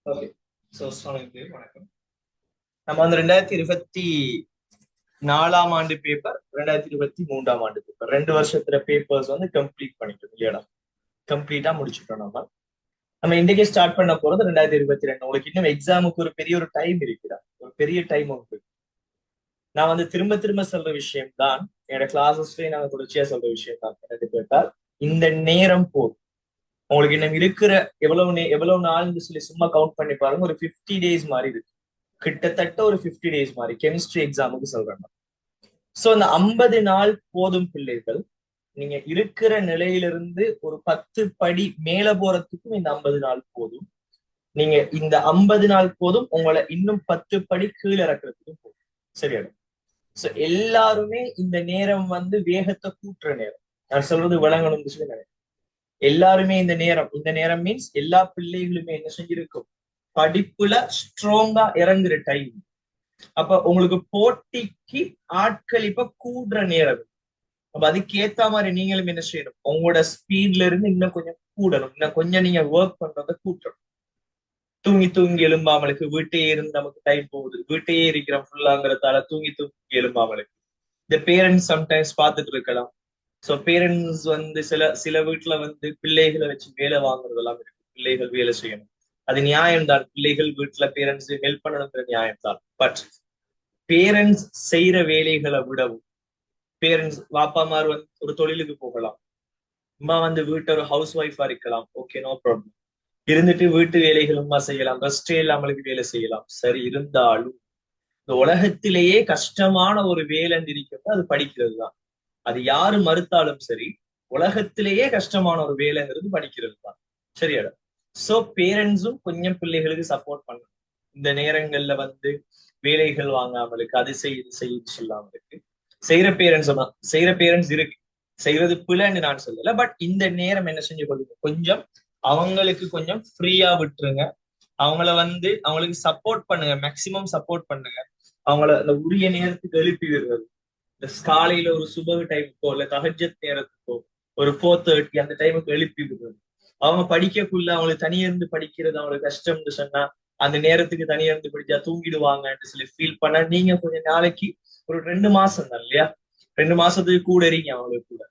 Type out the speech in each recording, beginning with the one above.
Okay. So வணக்கம். நம்ம வந்து 2024 பேப்பர், 2023 பேப்பர், 2 வருஷத்துல பேப்பர்ஸ் வந்து கம்ப்ளீட் பண்ணிட்டோம் இல்லையாடா? கம்ப்ளீட்டா முடிச்சுட்டோம் நம்ம. நம்ம இன்றைக்கே ஸ்டார்ட் பண்ண போறது 2022. உங்களுக்கு இன்னும் எக்ஸாமுக்கு ஒரு பெரிய ஒரு டைம் இருக்குடா, ஒரு பெரிய டைம் உண்டு. நான் வந்து திரும்ப திரும்ப சொல்ற விஷயம் தான், என்னோட கிளாஸஸ்லயே நாங்க தொடர்ச்சியா சொல்ற விஷயம் தான். எனக்கு கேட்டால் இந்த நேரம் போதும். உங்களுக்கு இன்னும் இருக்கிற எவ்வளவு நாள்னு சொல்லி சும்மா கவுண்ட் பண்ணி பாருங்க. ஒரு 50 days மாதிரி இருக்கு. கிட்டத்தட்ட ஒரு 50 days மாதிரி கெமிஸ்ட்ரி எக்ஸாமுக்கு சொல்றாங்க. சோ இந்த 50 நாள் போதும் பிள்ளைகள். நீங்க இருக்கிற நிலையிலிருந்து ஒரு 10 படி மேல போறதுக்கும் இந்த 50 நாள் போதும். நீங்க இந்த 50 நாள் போதும் உங்களை இன்னும் 10 படி கீழே இறக்குறதுக்கும் போதும். சரியா? சோ எல்லாருமே இந்த நேரம் வந்து வேகத்தை கூட்டுற நேரம். நான் சொல்றது விளங்கணும்னு சொல்லி நினைக்கிறேன். எல்லாருமே இந்த நேரம் மீன்ஸ் எல்லா பிள்ளைகளுமே என்ன செஞ்சிருக்கும், படிப்புல ஸ்ட்ராங்கா இறங்குற டைம். அப்ப உங்களுக்கு போட்டிக்கு ஆட்கள் இப்ப கூடுற நேரம். அப்ப அதுக்கு ஏத்த மாதிரி நீங்களும் என்ன செய்யணும், உங்களோட ஸ்பீட்ல இருந்து இன்னும் கொஞ்சம் கூடணும், இன்னும் கொஞ்சம் நீங்க ஒர்க் பண்றதை கூட்டணும். தூங்கி தூங்கி எழும்பாமலுக்கு வீட்டையே இருந்து நமக்கு டைம் போகுது, வீட்டையே இருக்கிறோம் ஃபுல்லாங்கிறதால தூங்கி தூங்கி எழும்பாமலுக்கு இந்த பேரண்ட்ஸ் சம்டைம்ஸ் பார்த்துட்டு இருக்கலாம். சோ பேரண்ட்ஸ் வந்து சில சில வீட்டுல வந்து பிள்ளைகளை வச்சு வேலை வாங்குறதெல்லாம் இருக்கு. பிள்ளைகள் வேலை செய்யணும், அது நியாயம் தான். பிள்ளைகள் வீட்டுல பேரண்ட்ஸ் ஹெல்ப் பண்ணணுங்கிற நியாயம் தான். பட் பேரண்ட்ஸ் செய்யற வேலைகளை விடவும், பேரண்ட்ஸ் வாப்பாமார் வந்து ஒரு தொழிலுக்கு போகலாம், அம்மா வந்து வீட்டு ஒரு ஹவுஸ் ஒய்ஃபா இருக்கலாம், ஓகே, நோ ப்ராப்ளம். இருந்துட்டு வீட்டு வேலைகள் அம்மா செய்யலாம், ரெஸ்டே இல்லாமலுக்கு வேலை செய்யலாம். சரி, இருந்தாலும் இந்த உலகத்திலேயே கஷ்டமான ஒரு வேலைன்னு இருக்கிறது அது படிக்கிறது தான். அது யாரு மறுத்தாலும் சரி, உலகத்திலேயே கஷ்டமான ஒரு வேலைங்கிறது படிக்கிறது தான். சரியாடா? சோ பேரண்ட்ஸும் கொஞ்சம் பிள்ளைகளுக்கு சப்போர்ட் பண்ணணும். இந்த நேரங்கள்ல வந்து வேலைகள் வாங்காமலுக்கு, அது செய்து செய்து சொல்லாமலுக்கு செய்யற பேரண்ட்ஸ் இருக்கு. செய்யறது பிள்ளைன்னு நான் சொல்லல. பட் இந்த நேரம் என்ன செஞ்சு கொள்ளுங்க, கொஞ்சம் அவங்களுக்கு கொஞ்சம் ஃப்ரீயா விட்டுருங்க. அவங்களுக்கு சப்போர்ட் பண்ணுங்க, மேக்சிமம் சப்போர்ட் பண்ணுங்க. அவங்கள அந்த உரிய நேரத்துக்கு எழுப்பி விடுறது. இந்த காலையில ஒரு சுபகு டைமுக்கோ இல்ல தஹஜ்ஜத் நேரத்துக்கோ ஒரு 4:30 அந்த டைமுக்கு எழுப்பி விடுறது. அவங்க படிக்கக்குள்ள அவங்களுக்கு தனியா இருந்து படிக்கிறது அவங்களுக்கு கஷ்டம்னு சொன்னா, அந்த நேரத்துக்கு தனியா இருந்து படிச்சா தூங்கிடுவாங்கன்னு சொல்லி ஃபீல் பண்ண, நீங்க கொஞ்சம் நாளைக்கு ஒரு 2 மாசம் தான் இல்லையா, 2 மாசத்துக்கு கூட இருங்க அவங்களுக்கு கூட.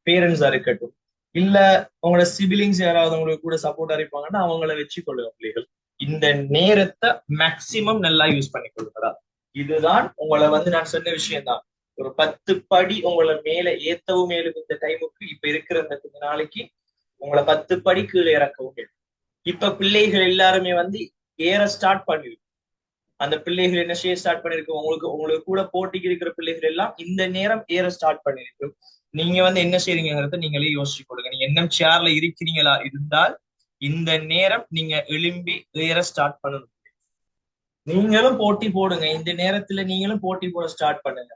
பேரண்ட்ஸா இருக்கட்டும், இல்ல உங்களோட சிபிலிங்ஸ் யாராவது உங்களுக்கு கூட சப்போர்ட்டா இருப்பாங்கன்னா அவங்கள வச்சு கொள்ளுங்க பிள்ளைகள். இந்த நேரத்தை மேக்சிமம் நல்லா யூஸ் பண்ணிக்கொள்ளுங்கடா. இதுதான் உங்களை வந்து நான் சொன்ன விஷயம் தான். ஒரு 10 படி உங்களை மேல ஏத்தவும் மேலும் இந்த டைமுக்கு இப்ப இருக்கிற இந்த கொஞ்ச நாளைக்கு உங்களை 10 படி கீழே இறக்கவும் மேலும். இப்ப பிள்ளைகள் எல்லாருமே வந்து ஏற ஸ்டார்ட் பண்ணிருக்கு. அந்த பிள்ளைகள் என்ன செய்ய ஸ்டார்ட் பண்ணிருக்கு, உங்களுக்கு உங்களுக்கு கூட போட்டிக்கு இருக்கிற பிள்ளைகள் எல்லாம் இந்த நேரம் ஏற ஸ்டார்ட் பண்ணிருக்கு. நீங்க வந்து என்ன செய்றீங்கிறத நீங்களே யோசிச்சு கொடுங்க. நீங்க என்ன சேர்ல இருக்கிறீங்களா இருந்தால் இந்த நேரம் நீங்க எழும்பி ஏற ஸ்டார்ட் பண்ணணும். நீங்களும் போட்டி போடுங்க, இந்த நேரத்துல நீங்களும் போட்டி போட ஸ்டார்ட் பண்ணுங்க.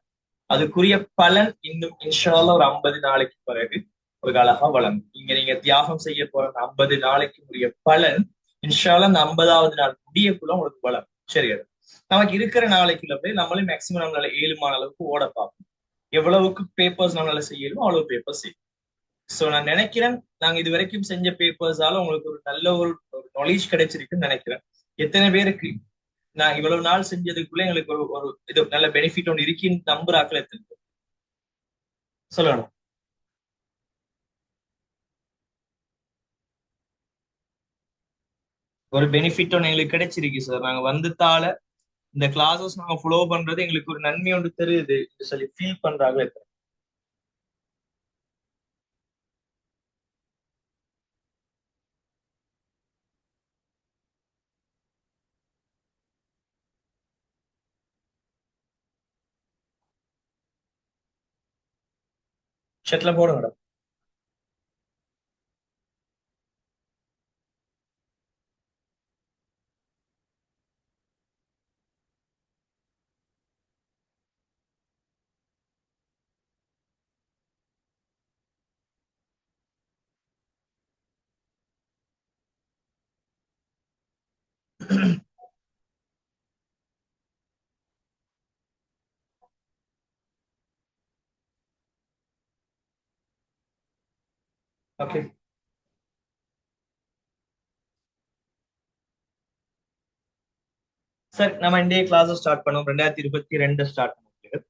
அதுக்குரிய பலன் இன்னும் இன்ஷா அல்லாஹ் ஒரு 50 நாளைக்கு பிறகு ஒரு அழகா வழங்கும். நீங்க தியாகம் செய்ய போற அந்த 50 நாளைக்கு உரிய பலன் இன்ஷா அல்லாஹ் அந்த 50வது நாள் முடியக்குள்ள உங்களுக்கு வளரும். சரியா? நமக்கு இருக்கிற நாளைக்குள்ள போய் நம்மளே மேக்சிமம் நம்மளால 7 மாத அளவுக்கு ஓட பார்ப்போம். எவ்வளவுக்கு பேப்பர்ஸ் நம்மளால செய்யணும் அவ்வளவு பேப்பர்ஸ் செய்யும். சோ நான் நினைக்கிறேன், நாங்க இது வரைக்கும் செஞ்ச பேப்பர்ஸால உங்களுக்கு ஒரு நல்ல ஒரு நாலேஜ் கிடைச்சிருக்குன்னு நினைக்கிறேன். எத்தனை பேருக்கு நான் இவ்வளவு நாள் செஞ்சதுக்குள்ள எங்களுக்கு ஒரு ஒரு இது நல்ல பெனிஃபிட் ஒன்று இருக்குன்னு நம்புறாக்கள் எத்தனை பேர் சொல்லணும். ஒரு பெனிஃபிட் ஒன்று எங்களுக்கு கிடைச்சிருக்கு சார். நாங்க வந்ததால இந்த கிளாஸஸ் நாங்க ஃபாலோ பண்றது எங்களுக்கு ஒரு நன்மை ஒன்று தெரியுது சொல்லி ஃபீல் பண்றாங்க. ஷெட்ல போடுங்க மேடம். ஓகே. சார் நம்ம இன்றைய கிளாஸ் ஸ்டார்ட் பண்ணோம் 2022 ஸ்டார்ட் பண்ணுவோம்.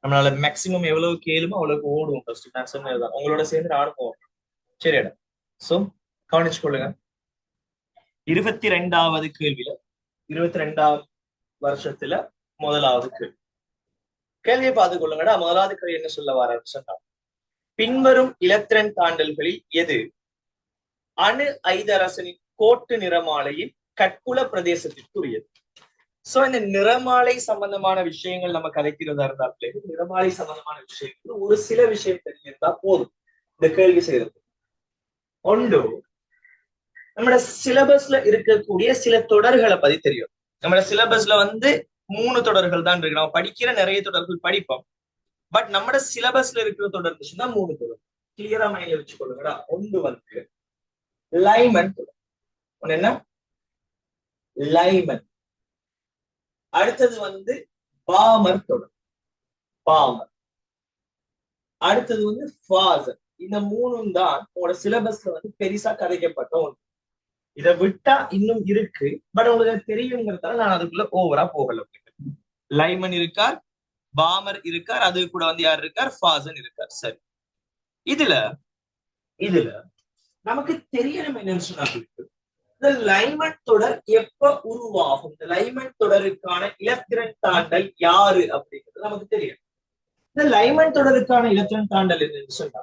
நம்மளால மேக்ஸிமம் எவ்வளவு கேளுமோ அவ்வளவுக்கு ஓடுவோம். ஃபர்ஸ்ட் மேக்ஸிமம் இதுதான் உங்களோட சேர்ந்து நானும் ஓடுறேன். சரியாடா? சோ கவனிச்சு கொள்ளுங்க. 22வது கேள்வியில 22ஆம் வருஷத்துல முதலாவது கேள்வி. கேள்வியை பார்த்து கொள்ளுங்கடா. முதலாவது கேள்வி என்ன சொல்ல வர சொன்னா, பின்வரும் இலத்திரன் தாண்டல்களில் எது அணு ஐதரசனின் கோட்டு நிறமாலையின் கட்புல பிரதேசத்திற்குரியது? சோ இந்த நிறமாலை சம்பந்தமான விஷயங்கள் நம்ம கதைக்கிறதா இருந்தா நிறமாலை சம்பந்தமான விஷயங்கள் ஒரு சில விஷயம் தெரிஞ்சிருந்தா போதும் இந்த கேள்வி செய்யறது. ஒன்று, நம்மளோட சிலபஸ்ல இருக்கக்கூடிய சில தொடர்களை பத்தி தெரியும். நம்மளோட சிலபஸ்ல 3 தொடர்கள் தான் இருக்கு. நம்ம படிக்கிற நிறைய தொடர்கள் படிப்போம். பட் நம்மளோட சிலபஸ்ல இருக்கிற தொடர் விஷயம் தான் 3 தொடர். கிளியரா மைண்ட்ல வச்சுக்கொள்ளுங்கடா. ஒன்று லைமன் தொடர். ஒன்னு என்ன? லைமன். அடுத்தது பாமர் தொடர். பாமர். அடுத்தது ஃபாசர். இந்த 3ம் தான் உங்களோட சிலபஸ்ல பெருசா கதைக்கப்பட்ட ஒன்று. இதை விட்டா இன்னும் இருக்கு, பட் உங்களுக்கு தெரியுங்கிறதால நான் அதுக்குள்ள ஓவரா போகல. லைமன் இருக்கார், பாமர் இருக்கார், அது கூட யார் இருக்கார்? ஃபாசன் இருக்கார். சரி, இதுல நமக்கு தெரியணும் என்னன்னு சொன்னா, இந்த லைமன் தொடர் எப்ப உருவாகும், இந்த லைமன் தொடருக்கான இலத்திரன் தாண்டல் யாரு அப்படிங்கிறது நமக்கு தெரியும். இந்த லைமன் தொடருக்கான இலத்திரன் தாண்டல் என்னன்னு சொன்னா,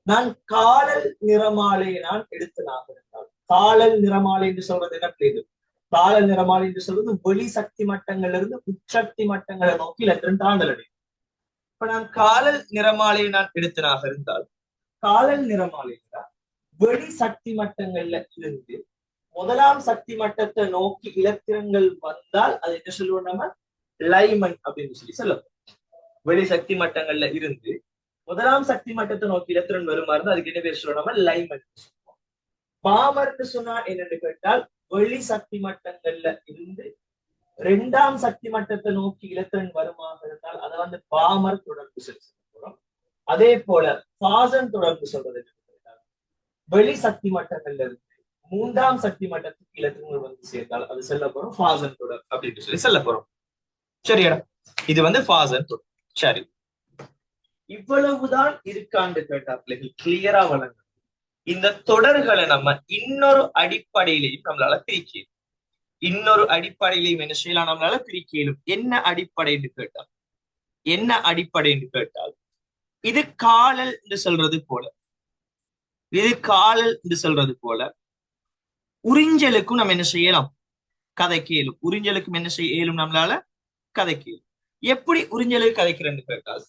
நான் காலல் நிறமாலையை நான் எடுத்தனாக இருந்தால், காலல் நிறமாலை என்று சொல்றது என்ன புரியுது? காலல் நிறமாலை என்று சொல்றது வெளி சக்தி மட்டங்கள்ல இருந்து உட்சக்தி மட்டங்களை நோக்கி இலத்திரன் தாண்டல் அடையும். இப்ப நான் காலல் நிறமாலையை நான் எடுத்தனாக இருந்தால், காலல் நிறமாலை வெளி சக்தி மட்டங்கள்ல இருந்து முதலாம் சக்தி மட்டத்தை நோக்கி இலத்திரங்கள் வந்தால் அது என்ன சொல்லுவோம்? நம்ம லைமன் அப்படின்னு சொல்லலாம். வெளி சக்தி மட்டங்கள்ல இருந்து முதலாம் சக்தி மட்டத்தை நோக்கி இலத்திரன் வருமா இருந்தா அதுக்கு என்ன பேர் சொல்லுவோம்? நம்ம லைமன். பாமர்னு சொன்னா என்னன்னு கேட்டால், வெளி சக்தி மட்டங்கள்ல இருந்து 2ஆம் சக்தி மட்டத்தை நோக்கி இலத்திரன் வருமாக இருந்தால் அதை பாமர் தொடர்பு சொல்ல போறோம். அதே போல ஃபாசன் தொடர்பு சொல்றது வெளி சக்தி மட்டங்கள்ல இருந்து 3ஆம் சக்தி மட்டத்துக்கு இலத்திரங்கள் சேர்ந்தால் அது செல்ல போறோம் ஃபாசன் தொடர் அப்படின்னு சொல்லி செல்ல போறோம். சரியா? இது ஃபாசன் தொடர். சரி, இவ்வளவுதான் இருக்கான்னு கேட்டா பிள்ளைகள் கிளியரா வழங்க. இந்த தொடர்களை நம்ம இன்னொரு அடிப்படையிலையும் நம்மளால பிரிக்க, இன்னொரு அடிப்படையிலையும் என்ன செய்யலாம்? நம்மளால பிரிக்கலும். என்ன அடிப்படை என்று கேட்டால், இது காலல் என்று சொல்றது போல, உறிஞ்சலுக்கும் நம்ம என்ன செய்யலாம்? கதைக்கு இயலும். உறிஞ்சலுக்கும் என்ன செய்ய இயலும்? நம்மளால கதைக்கு இயலும். எப்படி உறிஞ்சலுக்கு கதைக்கிறேன்னு கேட்டால்,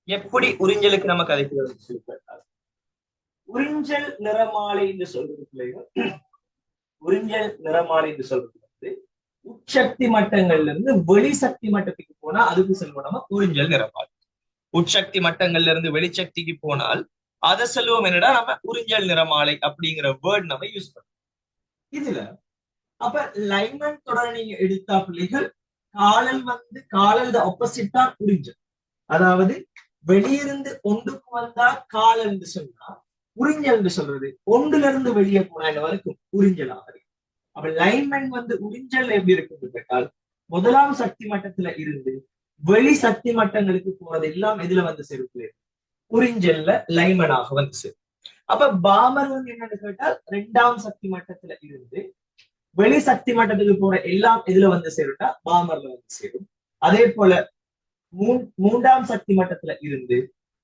எப்படி உறிஞ்சலுக்கு நம்ம கதைக்கிறோம் கேட்டால், உறிஞ்சல் நிறமாலை என்று சொல்றது பிள்ளைகள், உறிஞ்சல் நிறமாலை என்று சொல்றது உட்சக்தி மட்டங்கள்ல இருந்து வெளி சக்தி மட்டத்துக்கு போனா அதுக்கு செல்வோம் நம்ம உறிஞ்சல் நிறமாலை. உட்சக்தி மட்டங்கள்ல இருந்து வெளிச்சக்திக்கு போனால் அதை செல்வம் என்னடா நம்ம உறிஞ்சல் நிறமாலை அப்படிங்கிற வேர்ட் நம்ம யூஸ் பண்ணுவோம். இதுல அப்ப லைமன் தொடர் நீங்க எடுத்தா பிள்ளைகள், காலல் ஆப்போசிட் தான் உறிஞ்சல். அதாவது வெளியிருந்து ஒன்றுக்கு வந்தா காலல் என்று சொன்னா, உறிஞ்சல் என்று சொல்றது ஒன்றுல இருந்து வெளியே போனா என்ன வரைக்கும் உறிஞ்சலாக இருக்கு. அப்ப லைமன் உறிஞ்சல் எப்படி இருக்குன்னு கேட்டால், முதலாம் சக்தி மட்டத்துல இருந்து வெளி சக்தி மட்டங்களுக்கு போறது எல்லாம் எதுல சேரும்? உறிஞ்சல்ல லைமனாக சேரும். அப்ப பாமர் என்னன்னு கேட்டால், 2ஆம் சக்தி மட்டத்துல இருந்து வெளி சக்தி மட்டத்துக்கு போற எல்லாம் எதுல சேரும்னா பாமர்ல சேரும். அதே போல 3ஆம் சக்தி மட்டத்துல இருந்து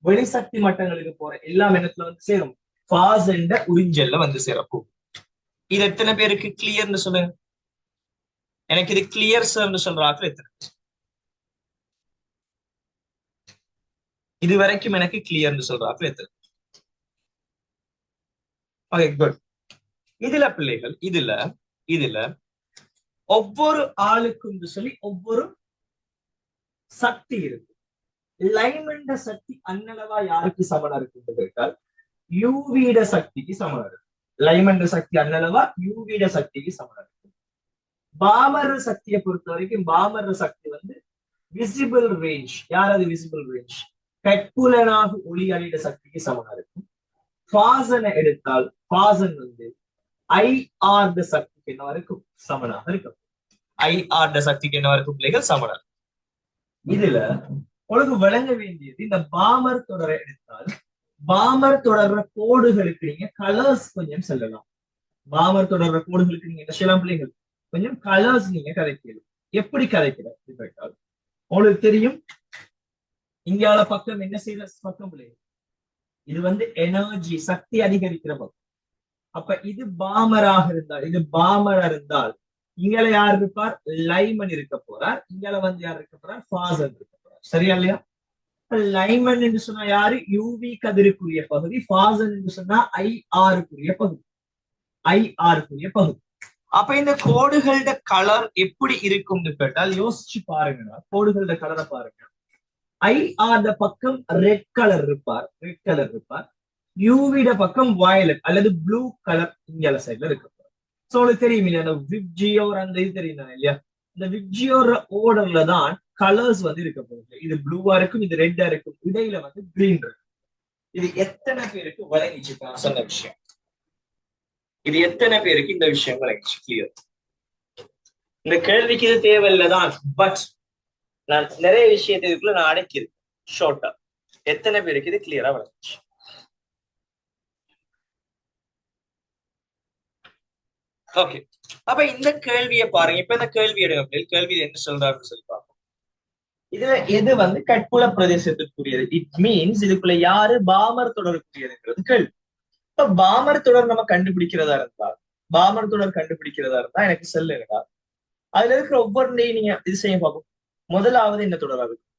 வெளி சக்தி மட்டங்களுக்கு போற எல்லாம் என்னத்துல சேரும்? ஃபாசன் உறிஞ்சல்ல சேரப்போம். இது எத்தனை பேருக்கு கிளியர்னு சொல்லுங்க. எனக்கு இது கிளியர் சார்னு சொல்றாங்க எத்தனை? இது வரைக்கும் எனக்கு கிளியர்னு சொல்றாங்க எத்தனை? Okay, good. இதுல பிள்ளைகள், இதுல ஒவ்வொரு ஆளுக்கும் சொல்லி ஒவ்வொரு சக்தி இருக்கு. லைமண்ட சக்தி அன்னளவா யாருக்கு சமனா இருக்குன்னு கேட்டால், யூவிட சக்திக்கு சமனா இருக்கு. லைமண்ட சக்தி அன்னளவா யூவிட சக்திக்கு சமனா இருக்கு. பாமர் சக்தியை பொறுத்த வரைக்கும், பாமர் சக்தி விசிபிள் ரேஞ்ச். யாராவது விசிபிள் ரேஞ்ச் கட்புலனாக ஒளி அழிட சக்திக்கு சமனா இருக்கும். ஃபாசனை எடுத்தால், ஃபாசன் IR சக்திக்கு என்ன வரைக்கும் சமனாக இருக்கும். IR சக்திக்கு என்னவா இருக்கும் பிள்ளைகள் சமணர். இதுல உங்களுக்கு விளங்க வேண்டியது இந்த பாமர் தொடரை எடுத்தால் பாமர் தொடர்ற கோடுகளுக்கு நீங்க கலர்ஸ் கொஞ்சம் சொல்லலாம். பாமர் தொடர்ற கோடுகளுக்கு நீங்க என்ன செய்யலாம் பிள்ளைகள், கொஞ்சம் கலர்ஸ் நீங்க கதைக்கலாம். எப்படி கதைக்கிறது கேட்டால் உங்களுக்கு தெரியும், இங்கால பக்கம் என்ன செய்யற பக்கம் பிள்ளைகள், இது வந்து எனர்ஜி சக்தி அதிகரிக்கிற பக்கம். அப்ப இது பாமராக இருந்தால், இது பாமரா இருந்தால் இங்கால யார் இருப்பார், லைமன் இருக்க போறார். இங்கால வந்து யார் இருக்க போறார், ஃபாசன் இருக்க போறார். சரியா இல்லையா? லைமன் என்று சொன்னா யாரு, யூவி கதிருக்குரிய பகுதி. ஃபாசன் என்று சொன்னா IR-க்குரிய பகுதி. IR-க்குரிய பகுதி. அப்ப இந்த கோடுகளோட கலர் எப்படி இருக்கும்னு கேட்டால் யோசிச்சு பாருங்க. கோடுகளோட கலரை பாருங்க. IR பக்கம் ரெட் கலர் இருப்பார், ரெட் கலர் இருப்பார். யூவிட பக்கம் வயலட் அல்லது ப்ளூ கலர் இந்தியால சைட்ல இருக்கு. சோ உங்களுக்கு தெரியும் இல்லையா, அந்த விப்ஜியோர் அந்த இது தெரியும் இல்லையா, இந்த விப்ஜியோர் ஓர்டர்ல தான் கலர்ஸ் வந்து இருக்க போகுது. இது ப்ளூவா இருக்கும், இது ரெட்டா இருக்கும், இடையில வந்து கிரீன் இருக்கும். இது எத்தனை பேருக்கு விளங்கிச்சு நான் சொன்ன விஷயம்? இது எத்தனை பேருக்கு இந்த விஷயம் விளங்கிச்சு? கிளியர்? இந்த கேள்விக்கு இது தேவையில்லைதான், பட் நான் நிறைய விஷயத்தை இதுக்குள்ள நான் அடக்கியிருக்கேன் ஷார்ட்டா. எத்தனை பேருக்கு இது கிளியரா விளங்கிச்சு? ஓகே. அப்ப இந்த கேள்வியை பாருங்க. இப்ப இந்த கேள்வி எடுங்க, கேள்வியில என்ன சொல்றாருன்னு சொல்லி பார்ப்போம். இதுல எது வந்து கட்புல பிரதேசத்துக்குரியது? இட் மீன்ஸ் இதுக்குள்ள யாரு பாமர் தொடர்புரியதுங்கிறது கேள்வி. இப்ப பாமர் தொடர் நம்ம கண்டுபிடிக்கிறதா இருந்தால், பாமர் தொடர் கண்டுபிடிக்கிறதா இருந்தா எனக்கு சொல்லுங்கடா, அதுல இருக்கிற ஒவ்வொன்றையும் நீங்க இது செய்ய பார்ப்போம். முதலாவது என்ன தொடரா இருக்கும்?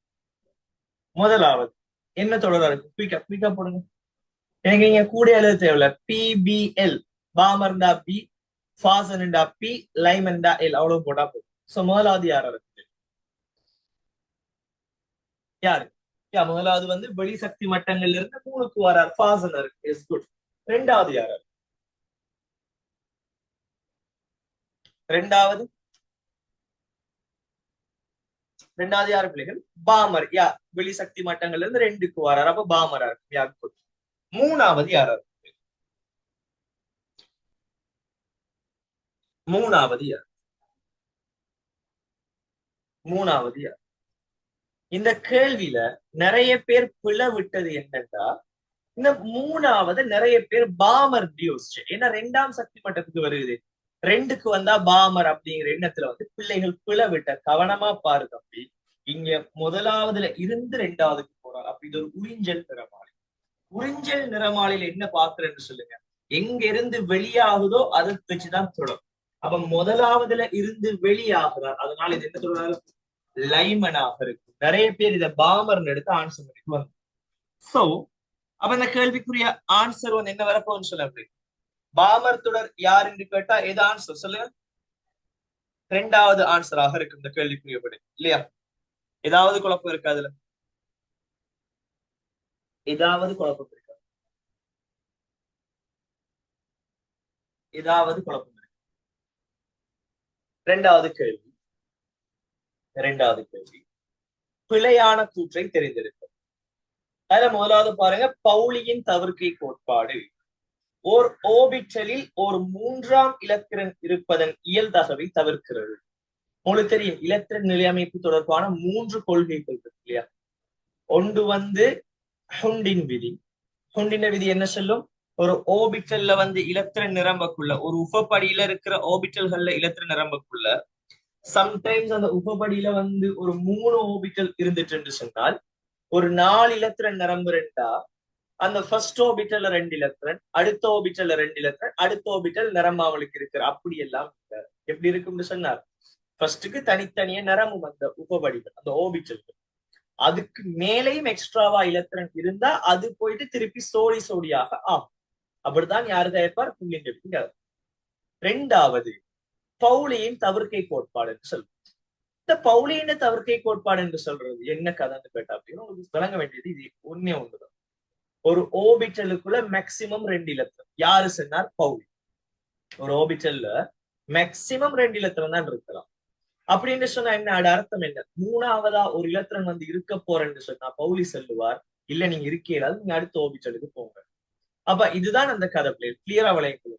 முதலாவது என்ன தொடரா இருக்கும்? குயிக்கா குயிக்கா போடுங்க. எனக்கு நீங்க கூட எழுத தேவையில்ல. PBL, பாமர்டா பி, ஃபாசன்டா பி, லைமன்டா எல், அவ்வளவு போட்டா போதும். சோ முதலாவது யாரா இருக்கு? யாரு? முதலாவது வந்து வெளி சக்தி மட்டங்கள்ல இருந்து 3க்கு வரார், ஃபாசன் இருக்கு. Is good. ரெண்டாவது யாரு? ரெண்டாவது யாரு பிள்ளைகள்? பாமர். யா, வெளி சக்தி மட்டங்கள்ல இருந்து 2க்கு வரார், அப்ப பாமரா இருக்கும். யா, குட். மூணாவது யாரா இருக்கு? மூணாவது யார்? மூணாவது யார்? இந்த கேள்வியில நிறைய பேர் பிழை விட்டது என்னன்னா, இந்த மூணாவது நிறைய பேர் பாமர் யோசிச்சு. ஏன்னா 2ஆம் சக்தி மட்டத்துக்கு வருது, 2க்கு வந்தா பாமர் அப்படிங்கிற எண்ணத்துல வந்து பிள்ளைகள் பிழை விட்ட. கவனமா பாரு தம்பி, இங்க முதலாவதுல இருந்து 2ஆவதுக்கு போறார். அப்ப இது ஒரு உறிஞ்சல் நிறமாலை. உறிஞ்சல் நிறமாலையில என்ன பாக்குறேன்னு சொல்லுங்க, எங்க இருந்து வெளியாகுதோ அதை வச்சுதான் தொடரும். அப்ப முதலாவதுல இருந்து வெளியாகிறார், அதனால இது என்ன சொல்றாரு, லைமனாக இருக்கும். நிறைய பேர் இதை பாமர்னு எடுத்து ஆன்சர் பண்ணிட்டு வந்து. சோ அப்ப இந்த கேள்விக்குரிய ஆன்சர் வந்து என்ன வரப்போன்னு சொல்ல அப்படி, பாமர் தொடர் யார் என்று கேட்டா எது ஆன்சர் சொல்லுங்க? 2ஆவது ஆன்சராக இருக்கு இந்த கேள்விக்குரியபடி, இல்லையா? ஏதாவது குழப்பம் இருக்கா அதுல? ஏதாவது குழப்பம் இருக்கா? ஏதாவது குழப்பம் இருக்கு? 2வது கேள்வி, 2வது கேள்வி பிழையான கூற்றை தெரிந்தெடுக்கும். அதுல முதலாவது பாருங்க, பவுலியின் தவிர்க்கை கோட்பாடு ஓர் ஓபிட்டலில் ஒரு 3ஆம் இலத்திரன் இருப்பதன் இயல்தகவை தவிர்க்கிறது. உங்களுக்கு தெரியும், இலத்திரன் நிலையமைப்பு தொடர்பான 3 கொள்கைகள் இருக்கு இல்லையா? ஒன்று வந்து ஹுண்டின் விதி. ஹுண்டின் விதி என்ன சொல்லும், ஒரு ஓபிட்டல்ல வந்து இலத்திரன் நிரம்பக்குள்ள, ஒரு உபப்படியில இருக்கிற ஓபிட்டல்கள்ல இலத்திரன் நிரம்பக்குள்ள சம்டைம்ஸ் அந்த உபப்படியில வந்து ஒரு 3 ஓபிட்டல் இருந்துட்டு சொன்னால் ஒரு 4 இலத்திரன் நிரம்புறா, அந்த ஃபர்ஸ்ட் ஓபிட்டல்ல 2 இலத்திரன், அடுத்த ஓபிட்டல்ல 2 இலத்திரன், அடுத்த ஓபிட்டல் நிரம்பாமலுக்கு இருக்கிற. அப்படி எல்லாம் எப்படி இருக்கும்னு சொன்னார், ஃபர்ஸ்டுக்கு தனித்தனியா நிரம்பும் அந்த உபபடிகள், அந்த ஓபிட்டல்கள். அதுக்கு மேலேயும் எக்ஸ்ட்ராவா இலத்திரன் இருந்தா அது போயிட்டு திருப்பி சோடி சோடியாக ஆகும். அப்படித்தான் யாரு தயாரிப்பார், புள்ளிங்க. 2வது பவுலியின் தவிர்க்கை கோட்பாடு என்று சொல்லுவோம். இந்த பவுலியின் தவிர்க்கை கோட்பாடு என்று சொல்றது என்ன கதைன்னு கேட்டா அப்படின்னு உங்களுக்கு விளங்க வேண்டியது இது ஒன்னே ஒண்ணுதான். ஒரு ஓபிட்டலுக்குள்ள மேக்சிமம் 2 இலத்திரம். யாரு சொன்னார், பவுலி. ஒரு ஓபிட்டல்ல மேக்சிமம் 2 இலத்திரம் தான் இருக்கலாம். அப்படின்னு சொன்னா என்ன அர்த்தம் என்ன, 3ஆவதா ஒரு இலத்திரன் வந்து இருக்க போறேன்னு சொன்னா பவுலி சொல்லுவார், இல்ல நீங்க இருக்கீங்களா, நீங்க அடுத்த ஓபிட்டலுக்கு போங்க. அப்ப இதுதான் அந்த கதை. பிளேயர் கிளியரா விளையாடுது.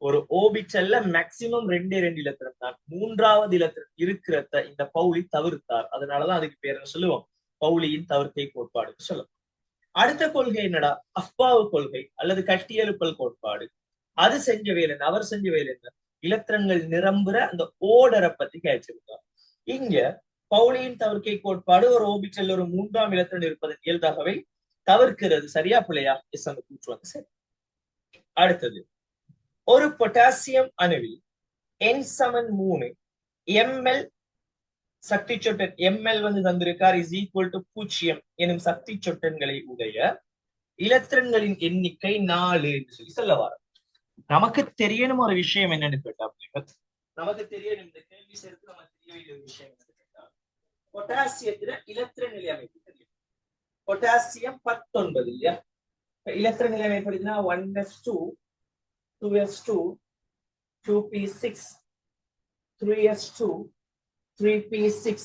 ஒரு ஓபிச்சல்ல மேக்சிமம் 2 இலத்திரம் தான். 3வது இலத்திரம் இருக்கிற இந்த பவுலி தவிர்த்தார். அதனாலதான் அதுக்கு பேர் என்ன சொல்லுவோம், பவுலியின் தவிர்க்கை கோட்பாடு சொல்லுவோம். அடுத்த கொள்கை என்னடா, அஃபாவு கொள்கை அல்லது கட்டியெழுப்பல் கோட்பாடு. அது செஞ்ச வேலை, அவர் செஞ்ச வேலை என்ன, இலத்திரங்கள் நிரம்புற அந்த ஓடரை பத்தி கேச்சிருக்கார். இங்க பவுலியின் தவிர்க்கை கோட்பாடு ஒரு ஓபிச்சல் ஒரு 3ஆம் இலத்திரன் இருப்பதன் இயல்பாகவே தவிர்க்கிறது. சரியா பிள்ளையா? எஸ், அந்த கூற்று வந்து சரி. அடுத்தது, ஒரு பொட்டாசியம் அணுவில் N=3 ml சக்தி சொட்டன், ml வந்து தந்திருக்கார் இஸ் ஈக்குவல் டு 0 எனும் சக்தி சொட்டன்களை உடைய இலத்திரன்களின் எண்ணிக்கை 4 என்று சொல்லி சொல்லவார். நமக்கு தெரியணும் ஒரு விஷயம் என்னன்னு கேட்டா, நமக்கு தெரியணும் இந்த கேள்வி சேர்த்து நமக்கு தெரிய வேண்டிய ஒரு விஷயம் என்னன்னு கேட்டா, பொட்டாசியத்துல இலத்திர நிலை அமைப்பு தெரியும். பொட்டாசியம் 19 இல்லையா, இலத்திர நிலை அமைப்பு 1s2 2s2 2p6 3s2 3p6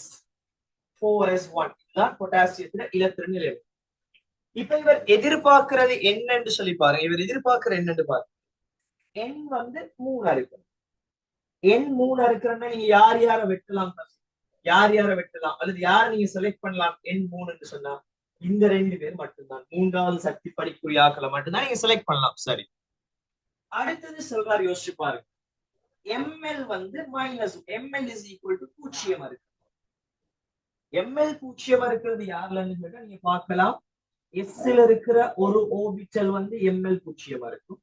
4s1 இதுதான் பொட்டாசியத்துல இலத்திர நிலை. இப்ப இவர் எதிர்பார்க்கிறது என்னன்னு சொல்லி பாருங்க. இவர் எதிர்பார்க்கிற என்னன்னு பாருங்க. N வந்து 3 இருக்கு. N 3 இருக்கிறன்னா நீங்க யார் யார வெட்டலாம், யார் யார வெட்டலாம் அல்லது யார நீங்க செலக்ட் பண்ணலாம். N 3 சொன்னா இந்த 2 பேர் மட்டும்தான், 3வது சக்தி படிக்குரிய ஆக்களை மட்டும்தான் நீங்க செலக்ட் பண்ணலாம். சரி, அடுத்தது சொல்றாரு, யோசிச்சு பாருங்க. ml வந்து minus, ml is equal to 0 இருக்கு. ml 0 இருக்கிறது யாருலன்னு கேட்டா நீங்க பார்க்கலாம், எஸ்ல இருக்கிற ஒரு ஓபிட்டல் வந்து ml 0 இருக்கும்.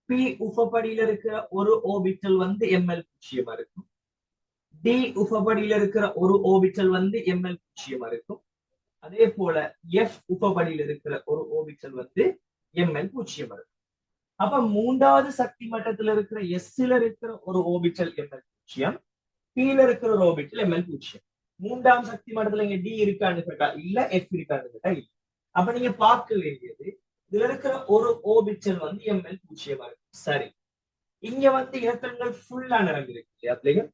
P உபபடியில இருக்கிற ஒரு ஓபிட்டல் வந்து ml 0 இருக்கும். D உபபடியில இருக்கிற ஒரு ஓபிட்டல் வந்து ml 0 இருக்கும். அதே போல F உபபடியில இருக்கிற ஒரு ஓபிட்டல் வந்து ml 0 இருக்கும். அப்ப 3வது சக்தி மட்டத்துல இருக்கிற எஸ்ல இருக்கிற ஒரு ஓபிட்டல் ml 0, P ல இருக்கிற ஒரு ஓபிட்டல் ml 0. 3ஆம் சக்தி மட்டத்துல இங்க D இருக்கான்னு கேட்டா இல்ல, F இருக்கான்னு கேட்டா இல்ல. அப்ப நீங்க பார்க்க வேண்டியது இதுல இருக்கிற ஒரு ஓபிட்டல் வந்து ml 0 இருக்கு. சரி, இங்க வந்து இலத்திரங்கள் ஃபுல்லா நிரம்பிருக்கு இல்லையா பிள்ளைகள்,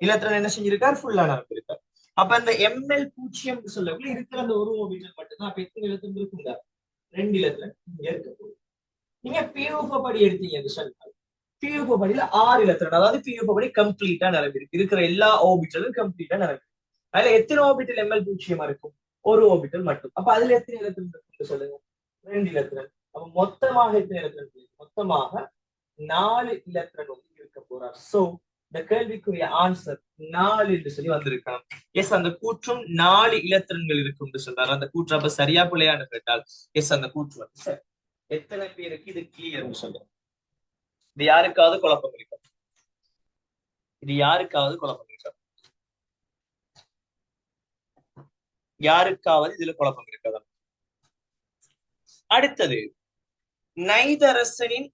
இலத்திரன் என்ன செஞ்சிருக்கார், ஃபுல்லா நிரம்பிருக்கார். அப்ப அந்த ml 0 சொல்லக்குள்ள இருக்கிற அந்த ஒரு ஓபிட்டல் மட்டும்தான். அப்ப எத்தனை இலத்திரம் இருக்குங்க, 2 இலத்திரன் இங்க இருக்க போகுது. நீங்க பியூபடி எடுத்தீங்க சொன்னால் பியூபடியில 6 இலத்திரன், அதாவது பியூபடி கம்ப்ளீட்டா நிரம்பிருக்கு, இருக்கிற எல்லா ஓபிட்டலும் கம்ப்ளீட்டா நிரம்பிருக்கு. அதுல எத்தனை ஓபிட்டல் ml 0 இருக்கும், ஒரு ஓபிட்டல் மட்டும். அப்ப அதுல எத்தனை இலத்திரன் இருக்குன்னு சொல்லுங்க, 2 இலத்திரன். அப்ப மொத்தமாக எத்தனை இலத்திரன், மொத்தமாக 4 இலத்திரன் வந்து இருக்க போறார். சோ இந்த கேள்விக்குரிய ஆன்சர் 4 என்று சொல்லி வந்திருக்கலாம். எஸ், அந்த கூற்றும் 4 இலத்திரன்கள் இருக்கும் சொல்றாரு. அந்த கூற்று அப்ப சரியா பிள்ளையான்னு கேட்டால் எஸ், அந்த கூற்று வந்து சரி. எத்தனை பேருக்கு இது கிளியர்னு சொல்றேன்? இது யாருக்காவது குழப்பம் இருக்கா? இது யாருக்காவது குழப்பம் இருக்கா? யாருக்காவது இதுல குழப்பம் இருக்கா? அடுத்தது, நைதரசனின்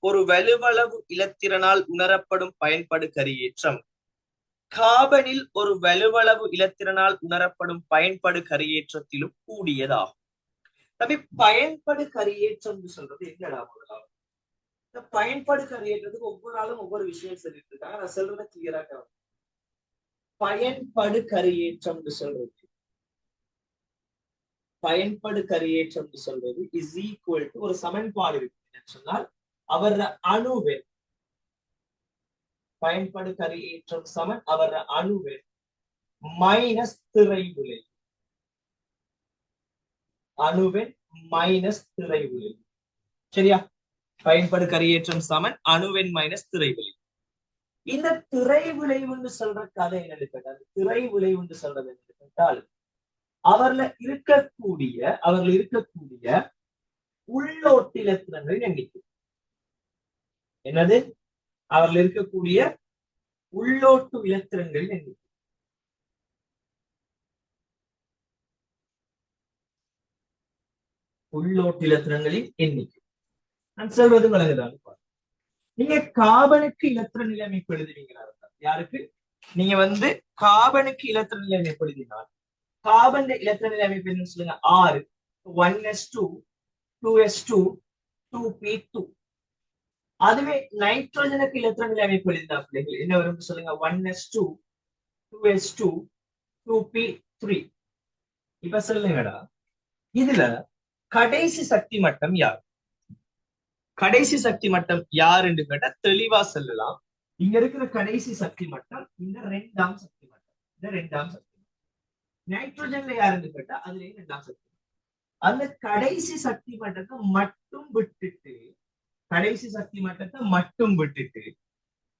ஒரு வலுவளவு இலத்திரனால் உணரப்படும் பயன்படு கரியேற்றம் காபனில் ஒரு வலுவளவு இலத்திரனால் உணரப்படும் பயன்படு கரியேற்றத்திலும் கூடியதாகும். தம்பி, பயன்படு கரியேற்றம் சொல்றது என்னடா? முதலாவது இந்த பயன்படு கரியேற்றத்துக்கு ஒவ்வொரு நாளும் ஒவ்வொரு விஷயம் சொல்லிட்டு இருக்காங்க. நான் சொல்றத கிளியரா கவனிங்க. பயன்படு கரியேற்றம் சொல்றது, பயன்படு கரியேற்றம் சொல்றது இஸ் ஈக்குவல் டு ஒரு சமன்பாடு இருக்கு சொன்னால் அவர் அணுவெண், பயன்படு கரியேற்றம் சமன் அவர் அணுவெண் மைனஸ் திரை விளைவு, அணுவெண் மைனஸ் திரை விளைவு. சரியா? பயன்படு கரியேற்றம் சமன் அணுவெண் மைனஸ் திரை விளைவு. இந்த திரை விளைவுன்னு சொல்ற கதை என்னன்னு கேட்டால், திரை விளைவுன்னு சொல்றது என்னன்னு கேட்டால் அவர்ல இருக்கக்கூடிய உள்ளோட்டு இலத்திரங்களின் எண்ணிக்கை. என்னது? அவர்ல இருக்கக்கூடிய உள்ளோட்டு இலத்திரங்களின் எண்ணிக்கை. உள்ளோட்டு இலத்திரங்களின் எண்ணிக்கை நான் சொல்வது வழங்குதான். நீங்க காபனுக்கு இலத்திர நிலைமைப்பு எழுதுவீங்களா? யாருக்கு? நீங்க வந்து காபனுக்கு இலத்திர நிலைமைப்பு எழுதினால் காபன் இலத்திர நிலைமைப்பு என்ன சொல்லுங்க, 6 1s2 2s2 2p2. அதுவே நைட்ரோஜனுக்கு இலத்திர நிலைமைப்பு எழுதினா பிள்ளைகள் என்ன வரும் சொல்லுங்க, 1s2 2s2 2p3. இப்ப சொல்லுங்கடா, இதுல கடைசி சக்தி மட்டம் யார்? கடைசி சக்தி மட்டம் யாருன்னு கேட்டா தெளிவா சொல்லலாம். இங்க இருக்கிற கடைசி சக்தி மட்டம் இந்த ரெண்டாம் சக்தி மட்டம். இந்த ரெண்டாம் சக்தி நைட்ரோஜன்ல யாருன்னு கேட்டா அதுலயும் ரெண்டாம் சக்தி. அந்த கடைசி சக்தி மட்டத்தை மட்டும் விட்டுட்டு கடைசி சக்தி மட்டத்தை மட்டும் விட்டுட்டு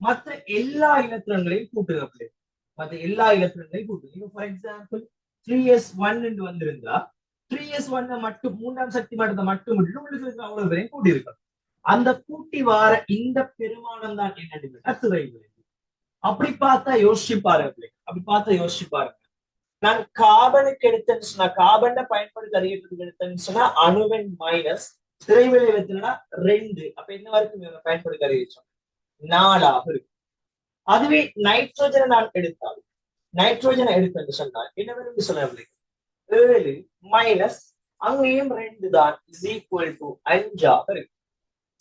மற்ற எல்லா இலத்திரங்களையும் கூட்டுங்க. மற்ற எல்லா இலத்திரங்களையும் கூட்டுங்க. ஃபார் எக்ஸாம்பிள் 3s1 வந்திருந்தா 3s1 மட்டும் மூன்றாம் சக்தி மட்டத்தை மட்டும் விட்டுட்டு உங்களுக்கு இருக்கிற அவ்வளவு பேரையும் கூட்டி இருக்கணும். அந்த கூட்டி வார இந்த பெருமானம் தான் என்ன திரை விளைவு. அப்படி பார்த்தா யோசிச்சு பாருங்க. அப்படி பார்த்தா யோசிச்சு பாருங்க. நான் கார்பனுக்கு எடுத்தேன்னு சொன்னா கார்பனை பயன்படுத்தி அறியறதுக்கு எடுத்தேன்னு சொன்னா அணுவின் மைனஸ் திரை விளைவு எத்தனைனா 2. அப்ப என்ன வரைக்கும் இவங்க பயன்படுத்தி அறிவிச்சோம் 4ஆக இருக்கு. அதுவே நைட்ரோஜனை நான் எடுத்தால் நைட்ரோஜனை எடுத்தேன்னு சொன்னால் என்ன வரும் சொல்ல 7 மைனஸ் அங்கேயும் 2 தான் இஸ் ஈக்குவல் டு 5ஆக இருக்கு.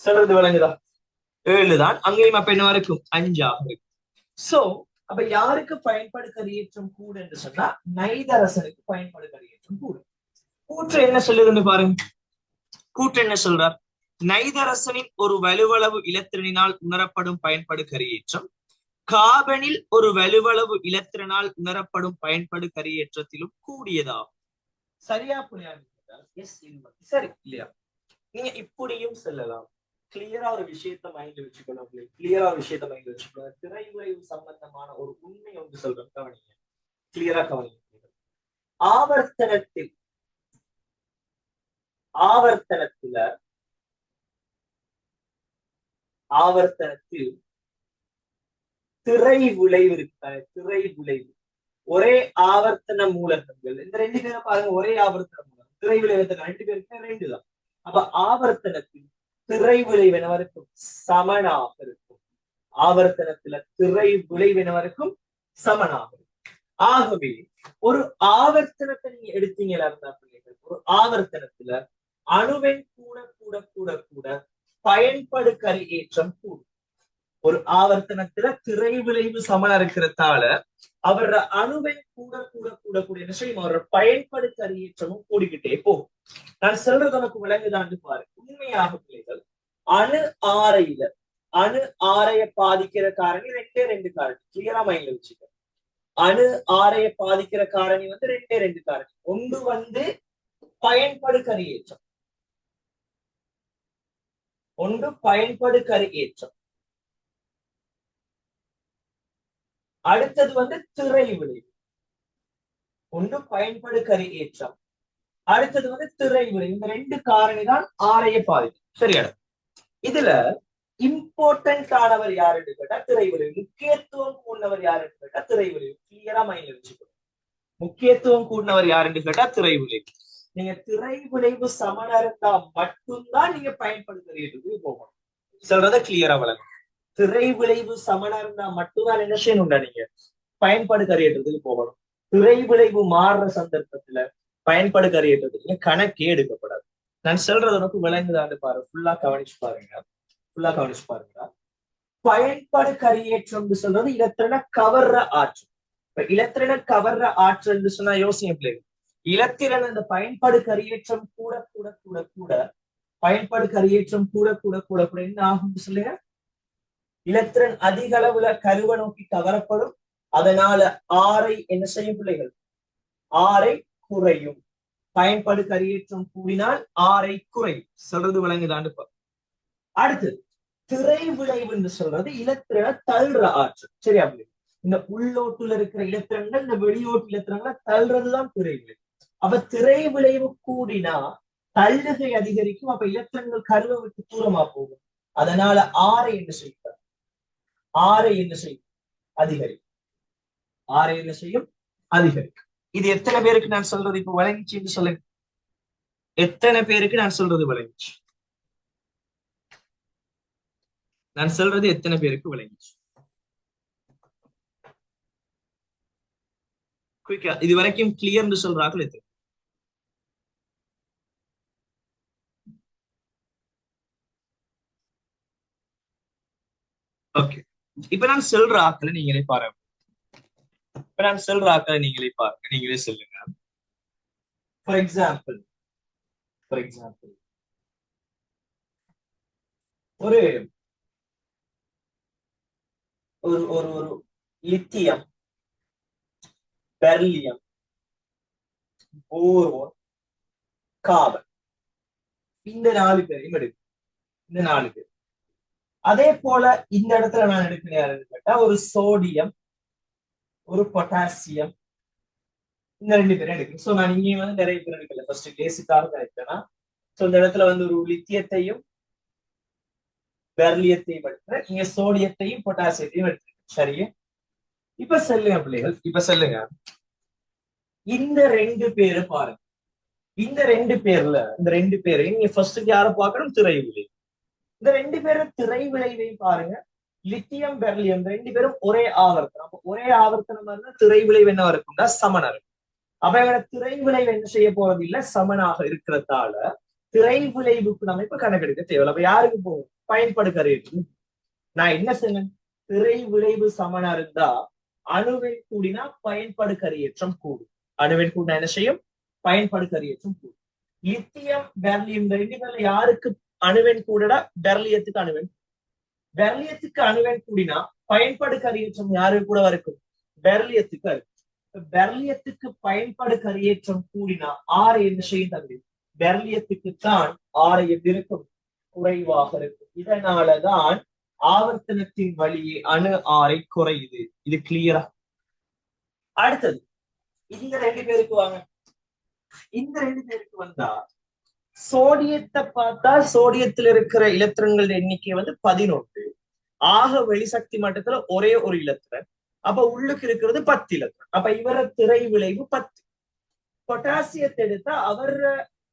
சொல்றது விளங்குதா? 7 தான் அங்கேயும் அப்ப என்ன வரைக்கும் 5ஆக இருக்கு. சோ அப்ப யாருக்கு பயன்படு கரியேற்றம் கூட என்று சொன்னா நைதரசனுக்கு பயன்படு கரியேற்றம் கூட. கூற்று என்ன சொல்லுதுன்னு பாருங்க. கூற்று என்ன சொல்றார்? நைதரசனின் ஒரு வலுவளவு இலத்திரனினால் உணரப்படும் பயன்படு கரியேற்றம் கார்பனில் ஒரு வலுவளவு இலத்திரனால் உணரப்படும் பயன்படு கரியேற்றத்திலும் கூடியதாகும். சரியா புரியா? எஸ் சரி இல்லையா? நீங்க இப்படியும் சொல்லலாம். கிளியரா ஒரு விஷயத்த மைண்ட்ல வச்சுக்கணும். கிளியரா ஒரு விஷயத்த மைண்ட்ல வச்சுக்கணும். திரை விளைவு சம்பந்தமான ஒரு உண்மை ஒன்று சொல்றேன், கவனிங்க. கிளியரா கவனிங்க. ஆவர்த்தனத்தில் திரை விளைவு இருக்கு. திரை விளைவு ஒரே ஆவர்த்தன மூலகங்கள் இந்த 2 பேரை பாருங்க. ஒரே ஆவர்த்தன மூலகம் திரை விளைவு 2 பேருக்கு 2 தான். அப்ப ஆவர்த்தனத்தில் திரை விளைவு என்னவருக்கும் சமனாக இருக்கும். ஆவர்த்தனத்துல திரை விளைவு என்னவருக்கும் சமனாக இருக்கும். ஆகவே ஒரு ஆவர்த்தனத்தை நீங்க எடுத்தீங்களா இருந்தா பிள்ளைகள், ஒரு ஆவர்த்தனத்துல அணுவெண் கூட கூட கூட கூட பயன்படு கரியேற்றம் கூடும். ஒரு ஆவர்த்தனத்துல திரை விளைவு சமனா இருக்கிறதால அவரோட அணுவெண் கூட கூட கூட கூட என்ன செய்யும், அவரோட பயன்படு கரியேற்றமும் கூடிக்கிட்டே போகும். நான் சொல்றது உனக்கு விளங்குதான்னு பாரு. உண்மையாக பிள்ளைகள் அணு ஆரைய பாதிக்கிற காரணி 2 காரணி. கிளியரா மைண்ட்ல வச்சுக்க. அணு ஆரைய பாதிக்கிற காரணி 2 காரணி. ஒன்று பயன்படு கரியேற்றம். அடுத்தது திரை விளைவு. ஒன்று பயன்படு கரியேற்றம், அடுத்தது திரை விளைவு. இந்த 2 காரணி தான் ஆரைய பாதிக்கும். சரியான இதுல இம்பார்ட்டன்ட் ஆனவர் யாருன்னு கேட்டா திரை விளைவு. முக்கியத்துவம் கூடினவர் யாருன்னு கேட்டா திரை விளைவு. கிளியரா மைண்ட்ல வச்சுக்கணும். முக்கியத்துவம் கூடினவர் யாருன்னு கேட்டா திரை விளைவு. நீங்க திரை விளைவு சமனா இருந்தா மட்டும்தான் நீங்க பயன்படுத்துறதுக்கு போகணும். சொல்றத கிளியரா வளங்க. திரை விளைவு சமனா இருந்தா மட்டும்தான் என்ன செய்யணும்டா நீங்க பயன்படு கரியேற்றத்துக்கு போகணும். திரை விளைவு மாறுற சந்தர்ப்பத்துல பயன்படு கரியேற்றத்துக்கு கணக்கே எடுக்கப்படாது. நான் சொல்றது உனக்கு விளங்குதான்னு பாரு. ஃபுல்லா கவனிச்சு பாருங்க. பயன்படு கரியேற்றம் சொல்றது இலத்திரன கவர்ற ஆற்றல். இப்ப இலத்திரன கவர்ற ஆற்றல் சொன்னா யோசனை பிள்ளைங்க. இலத்திரன் அந்த பயன்படு கரியேற்றம் கூட கூட கூட கூட பயன்படு கரியேற்றம் கூட கூட கூட கூட என்ன ஆகும் சொல்லுங்க. இலத்திரன் அதிக அளவுல கருவை நோக்கி கவரப்படும். அதனால ஆரை என்ன செய்யும் பிள்ளைகள்? ஆரை குறையும். பயன்படு கரியேற்றம் கூடினால் ஆரை குறையும். சொல்றது விளங்குதாண்டு. அடுத்தது திரை விளைவு என்று சொல்றது இலத்திரனை தள்ளுற ஆற்றல். சரியா? இந்த உள்ளோட்டுல இருக்கிற இலத்திரங்கள் இந்த வெளியோட்டு இலத்திரங்களை தள்ளுறதுதான் திரை விளைவு. அப்ப திரை விளைவு கூடினா தள்ளுகை அதிகரிக்கும். அப்ப இலத்திரங்கள் கருவை விட்டு தூரமா போகும். அதனால ஆரை என்ன செய்யும்? அதிகரிக்கும். இது எத்தனை பேருக்கு நான் சொல்றது இப்ப விளங்கிச்சுன்னு சொல்லுங்க. எத்தனை பேருக்கு நான் சொல்றது விளங்கிச்சு? நான் சொல்றது எத்தனை பேருக்கு விளங்கிச்சு? குயிக்கா இது வரைக்கும் கிளியர்னு சொல்றார்கள் எத்தனை? ஓகே. இப்ப நான் சொல்ற ஆக்களை நீங்களே பாருங்க. நீங்களே சொல்லுங்க. ஃபார் எக்ஸாம்பிள் ஒரு ஒரு ஒரு ஒரு லித்தியம், பெர்லியம், போரோன், காபன், இந்த 4 பேரையும் எடுக்கும். இந்த 4 பேர். அதே போல இந்த இடத்துல நான் எடுக்கிறேன் யாருன்னு கேட்டா ஒரு சோடியம், ஒரு பொட்டாசியம், இந்த 2 பேரும் எடுக்கிறேன். சோ நான் இங்கேயும் வந்து நிறைய பேர் எடுக்கல, ஃபர்ஸ்ட் பேசிக்காக எடுத்தேன்னா. சோ இந்த இடத்துல வந்து ஒரு லித்தியத்தையும் பெர்லியத்தையும் எடுக்கிறேன், இங்க சோடியத்தையும் பொட்டாசியத்தையும் எடுத்துருக்கேன். சரியே? இப்ப சொல்லுங்க பிள்ளைகள், இப்ப சொல்லுங்க, இந்த 2 பேரை பாருங்க. இந்த 2 பேர்ல இந்த 2 பேரையும் நீங்க ஃபர்ஸ்ட் யார பார்க்கணும்? திரை விளைவு. இந்த 2 பேரும் திரை விளைவையும் பாருங்க. லித்தியம் பெர்லியம் 2 பேரும் ஒரே ஆவர்த்தனம். அப்ப ஒரே ஆவர்த்தனம் இருந்தா திரை விளைவு என்ன இருக்கும்னா சமனா இருக்கும். அப்ப இவங்க திரை விளைவு என்ன செய்ய போறது இல்ல, சமனாக இருக்கிறதால திரை விளைவுக்கு நம்ம இப்ப கணக்கெடுக்க தேவையில்லை. அப்ப யாருக்கு போகும்? பயன்படு கரையேற்றம். நான் என்ன சொன்னேன்? திரை விளைவு சமனா இருந்தா அணுவின் கூடினா பயன்படு கரையேற்றம் கூடும். அணுவின் கூடினா என்ன செய்யும்? பயன்படு கரையேற்றம் கூடும். லித்தியம் பெர்லியம் 2 பேர்ல யாருக்கு அணுவெண் கூடடா? பெர்லியத்துக்கு அணுவெண். பெர்லியத்துக்கு அணுவெண் கூடினா பயன்படு கரையேற்றம் யாருக்கு கூட இருக்கும்? பெர்லியத்துக்கு இருக்கும். பெர்லியத்துக்கு பயன்படு கரையேற்றம் கூடினா ஆறு என்ன செய்யும் தம்பி? பெர்லியத்துக்கு தான் ஆறு இருக்கும், குறைவாக இருக்கும். இதனாலதான் ஆவர்த்தனத்தின் வழியே அணு ஆரை குறையுது. இது கிளியரா? அடுத்தது இந்த 2 பேருக்கு வாங்க. இந்த 2 பேருக்கு வந்தா சோடியத்தை பார்த்தா சோடியத்தில் இருக்கிற இலத்திரன்கள் எண்ணிக்கை வந்து 11. ஆக வெளிசக்தி மட்டத்துல ஒரே ஒரு இலத்திரன். அப்ப உள்ளுக்கு இருக்கிறது 10 இலத்திரன். அப்ப இவர திரை விளைவு 10. பொட்டாசியத்தை எடுத்தா அவர்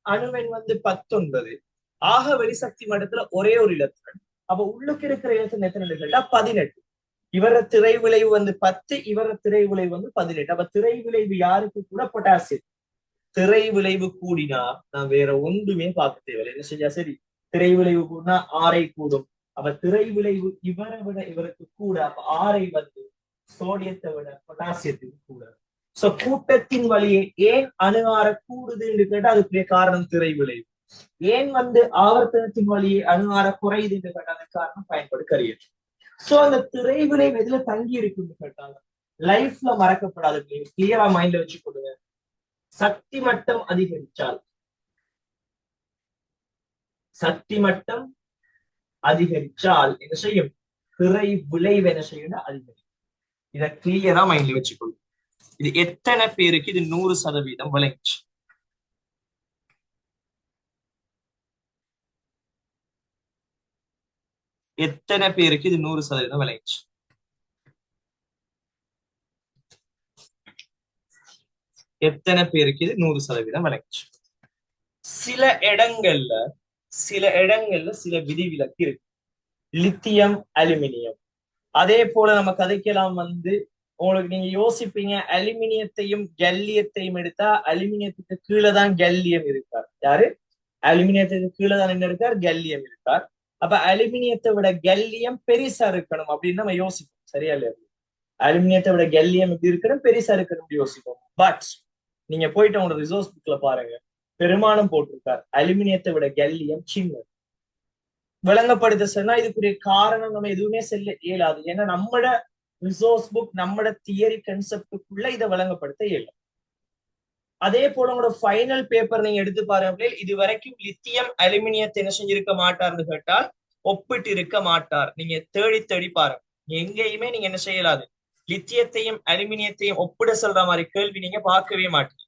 அணுவெண் வந்து 19. ஆக வெளிசக்தி மட்டத்துல ஒரே ஒரு இலத்திரன். அப்ப உள்ளுக்கு இருக்கிற இலத்திரன் எத்தனை கேட்டா 18. இவர திரை விளைவு வந்து 10, இவர திரை விளைவு வந்து 18. அப்ப திரை விளைவு யாருக்கு கூட? பொட்டாசியம். திரை விளைவு கூடினா நான் வேற ஒன்றுமே பார்க்க தேவையில்லை. என்ன செஞ்சா சரி? திரை விளைவு கூடினா ஆரை கூடும். அப்ப திரை விளைவு இவரை விட இவருக்கு கூட. அப்ப ஆரை வந்து சோடியத்தை விட பொட்டாசியத்துக்கு கூட. சோ கூட்டத்தின் வழியே ஏன் அணு ஆர கூடுதுன்னு கேட்டா அதுக்குரிய காரணம் திரை விளைவு. ஏன் வந்து ஆவர்த்தனத்தின் வழியே அணு ஆர குறையுதுன்னு கேட்டா அதுக்கு காரணம் பயன்படு கரியேற்றம். சோ அந்த திரை விளைவு எதுல தங்கி இருக்குன்னு கேட்டாங்க, லைஃப்ல மறக்கப்படாது. கிளியரா மைண்ட்ல வச்சு கொடுங்க. சக்தி மட்டம் அதிகரிச்சால், சக்தி மட்டம் அதிகரிச்சால் என்ன செய்யும்? திரை விளைவு என்ன செய்யும்? அதிகரிக்கும். இத கிளியரா மைண்ட்ல வச்சுக்கொள்ளும். இது எத்தனை பேருக்கு இது 100% விளைஞ்சி? எத்தனை பேருக்கு இது 100% விளைஞ்சி? எத்தனை பேருக்கு இது 100% விளைஞ்சி? சில இடங்கள்ல சில விதிவிலக்கு இருக்கு. Lithium, aluminium. அதே போல நம்ம கதைக்கெல்லாம் வந்து உங்களுக்கு நீங்க யோசிப்பீங்க, அலுமினியத்தையும் கல்லியத்தையும் எடுத்தா அலுமினியத்துக்கு கீழே தான் கல்லியம் இருக்கார். யாரு? அலுமினியத்துக்கு கீழே தான் என்ன இருக்கார்? கல்லியம் இருக்கார். அப்ப அலுமினியத்தை விட கல்லியம் பெருசா இருக்கணும் அப்படின்னு நம்ம யோசிப்போம். சரியா இல்லையா? அலுமினியத்தை விட கல்லியம் எப்படி இருக்கணும்? பெருசா இருக்கணும் யோசிப்போம். பட் நீங்க போயிட்டு உங்களோட ரிசோர்ஸ் புக்ல பாருங்க, பெருமானம் போட்டிருக்கார் அலுமினியத்தை விட கல்லியம் சின்னது. விளங்கப்படுத்த சொன்னா இதுக்குரிய காரணம் நம்ம எதுவுமே செல்ல இயலாது. ஏன்னா நம்மட ரிசோர்ஸ் புக், நம்மட தியரி கன்செப்டுக்குள்ள இதை விளங்கப்படுத்த இயலும். அதே போல உங்களோட ஃபைனல் பேப்பர் நீங்க எடுத்து பாருங்க, இது வரைக்கும் லித்தியம் அலுமினியத்தை என்ன செஞ்சிருக்க மாட்டார்னு கேட்டால் ஒப்பிட்டு இருக்க மாட்டார். நீங்க தேடி தேடி பாருங்க, எங்கேயுமே நீங்க என்ன செய்யலாது லித்தியத்தையும் அலுமினியத்தையும் ஒப்பிட சொல்ற மாதிரி கேள்வி நீங்க பார்க்கவே மாட்டீங்க.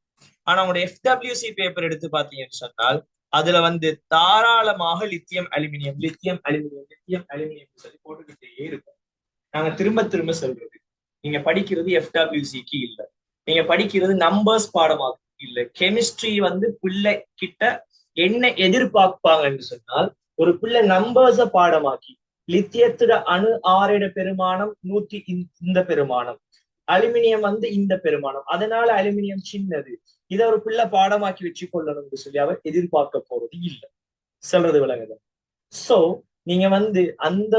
ஆனா உங்களோட எஃப்டபிள்யூசி பேப்பர் எடுத்து பாத்தீங்கன்னு சொன்னால் அதுல வந்து தாராளமாக lithium aluminium lithium aluminium lithium aluminium சொல்லி போட்டுக்கிட்டே இருக்கும். நாங்க திரும்ப திரும்ப சொல்றது, நீங்க படிக்கிறது எஃப்டபிள்யூசிக்கு இல்ல, நீங்க படிக்கிறது நம்பர்ஸ் பாடமாக இல்ல. கெமிஸ்ட்ரி வந்து பிள்ளை கிட்ட என்ன எதிர்பார்ப்பாங்கன்னு சொன்னால், ஒரு பிள்ளை நம்பர்ஸ பாடமாக்கி லித்தியத்தோட அணு ஆறிட பெருமானம் 100 இந்த பெருமானம், அலுமினியம் வந்து இந்த பெருமானம், அதனால அலுமினியம் சின்னது, இதை ஒரு பிள்ளை பாடமாக்கி வச்சு கொள்ளணும்னு சொல்லி அவர் எதிர்பார்க்க போறது இல்லை. சொல்றது விளங்குது? சோ நீங்க வந்து அந்த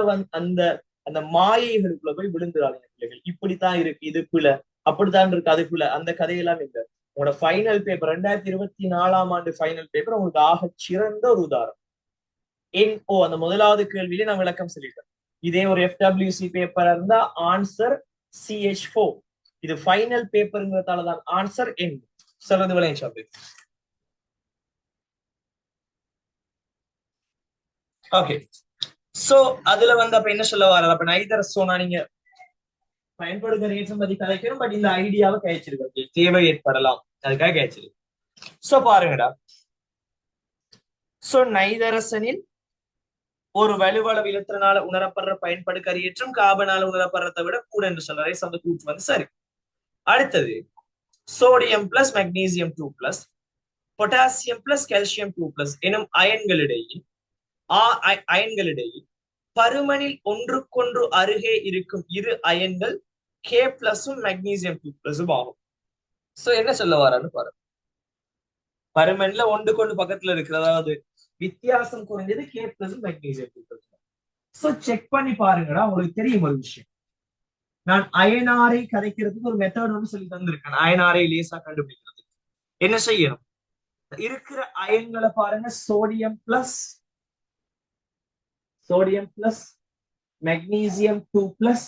அந்த மாயைகளுக்குள்ள போய் விழுந்துடாதீங்க பிள்ளைகள். இப்படித்தான் இருக்கு இது பிள்ளை, அப்படித்தான் இருக்கு அது பிள்ளை, அந்த கதையெல்லாம் இல்லை. உங்களோட ஃபைனல் பேப்பர் 2024 ஆண்டு ஃபைனல் பேப்பர் உங்களுக்கு ஆக சிறந்த ஒரு உதாரணம். NO அந்த முதலாவது கேள்வியில நான் விளக்கம் சொல்லிட்டேன். இதே ஒரு FWC பேப்பரா இருந்தா ஆன்சர் CH4. இது ஃபைனல் பேப்பருங்கிறதால தான் ஆன்சர் N. சொல்றது விளையாச்சு அப்படி. ஓகே, சோ அதுல வந்து அப்ப என்ன சொல்ல வர, அப்ப நைதர் சோனா நீங்க பயன்படுகிற ரேட்ஸும் பத்தி கதைக்கணும், பட் இந்த ஐடியாவை கழிச்சிருக்கு, தேவை ஏற்படலாம் அதுக்காக கழிச்சிருக்கு. சோ பாருங்கடா, சோ நைதரசனில் ஒரு வலுவளவு இலத்திரனால உணரப்படுற பயன்படு கரியேற்றம் காபனால உணரப்படுறதை விட கூட என்று சொல்ற அந்த கூற்று வந்து சரி. அடுத்தது sodium plus magnesium 2+ potassium plus calcium 2+ எனும் அயன்களிடையே பருமனில் ஒன்றுக்கொன்று அருகே இருக்கும் இரு அயன்கள் K+ மெக்னீசியம் 2+ ஆகும். சோ என்ன சொல்ல வரான்னு பாருங்க. பருமன்ல ஒன்றுக்கொண்டு பக்கத்துல இருக்கிறது, அதாவது வித்தியாசம் குறைஞ்சது K+ மெக்னீசியம் 2+. சோ செக் பண்ணி பாருங்கடா, உங்களுக்கு தெரியும் ஒரு விஷயம். நான் அயனாரை கதைக்கிறதுக்கு ஒரு மெத்தட் வந்து சொல்லி தந்திருக்கேன். அயனாரை லேசா கண்டுபிடிக்கிறது என்ன செய்யணும், இருக்கிற அயன்களை பாருங்க, sodium plus magnesium 2+,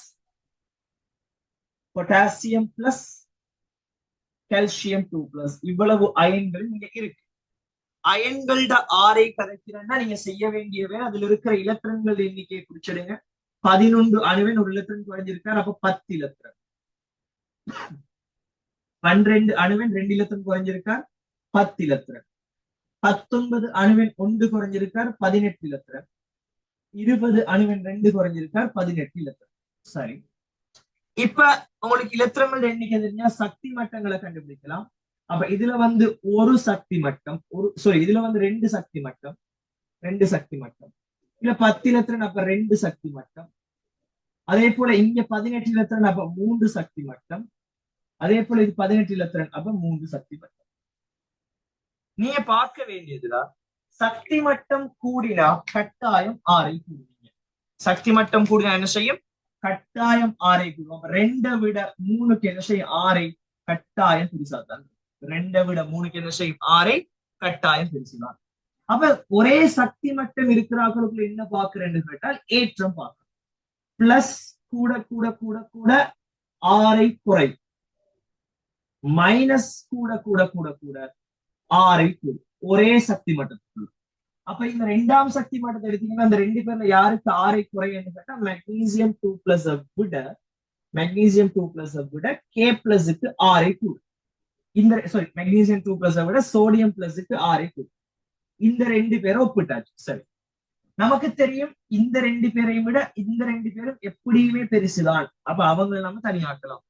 potassium plus calcium 2+, இவ்வளவு அயன்கள் இங்க இருக்கு. அயன்களோட ஆரை கதைக்கிறேன்னா நீங்க செய்ய வேண்டியவே அதுல இருக்கிற இலத்திரன்கள் எண்ணிக்கையை குறிச்சிடுங்க. 11 அணுவின் ஒரு இலத்திரன் குறைஞ்சிருக்கார், அப்ப 10 இலத்திரன். 12 அணுவின் 2 இலத்திரன் குறைஞ்சிருக்கார், 10 இலத்திரன். 19 அணுவின் 1 குறைஞ்சிருக்கார், 18 இலத்திரன். 20 அணுவின் 2 குறைஞ்சிருக்கார், 18 இலத்திரன். சரி, இப்ப உங்களுக்கு இலத்திரங்கள் எண்ணிக்கை தெரிஞ்சா சக்தி மட்டங்களை கண்டுபிடிக்கலாம். அப்ப இதுல வந்து ஒரு சக்தி மட்டம், இதுல வந்து 2 சக்தி மட்டம், 2 சக்தி மட்டம். இல்ல 10 இலத்திரன், அப்ப 2 சக்தி மட்டம். அதே போல இங்க 18 இலத்திரன், அப்ப 3 சக்தி மட்டம். அதே போல இது 18 இலத்திரன், அப்ப 3 சக்தி மட்டம். நீங்க பார்க்க வேண்டியதுதான், சக்தி மட்டம் கூடினா கட்டாயம் ஆரை கூடுவீங்க. சக்தி மட்டம் கூடினா என்ன செய்யும், கட்டாயம் ஆரை கூடுவோம். 2 விட 3க்கு என்ன செய்யும், ஆரை கட்டாயம் பெருசாதான். 2 விட 3க்கு என்ன செய்யும், ஆரை கட்டாயம் பெருசுதான். அப்ப ஒரே சக்தி மட்டம் இருக்கிறார்களுக்குள்ள என்ன பார்க்கிறேன்னு கேட்டால் ஏற்றம் பார்க்கணும். பிளஸ் கூட கூட கூட கூட ஆரை குறை, மைனஸ் கூட கூட கூட கூட ஆரை கூடும், ஒரே சக்தி மட்டத்துக்குள்ள. அப்ப இந்த 2ஆம் சக்தி மட்டத்தை எடுத்தீங்கன்னா அந்த 2 பேர்ல யாருக்கு ஆரை குறைன்னு கேட்டா மெக்னீசியம் 2+ விட K+க்கு ஆரை கூடும். இந்த மெக்னீசியம் 2+ விட சோடியம் பிளஸ்க்கு ஆரை கூடும். இந்த 2 பேரும் ஒப்பிட்டாச்சு. சரி, நமக்கு தெரியும் இந்த 2 பேரையும் விட இந்த 2 பேரும் எப்படியுமே பெருசுதான். அப்ப அவங்க நம்ம தனியாக்கலாம்.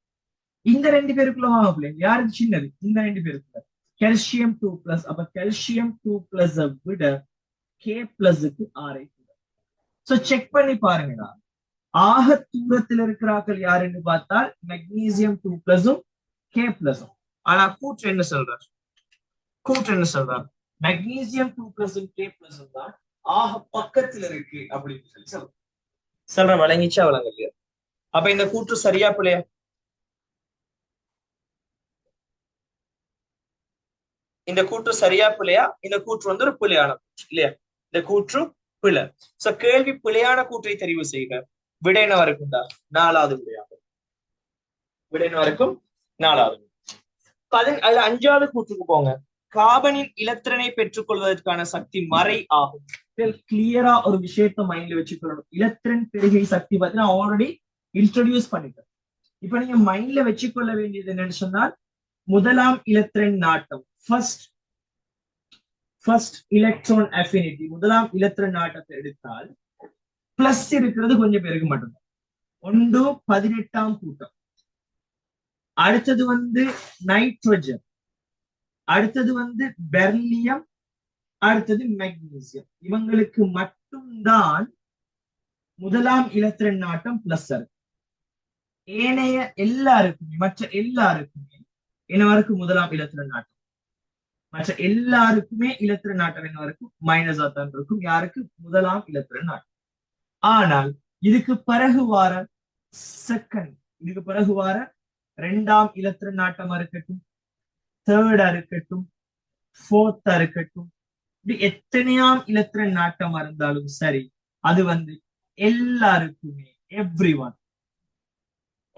இந்த 2 பேருக்குள்ள வாங்க, யாருக்கு சின்னது, இந்த 2 பேருக்குள்ள கால்சியம் 2+, அப்ப கால்சியம் 2+ விட K+க்கு ஆரை கூடும். சோ செக் பண்ணி பாருங்கடா, ஆக தூரத்தில் இருக்கிறார்கள் யாருன்னு பார்த்தால் மெக்னீசியம் 2+, K+. ஆனா கூற்று என்ன சொல்றார், மெக்னீசியம் 2+, K+ தான் ஆக பக்கத்துல இருக்கு அப்படின்னு சொல்லி சொல்ற வழங்கிச்சா வழங்கலையா? அப்ப இந்த கூற்று சரியா பிள்ளையா? இந்த கூற்று சரியா பிள்ளையா? இந்த கூற்று வந்து ஒரு பிழையான கூற்று இல்லையா? இந்த கூற்று பிழை. சோ கேள்வி பிழையான கூற்றை தெரிவு செய்க. விடை என்ன வரைக்கும்டா, 4வது விடையாகும். விடை என்ன வரைக்கும் 4வது. அதுல 5வது கூற்றுக்கு போங்க. காபனின் இலத்திரனை பெற்றுக் கொள்வதற்கான சக்தி மறை ஆகும். கிளியரா ஒரு விஷயத்த மைண்ட்ல வச்சுக்கணும். இலத்திரன் பெருகை சக்தி பத்தி நான் ஆல்ரெடி இன்ட்ரோடியூஸ் பண்ணிட்டேன். இப்ப நீங்க மைண்ட்ல வச்சுக்கொள்ள வேண்டியது என்னன்னு சொன்னால், முதலாம் இலத்திரன் நாட்டம், ஃபர்ஸ்ட் எலக்ட்ரான் அஃபினிட்டி, முதலாம் இலத்திரன் நாட்டத்தை எடுத்தால் பிளஸ் இருக்கிறது கொஞ்சம் பேருக்கு மட்டும்தான். 1/18 கூட்டம். அடுத்தது வந்து நைட்ரோஜன், அடுத்தது வந்து பெர்லியம், அடுத்தது மெக்னீசியம். இவங்களுக்கு மட்டும்தான் முதலாம் இலத்திரன் நாட்டம் பிளஸ் இருக்கு. ஏனைய எல்லாருக்குமே, மற்ற எல்லாருக்குமே என்னவருக்கு முதலாம் இலத்திரன் நாட்டம், மற்ற எல்லாருக்குமே இலத்திரன் நாட்டம் என்னவருக்கும் மைனஸா தான் இருக்கும். யாருக்கு, முதலாம் இலத்திரன் நாட்டம். ஆனால் இதுக்கு பிறகு வார செகண்ட், இதுக்கு பிறகு வார 2ஆம் இலத்திரன் நாட்டமா இருக்கட்டும், தேர்டா இருக்கட்டும், 4த்தா இருக்கட்டும், இப்படி எத்தனையாம் இலத்திரன் நாட்டமா இருந்தாலும் சரி, அது வந்து எல்லாருக்குமே எவ்ரி ஒன்,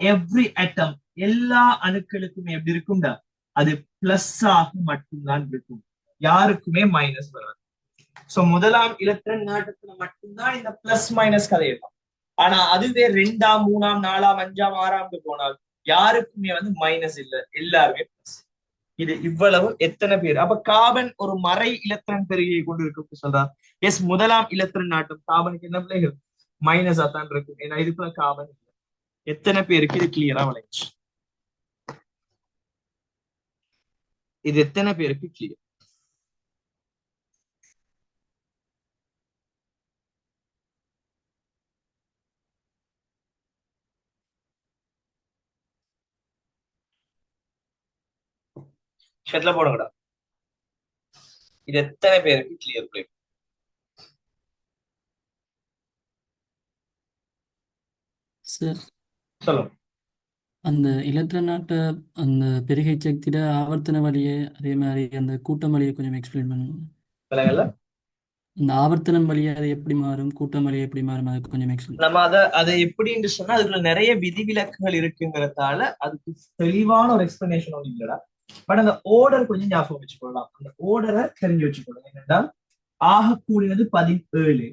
எவ்ரி அட்டம், எல்லா அணுக்களுக்குமே எப்படி இருக்கும்டா, அது பிளஸ் ஆக மட்டும்தான் இருக்கும், யாருக்குமே மைனஸ் வராது. சோ முதலாம் இலத்திரன் நாட்டத்துல மட்டும்தான் இந்த பிளஸ் மைனஸ் கதையெல்லாம். ஆனா அதுவே ரெண்டாம், மூணாம், நாலாம், அஞ்சாம், ஆறாம்க்கு போனால் யாருக்குமே வந்து மைனஸ் இல்ல, எல்லாருமே பிளஸ். இது இவ்வளவு எத்தனை பேர்? அப்ப காபன் ஒரு மறை இலத்திரன் பெருகியை கொண்டு இருக்கு சொல்றார். எஸ், முதலாம் இலத்திரன் நாட்டம் காபனுக்கு என்ன பிள்ளைகள் மைனஸா தான் இருக்கும், ஏன்னா இதுக்குள்ள காபன் இல்லை. எத்தனை பேருக்கு இது கிளியரா விளைச்சு? இது எத்தனை பேருக்கு கிளியர்? ஷெட்ல போடுங்கடா. இது எத்தனை பேருக்கு கிளியர் பிள்ளை? சார், சொல்லுங்க. அந்த இலத்திர நாட்ட அந்த பெருகை சக்தியில ஆவர்த்தன வழியை அதே மாதிரி அந்த கூட்டம் வழியை கொஞ்சம் எக்ஸ்பிளைன் பண்ணுங்க. விலங்கல்ல, அந்த ஆவர்த்தனம் வழியை அது எப்படி மாறும், கூட்டம் வழியை எப்படி மாறும், அது கொஞ்சம் எக்ஸ்பிளைன். நம்ம அதை எப்படின்னு சொன்னா அதுக்குள்ள நிறைய விதிவிலக்குகள் இருக்குங்கிறதால அதுக்கு தெளிவான ஒரு எக்ஸ்பிளனேஷன் ஒன்று இல்லடா. பட் அந்த ஓர்டர் கொஞ்சம் ஞாபகம் வச்சுக்கொள்ளலாம். அந்த ஓர்டரை தெரிஞ்சு வச்சுக்கொள்ளலாம். என்னென்றால் ஆகக்கூடியது 17,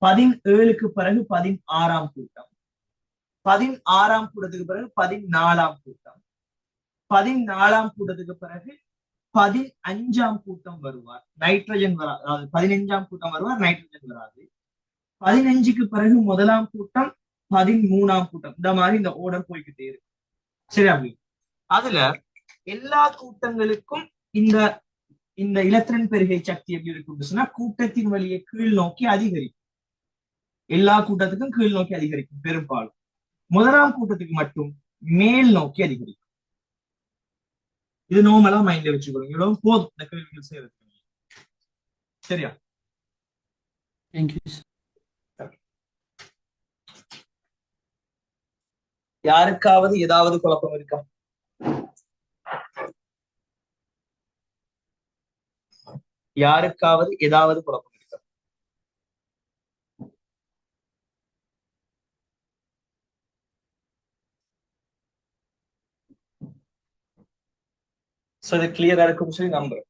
17க்கு பிறகு 16ஆம் கூட்டம், 16ஆம் கூட்டத்துக்கு பிறகு 14ஆம் கூட்டம், 14ஆம் கூட்டத்துக்கு பிறகு 15ஆம் கூட்டம் வருவார், நைட்ரஜன் வராது. அதாவது 15ஆம் கூட்டம் வருவார், நைட்ரஜன் வராது. 15க்கு பிறகு முதலாம் கூட்டம், 13ஆம் கூட்டம், இந்த மாதிரி இந்த ஓர்டர் போய்கிட்டே இருக்கு. சரி, அப்படி அதுல எல்லா கூட்டங்களுக்கும் இந்த இந்த இலத்திரன் பெருகை சக்தி எப்படி இருக்கும் சொன்னா கூட்டத்தின் வழியை கீழ் நோக்கி அதிகரிக்கும். எல்லா கூட்டத்துக்கும் கீழ் நோக்கி அதிகரிக்கும் பெரும்பாலும். முதலாம் கூட்டத்துக்கு மட்டும் மேல் நோக்கி அதிகரிக்கும். இது நார்மலா மைண்ட்ல வச்சுக்கணும். இவ்வளவு போதும் இந்த கேள்விகள் செய்யறதுக்கு. சரியா? தேங்க்யூ. யாருக்காவது ஏதாவது குழப்பம் இருக்கா? யாருக்காவது ஏதாவது குழப்பம் இருக்கா? சோ இது கிளியரா இருக்கும்னு சொல்லி நம்புறேன்.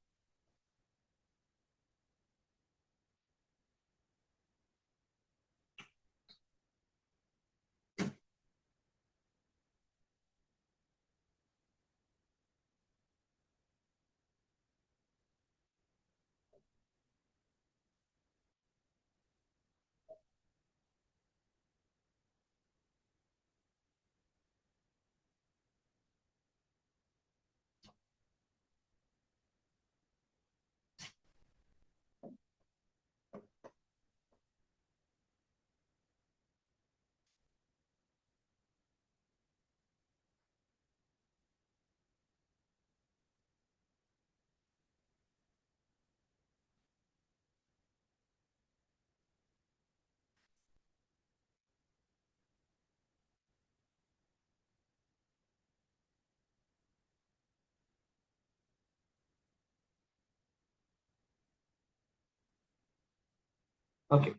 ஓகே.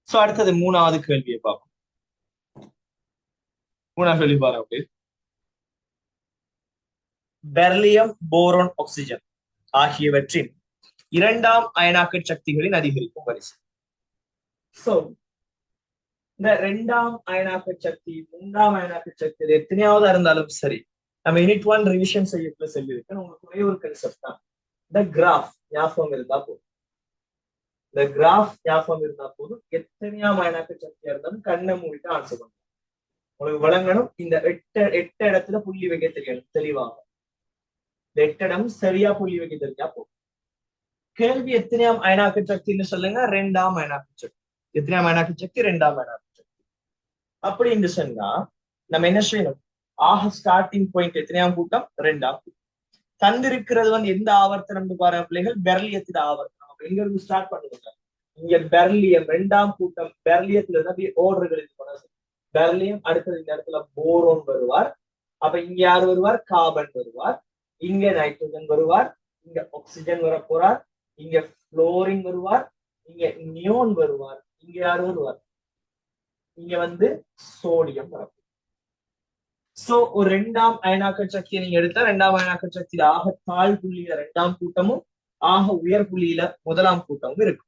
சோ அடுத்தது மூணாவது கேள்வியை பார்ப்போம். மூணாவது கேள்வி பாருங்க. பெர்லியம், போரோன், ஆக்சிஜன் ஆகியவற்றின் இரண்டாம் அயனாக்க சக்திகளின் அதிகரிக்கும் வரிசை. சோ இந்த இரண்டாம் அயனாக்க சக்தி, மூன்றாம் அயனாக்க சக்தி, இது எத்தனையாவது இருந்தாலும் சரி, நம்ம யூனிட் 1 ரிவிஷன் செய்யக்குள்ள சொல்லியிருக்கேன். உங்களுக்கு ஒரே ஒரு கன்செப்ட் தான். இந்த கிராஃப் ஞாபகம் இருந்தா போதும். இந்த கிராஃப் ஞாபகம் இருந்தா போதும். எத்தனையாம் அயனாக்க சக்தியா இருந்தாலும் கண்ணை மூடிட்டு ஆன்சர் பண்ணும். உங்களுக்கு வழங்கணும். இந்த எட்டு இடத்துல புள்ளி வைக்க தெரியணும் தெளிவாக. இந்த 8 இடம் சரியா புள்ளி வைக்க தெரிஞ்சா போதும். கேள்வி எத்தனையாம் அயனாக்க சக்தின்னு சொல்லுங்க. இரண்டாம் அயனாக்க சக்தி. எத்தனையாம் அயனாக்க சக்தி? இரண்டாம் அயனாக்க சக்தி. அப்படின்னு சொன்னா நம்ம என்ன செய்யணும்? ஆக ஸ்டார்டிங் பாயிண்ட் எத்தனையாம் கூட்டம்? இரண்டாம் கூட்டம். தந்திருக்கிறது வந்து எந்த ஆவர்த்தனம் பாரு பிள்ளைகள்? பெர்லியத்தின் ஆவர்த்தனம். அப்ப எங்க இருந்து ஸ்டார்ட் பண்ணுங்க? இங்க பெர்லியம் இரண்டாம் கூட்டம். பெர்லியத்துல இருந்து ஓர்டர்கள் இது பண்ண. பெர்லியம் அடுத்தது இந்த இடத்துல போரோன் வருவார். அப்ப இங்க யார் வருவார்? கார்பன் வருவார். இங்க நைட்ரஜன் வருவார். இங்க ஆக்சிஜன் வர போறார். இங்க புளோரின் வருவார், இங்க நியோன் வருவார், இங்க யார் வருவார், இங்க வந்து சோடியம் வரும். சோ ஒரு ரெண்டாம் அயனாக்க சக்தியை நீங்க எடுத்தா ரெண்டாம் அயனாக்க சக்தியில ஆக தாழ் புள்ளியில ரெண்டாம் கூட்டமும் ஆக உயர் புள்ளியில முதலாம் கூட்டமும் இருக்கு.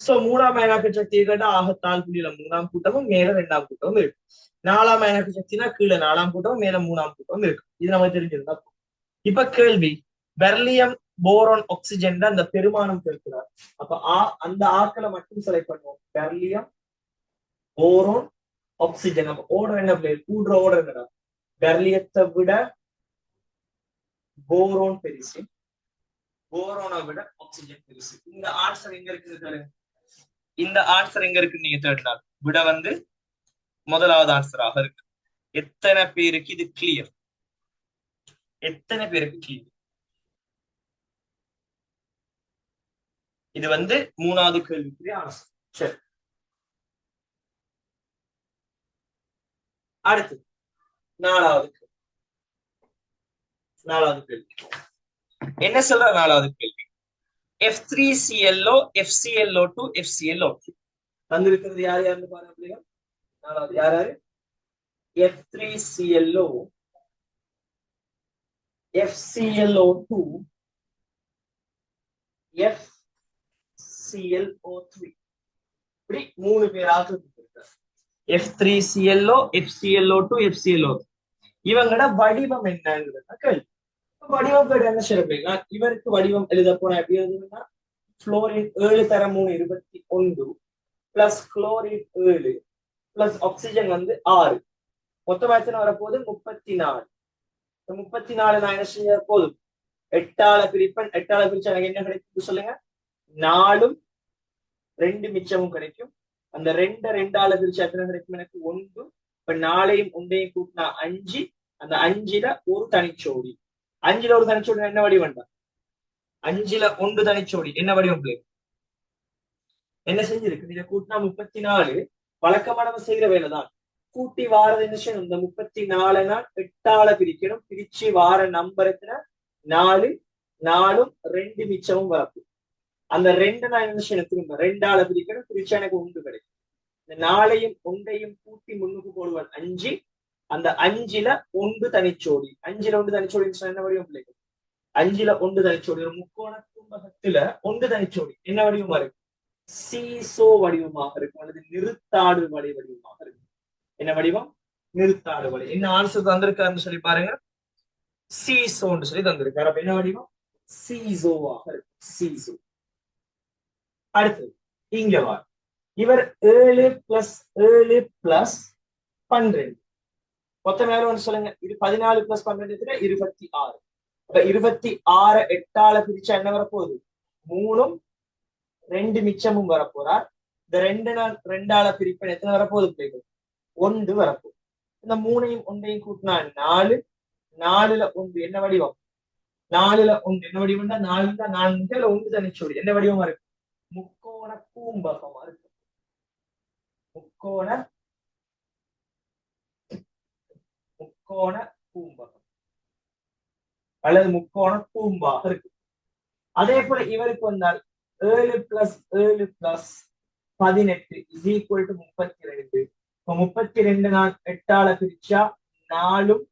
சோ மூணாம் அயனாக்க சக்தியை கேட்டா ஆக தாழ் புள்ளியில மூணாம் கூட்டமும் மேல ரெண்டாம் கூட்டமும் இருக்கு. நாலாம் அயனாக்க சக்தினா கீழே நாலாம் கூட்டமும் மேல மூணாம் கூட்டமும் இருக்கு. இது நம்ம தெரிஞ்சிருந்தா இப்ப கேள்வி, பெர்லியம் போரோன் ஆக்சிஜன் அந்த பெருமானம் பெருக்கிறார். அப்ப அந்த ஆக்களை மட்டும் செலக்ட் பண்ணுவோம். Beryllium boron oxygen. அப்ப ஓர்டர் என்ன பிள்ளை கூடுற ஓர்டர் என்னடா, பெர்லியத்தை விட போரோன் பெருசு, போரோனை விட ஆக்சிஜன் பெருசு. இந்த ஆன்சர் எங்க இருக்குது, இந்த ஆன்சர் எங்க இருக்குன்னு நீங்க தேடினால் விட வந்து முதலாவது ஆன்சராக இருக்கு. எத்தனை பேருக்கு இது கிளியர், எத்தனை பேருக்கு கிளியர்? இது வந்து மூணாவது கேள்விக்குரிய ஆன்சர். சரி, அடுத்து நாலாவது கேள்வி என்ன சொல்ற? நாலாவது கேள்வி F3ClO FClO2 FClO3 வந்திருக்கிறது யார் யாருன்னு பாருங்க. நாலாவது யார் யாரு? F3ClO FClO2 FClO3 இப்படி மூணு பேராக F3ClO FClO2 FClO3 இவங்களோட வடிவம் என்னங்கிறத கேள்வி. வடிவம் என்ன சொல்றீங்க? இவருக்கு வடிவம் எழுத போனா எப்படி எழுதுனா, புளோரின் 7 தரம் 3 21 பிளஸ் குளோரின் 7 பிளஸ் ஆக்சிஜன் வந்து 6 மொத்தமா எத்தனை வரப்போகுது 34. 34 நான் என்ன செஞ்ச போதும் 8ஆல பிரிப்பேன். 8ஆல பிரிச்சா எனக்கு என்ன கிடைக்கும் சொல்லுங்க? 4ம் 2 மிச்சமும் கிடைக்கும். அந்த 2ஆல பிரிச்சா எத்தனை கிடைக்கும் எனக்கு? 1. இப்ப 4ஐயும் 1ஐயும் கூட்டினா 5. அந்த 5ல ஒரு தனிச்சோடி, 5ல ஒரு தனிச்சோடி என்ன வடிவம்? 5ல 1 தனிச்சோடி என்ன வடிவம்? என்ன செஞ்சிருக்கு? இதை கூட்டினா 34. வழக்கமா நம்ம செய்யற வேலைதான். கூட்டி வாரது என்ன செய்யணும்? இந்த 34 8ஆல பிரிக்கணும். பிரிச்சு வார நம்பர் எத்தனை? 4. 4ம் 2 மிச்சமும் வரப்பு. அந்த 2 நான் என்ன செய்யணும்? திரும்ப 2ஆல பிரிக்கணும். பிரிச்சா எனக்கு 1 கிடைக்கும். இந்த 4ஐயும் 1ஐயும் கூட்டி முன்னுக்கு போடுவான் 5. அந்த 5ல 1 தனிச்சோடி, 5ல 1 தனிச்சோடி என்ன வடிவம் பிள்ளைகள்? 5ல 1 தனிச்சோடி ஒரு முக்கோண கும்பகத்துல 1 தனிச்சோடி என்ன வடிவமா இருக்கு? சீசோ வடிவமாக இருக்கும், அல்லது நிறுத்தாடு வடிவமாக இருக்கும். என்ன வடிவம்? நிறுத்தாடு வடி. என்ன ஆன்சர் தந்திருக்காருன்னு சொல்லி பாருங்க. சீசோன்னு சொல்லி தந்திருக்காரு. அப்ப என்ன வடிவம்? சீசோவாக இருக்கு. சீசோ. அடுத்தது இங்க வா, இவர் 7 பிளஸ் 7 பிளஸ் 12 மொத்தம் எவ்வளவு சொல்லுங்க? இது 14 பிளஸ் 12 26. அப்ப 26 8ஆல பிரிச்சா என்ன வரப்போகுது? 3ம் 2 மிச்சமும் வரப்போறார். இந்த 2ஆல பிரிப்பேன் எத்தனை வரப்போகுது? 1 வரப்போகுது. இந்த 3ஐயும் 1ஐயும் கூட்டினா 4. 4ல 1 என்ன வடிவம்? 4ல 1 என்ன வடிவம்னா 4 1 தனிச்சோடி என்ன வடிவமா இருக்கு? முக்கோண கூம்பகமா இருக்கு. முக்கோண கூம்பகம் அல்லது முக்கோண கூம்பாக இருக்கு. அதே போல இவருக்கு வந்தால் 7 plus 7 plus 18 is equal to 32. இப்ப 32 நான் 8ஆல பிரிச்சா 4ம்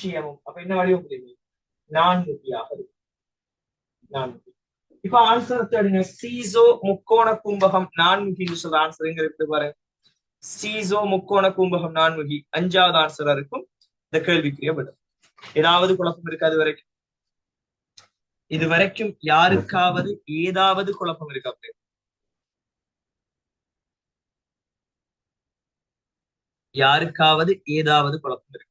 0. அப்ப என்ன வடிவம்? 4 இருக்கு. 4. இப்ப ஆன்சர் தேடுங்க. சீசோ முக்கோண கும்பகம் 4 சொல்ற ஆன்சர் எங்க இருக்கு பாருங்க. சீசோ முக்கோண கும்பகம் 4 5வது ஆன்சரா இருக்கும் இந்த கேள்விக்குரிய பதில். ஏதாவது குழப்பம் இருக்காது வரைக்கும்? இது வரைக்கும் யாருக்காவது ஏதாவது குழப்பம் இருக்கா? யாருக்காவது ஏதாவது குழப்பம் இருக்கு?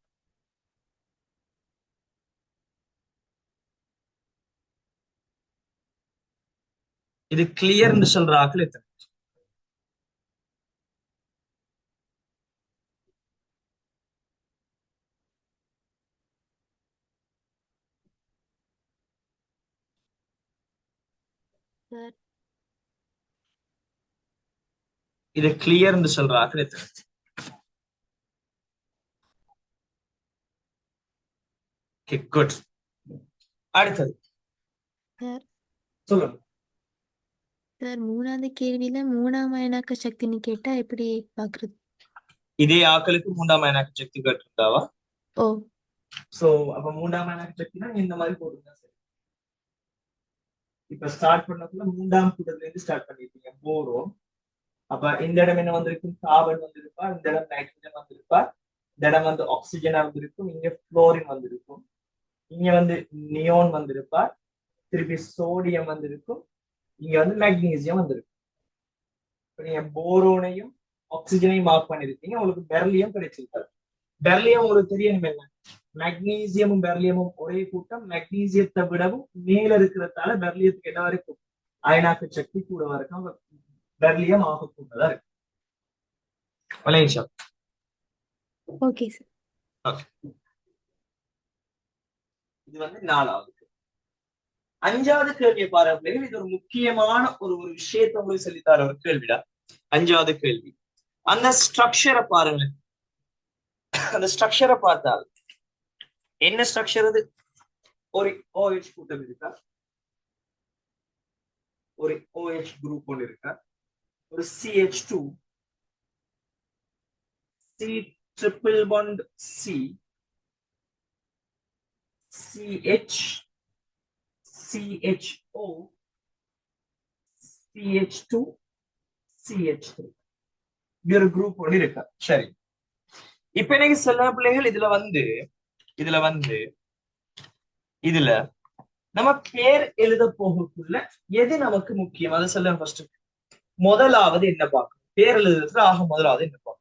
இது கிளியர்னு சொல்ற ஆக்கள் எத்தனை? இது கிளியர்னு சொல்ற ஆக்கள் எத்தனை? குட். அடுத்தது சொல்லுங்க. சார் மூணாவது கேள்வியில மூணாம் அயனாக்க சக்தின்னு கேட்டா எப்படி பாக்குறது? இதே ஆக்களுக்கு மூன்றாம் அயனாக்க சக்தி கேட்டிருந்தாவா? ஓ சோ அப்ப மூன்றாம் அயனாக்க சக்தினா நீ இந்த மாதிரி போடுங்க சரி. இப்ப ஸ்டார்ட் பண்ணக்குள்ள மூன்றாம் கூட்டத்துல இருந்து ஸ்டார்ட் பண்ணிருக்கீங்க போரோன். அப்ப இந்த இடம் என்ன வந்திருக்கும்? கார்பன் வந்திருப்பா, இந்த இடம் நைட்ரஜன் வந்திருப்பா, இந்த இடம் வந்து ஆக்சிஜனா வந்திருக்கும், இங்க புளோரின் வந்திருக்கும், இங்க வந்து நியோன் வந்திருப்பா, திருப்பி சோடியம் வந்திருக்கும், இங்க வந்து மெக்னீசியம் வந்திருக்கும். இப்ப நீங்க போரோனையும் ஆக்சிஜனையும் மார்க் பண்ணிருக்கீங்க, உங்களுக்கு பெர்லியம் கிடைச்சிருக்காது. பெர்லியம் உங்களுக்கு தெரியணும் என்ன? மெக்னீசியமும் பெர்லியமும் ஒரே கூட்டம், மெக்னீசியத்தை விடவும் மேல இருக்கிறதால பெர்லியத்துக்கு என்ன வரைக்கும் அயனாக்க சக்தி கூட வரைக்கும் பெர்லியம் ஆக கூடதா இருக்கு. Okay sir. Okay. இது வந்து நாலாவது. அஞ்சாவது கேள்வியை பாருங்க, இது ஒரு முக்கியமான ஒரு விஷயத்தை உங்களுக்கு சொல்லித்தர ஒரு கேள்விடா. அஞ்சாவது கேள்வி, அந்த ஸ்ட்ரக்சரை பாருங்க. அந்த ஸ்ட்ரக்சரை பார்த்தால் என்ன ஸ்ட்ரக்சர் அது? ஒரு OH கூட்டம் இருக்கா, ஒரு OH குரூப் ஒன்று இருக்கா, ஒரு CH2, C triple bond C, CH, CHO, CH2, CH3. இப்படி ஒரு குரூப் ஒன்று இருக்கா. சரி, இப்ப எனக்கு சில பிள்ளைகள் இதுல நம்ம பேர் எழுத போகக்குள்ள எது நமக்கு முக்கியம் அதை சொல்ல. ஃபர்ஸ்ட் முதலாவது என்ன பார்க்கணும்? பேர் எழுதுறதுல முதலாவது என்ன பார்க்கணும்?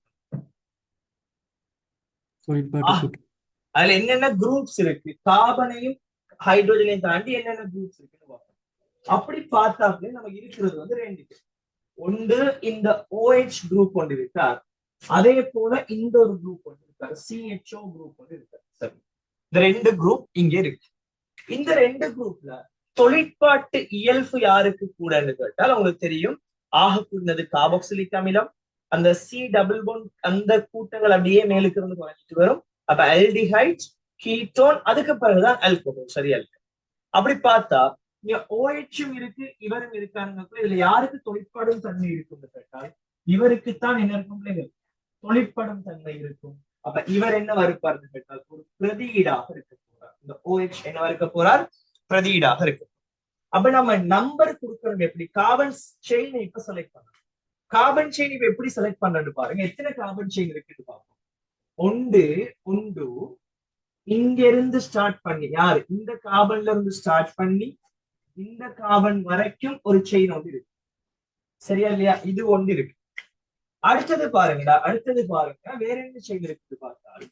அதுல என்னென்ன குரூப்ஸ் இருக்கு, கார்பனையும் ஹைட்ரோஜனையும் தாண்டி என்னென்ன குரூப்ஸ் இருக்குன்னு பார்க்கணும். அப்படி பார்த்தாலே நமக்கு இருக்கிறது வந்து ரெண்டு. ஒன்று இந்த OH குரூப் ஒன்று இருக்கார், அதே போல இந்த ஒரு குரூப் ஒன்று இருக்காரு, CHO குரூப் ஒன்று இருக்காரு. சரி, இந்த ரெண்டு குரூப் இங்க இருக்கு. இந்த ரெண்டு குரூப்ல தொழிற்பாட்டு இயல்பு யாருக்கு கூடன்னு கேட்டால் உங்களுக்கு தெரியும், ஆக கூடினது கார்பாக்சிலிக் அமிலம். அந்த C டபுள் பாண்ட் அந்த கூட்டங்கள் அப்படியே மேலுக்கு இருந்து குறைஞ்சிட்டு வரும். அப்ப ஆல்டிஹைட், கீட்டோன், அதுக்கு பிறகுதான் ஆல்கஹால். சரியா இருக்கு? அப்படி பார்த்தா இங்க OH இருக்கு, இவரும் இருக்காருங்க. இதுல யாருக்கு தொழிற்படும் தன்மை இருக்குன்னு கேட்டால் இவருக்குத்தான் என்ன இருக்கும்? தொழிற்படும் தன்மை இருக்கும். அப்ப இவர் என்ன இருப்பார்னு கேட்டால் ஒரு பிரதியீடாக இருக்க போறார். இந்த OH என்ன இருக்க போறார்? பிரதியீடாக இருக்கு. அப்ப நம்ம நம்பர் கொடுக்கணும் எப்படி? கார்பன் செயினை இப்ப செலக்ட் பண்ணணும். கார்பன் செயின் இப்ப எப்படி செலக்ட் பண்றது பாருங்க. எத்தனை கார்பன் செயின் இருக்குன்னு பார்ப்போம். ஒன்று இங்க இருந்து ஸ்டார்ட் பண்ணி, யாரு இந்த கார்பன்ல இருந்து ஸ்டார்ட் பண்ணி இந்த கார்பன் வரைக்கும் ஒரு செயின் ஒன்று இருக்கு. சரியா இல்லையா? இது ஒன்று இருக்கு. அடுத்தது பாருங்க, வேற என்ன செயின் இருக்குது பார்த்தால்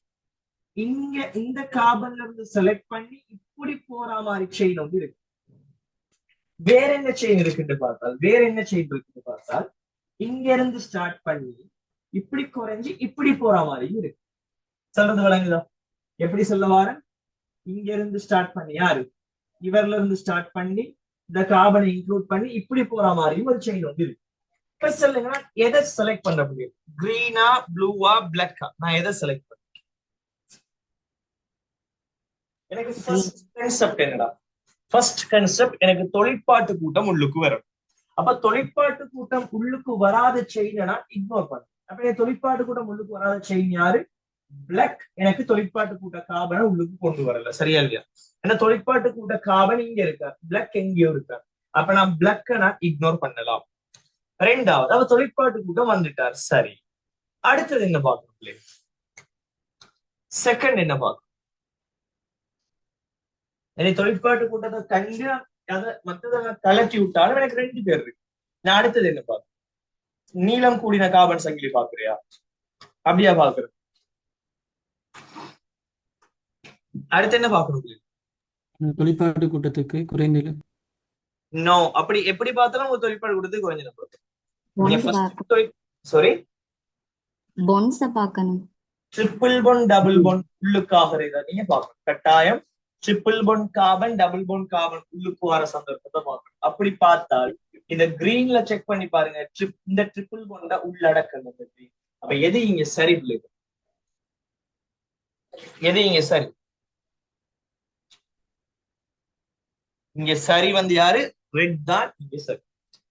இங்க இந்த கார்பன்ல இருந்து செலக்ட் பண்ணி இப்படி போற மாதிரி செயின் ஒன்று இருக்கு. வேற என்ன செயின் இருக்குன்னு பார்த்தால் இங்க இருந்து ஸ்டார்ட் பண்ணி இப்படி குறைஞ்சி இப்படி போற மாதிரி இருக்கு. சொல்றது விளங்குதா? எப்படி சொல்ல வாரேன்? இங்க இருந்து ஸ்டார்ட் பண்ணி யாரு இவர்ல இருந்து ஸ்டார்ட் பண்ணி இந்த கார்பனை இன்க்ளூட் பண்ணி இப்படி போற மாதிரியும் ஒரு செயின் வந்து இருக்கு. இப்ப சொல்லுங்க, எதை செலக்ட் பண்ண முடியும்? கிரீனா, ப்ளூவா, பிளாக்கா? நான் எதை செலக்ட் பண்ண? எனக்கு ஃபர்ஸ்ட் கான்செப்ட் என்னடா? ஃபர்ஸ்ட் கான்செப்ட் எனக்கு தொழிற்பாட்டு கூட்டம் உள்ளுக்கு வரும். அப்ப தொழிற்பாட்டு கூட்டம் உள்ளுக்கு வராத செயினை நான் இக்னோர் பண்ணேன். அப்ப எனக்கு தொழிற்பாட்டு கூட்டம் உள்ளுக்கு வராத செயின் யாரு? பிளாக். எனக்கு தொழிற்பாட்டு கூட்ட கார்பனை உள்ளுக்கு கொண்டு வரல. சரியா இல்லையா? ஏன்னா தொழிற்பாட்டு கூட்ட கார்பன் இங்க இருக்கா, பிளாக் எங்கேயோ இருக்கா. அப்ப நான் பிளாக்க நான் இக்னோர் பண்ணலாம். ரெண்டாவது, அவ தொழிற்பாட்டு கூட்டம் வந்துட்டார். சரி, அடுத்தது என்ன பார்க்கணும்? செகண்ட் என்ன பார்க்கணும்? எனக்கு தொழிற்பாட்டு கூட்டத்தை கண்டு அதை மற்றதை கலட்டி விட்டாலும் எனக்கு ரெண்டு பேர் இருக்கு. நான் அடுத்தது என்ன பார்க்கணும்? நீளம் கூடின கார்பன் சங்கிலி பாக்குறியா? அப்படியா பாக்குறது? அடுத்து என்ன பார்க்கணும்? தொழிற்பாட்டு கூட்டத்துக்கு குறைந்த நோ, அப்படி எப்படி பார்த்தாலும் உங்க தொழிற்பாடு கூட்டத்துக்கு குறைஞ்ச நம்பர். சாரி, பாண்ட்ஸ் பார்க்கணும். ட்ரிபிள் பாண்ட், டபுள் பாண்ட் உள்ளுக்காக நீங்க பார்க்கணும் கட்டாயம். Triple bond carbon, double bond carbon உள்ளுக்கு வர சந்தர்ப்பத்தை பார்க்கணும். அப்படி பார்த்தால் இந்த கிரீன்ல செக் பண்ணி பாருங்க, இந்த ட்ரிபிள் பாண்ட உள்ளடக்கணும். அப்ப எது இங்க சரி பிள்ளைங்க? எது இங்க சரி? இங்க சரி வந்து யாரு? ரெட் தான் இங்க சரி.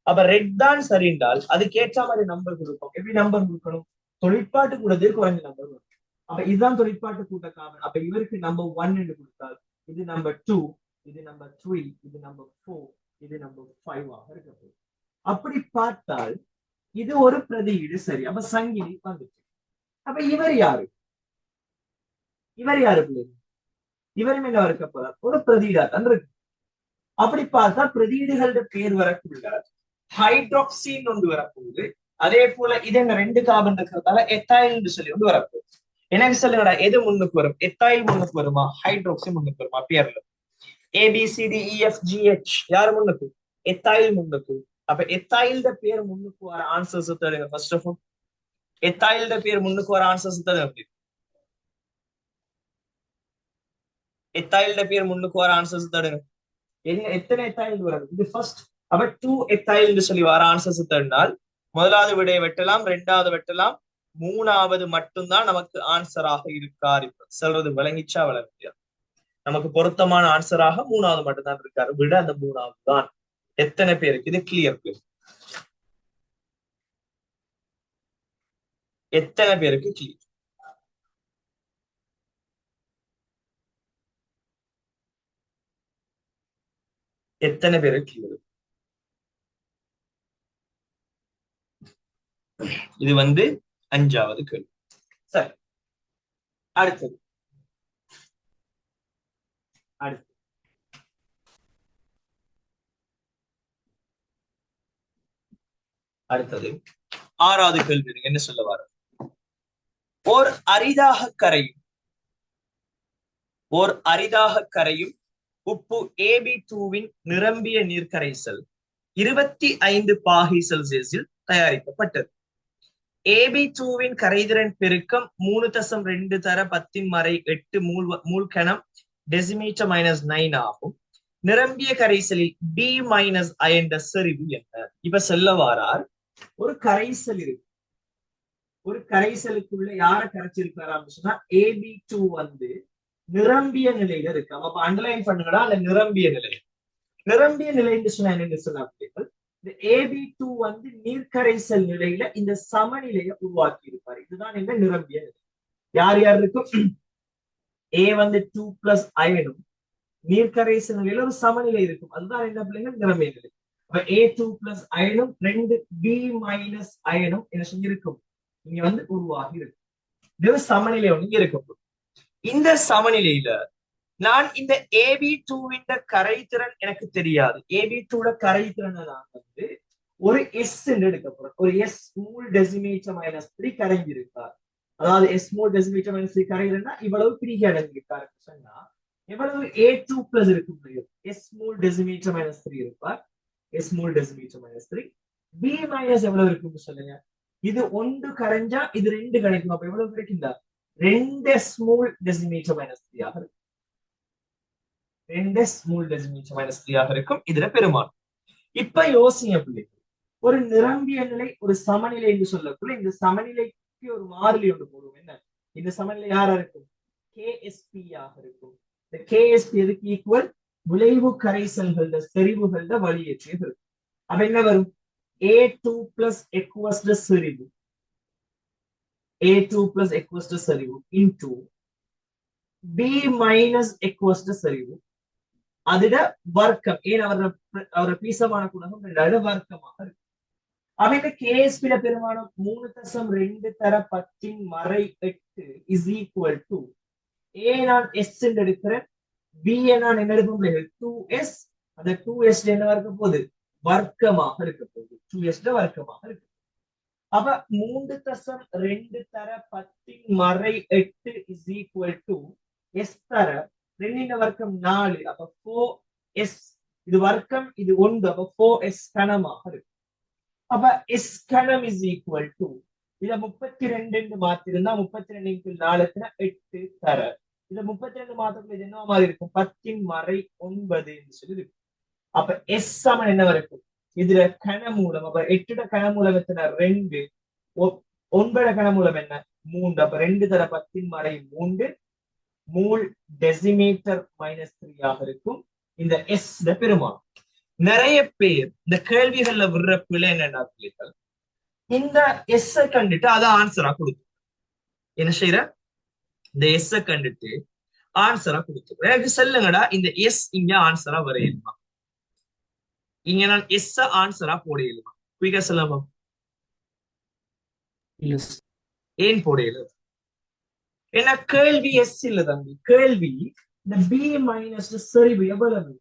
அப்ப ரெட் தான் சரி என்றால் அதுக்கு ஏற்ற மாதிரி நம்பர் கொடுப்போம். எப்படி நம்பர் கொடுக்கணும்? தொழிற்பாட்டு கூடதே குறைஞ்ச நம்பர் வரும். அப்ப இதுதான் தொழிற்பாட்டு கூட்ட காரணம். அப்ப இவருக்கு நம்பர் 1 என்று கொடுத்தால் இது நம்பர் 2, இது நம்பர் 3, இது நம்பர் 4, இது நம்பர் 5 ஆக இருக்க போகுது. அப்படி பார்த்தால் இது ஒரு பிரதியீடு சரி. அப்ப சங்கிலி வந்துச்சு. அப்ப இவர் யாரு? இவர் யாரு பிள்ளைங்க? இவரும் என்ன இருக்க போறார்? ஒரு பிரதியீடா தான் இருக்கு. அப்படி பார்த்தா பிரதியீடுகளோட பேர் வரக்குள்ள ஹைட்ராக்சின் ஒன்று வரப்போகுது. அதே போல இது என்ன 2 கார்பன் இருக்கிறதால எத்தாயில் சொல்லி ஒன்று வரப்போகுது. எனக்கு சொல்லுங்கடா, எது முன்னுக்கு வரும்? எத்தாயில் முன்னுக்கு வருமா, ஹைட்ராக்சி முன்னுக்கு வருமா? பேர்ல ABCDEFGH யாரு முன்னுக்கு? எத்தாயில் முன்னுக்கு. அப்ப எத்தாயில்ட பேர் முன்னுக்கு வர ஆன்சர்ஸ் தருங்க. ஃபர்ஸ்ட் ஆஃப் ஆல் எத்தாயில்ட பேர் முன்னுக்கு வர ஆன்சர்ஸ் தருங்க. எத்தாயில்ட பேர் முன்னுக்கு வர ஆன்சர்ஸ் தருங்க. எத்தனை எத்தாயில் வரும்? இது ஃபர்ஸ்ட். அப்ப 2 எத்தாயில் சொல்லி வர ஆன்சர்ஸ் தருனால் முதலாவது விடையை வெட்டலாம், 2வது வெட்டலாம், 3வது மட்டும்தான் நமக்கு ஆன்சராக இருக்காரு. இப்ப சொல்றது விளங்கிச்சா விளங்கியா? நமக்கு பொருத்தமான ஆன்சராக 3வது மட்டும்தான் இருக்காரு. விட அந்த 3வது தான். எத்தனை பேருக்கு இது கிளியர்? எத்தனை பேருக்கு கிளியர்? எத்தனை பேருக்கு கிளியர்? இது 5வது கேள்வி. சரி, அடுத்தது அடுத்தது 6வது கேள்வி. என்ன சொல்ல வர? ஓர் அரிதாக கரையும் உப்பு AB2வின் நிரம்பிய நீர்க்கரைசல் 25 பாகை செல்சியஸில் தயாரிக்கப்பட்டது. AB2வின் கரைதிறன் பெருக்கம் 3.2 தர 10⁻8 மூல் கணம் டெசிமீட்டர் -9 ஆகும். நிரம்பிய கரைசலில் B- அயண்ட செறிவு என்ன? இப்ப சொல்ல வாரார், ஒரு கரைசல் இருக்கு. ஒரு கரைசலுக்குள்ள யார கரைச்சிருக்காரு சொன்னா AB2 நிரம்பிய நிலையில இருக்கு. அப்ப அண்டர்லைன் பண்ணுங்கடா, அந்த நிரம்பிய நிலை. நிரம்பிய நிலைன்னு சொன்னா என்னன்னு சொன்னா இந்த AB2 நீர்க்கரைசல் நிலையில இந்த சமநிலையை உருவாக்கி இருப்பாரு. இதுதான் என்ன நிரம்பிய நிலை. யார் யார் இருக்கும்? A 2+ அயனும் நீர்க்கரைசல் நிலையில ஒரு சமநிலை இருக்கும். அதுதான் என்ன பிள்ளைங்க? நிரம்பிய நிலை. அப்ப A2+ அயனும் 2 B- அயனும் என்ன செஞ்சிருக்கும்? இங்க உருவாகி இருக்கும். இது சமநிலை ஒண்ணு இருக்கும். இந்த சமநிலையில நான் இந்த AB2வின் கரைதிறன் எனக்கு தெரியாது. AB2 கரைதிறனை நான் ஒரு S எடுக்க போறேன். ஒரு S மூல் டெசிமீட்டர் -3 கரைஞ்சிருக்கார். அதாவது S மூல் டெசிமீட்டர் -3 கரைகிறேன்னா இவ்வளவு பிரிகை அடங்கியிருக்காரு சொன்னா எவ்வளவு A2+ இருக்க முடியும்? S மூல் டெசிமீட்டர் -3 இருப்பார். S மூல் decimetre -3. B- எவ்வளவு இருக்குன்னு சொல்லுங்க. இது 1 கரைஞ்சா இது 2 கிடைக்கும். அப்ப எவ்வளவு கிடைக்குதா? 2 ஸ்மூல் டெசிமீட்டர் -3 ஆக இருக்கும். 2 ஸ்மூல் டெசிமீட்டர் -3 ஆக இருக்கும். இதுல பெருமாள். இப்ப யோசிங்க பிள்ளைங்க, ஒரு நிரம்பிய நிலை ஒரு சமநிலை என்று சொல்லக்குள்ள இந்த சமநிலைக்கு ஒரு மாறிலி ஒன்று போடுவோம். என்ன இந்த சமநிலை யாரா இருக்கும்? KSP ஆக இருக்கும். இந்த KSP எதுக்கு ஈக்குவல்? விளைவு கரைசல்கள செறிவுகள வழியேற்றியது இருக்கும். அப்ப என்ன வரும்? A2+ செறிவு, A2+ செறிவு into B- செறிவு அதிட வர்க்கம். ஏன் அவர பீசமான குணகம் வர்க்கமாக இருக்கு. அப்ப இந்த KSP பெருமானம் 3.2 தர 10⁻8 இஸ் ஈக்குவல் டு A நான் S எடுக்கிறேன், B நான் என்ன எடுப்போம்? 2S. அந்த 2S என்ன இருக்க போகுது? வர்க்கமாக இருக்க போகுது. 2S வர்க்கமாக இருக்கு. அப்ப 3.2 தர 10⁻8 இஸ் ஈக்குவல் டு S தர 2 வர்க்கம் 4. அப்ப 4S. இது வர்க்கம், இது 1. அப்ப 4S கணமாக இருக்கு. அப்ப S கணம் இஸ் ஈக்குவல் டு இத 32 மாத்திருந்தா 32 × 4 8 தர. இத 32 மாத்திரத்துல இது என்ன மாதிரி இருக்கும்? 10⁻9 என்று சொல்லி இருக்கு. அப்ப S சமன் என்ன வரைக்கும்? இதுல கனமூலம். அப்ப 8 கனமூலம் எத்தனை? 2. 9 கனமூலம் என்ன? 3. அப்ப 2 தர 10⁻3 மூல் டெசிமீட்டர் -3 ஆக இருக்கும். இந்த S பெருமானம். நிறைய பேர் இந்த கேள்விகள்ல விடுற பிள்ளை என்னன்னா பிள்ளைகள் இந்த எஸ் கண்டுட்டு அதை ஆன்சரா கொடுக்கும். என்ன செய்யற இந்த எஸ் கண்டுட்டு ஆன்சரா கொடுக்கும். எனக்கு சொல்லுங்கடா இந்த எஸ் இங்க ஆன்சரா வரையணுமா? இங்க நான் எஸ் ஆன்சரா போட இயலுமா? குயிக்கா சொல்லலாமா? இல்ல ஏன் போட இயலுது? ஏன்னா கேள்வி எஸ் இல்ல தம்பி. கேள்வி இந்த பி மைனஸ் செறிவு எவ்வளவு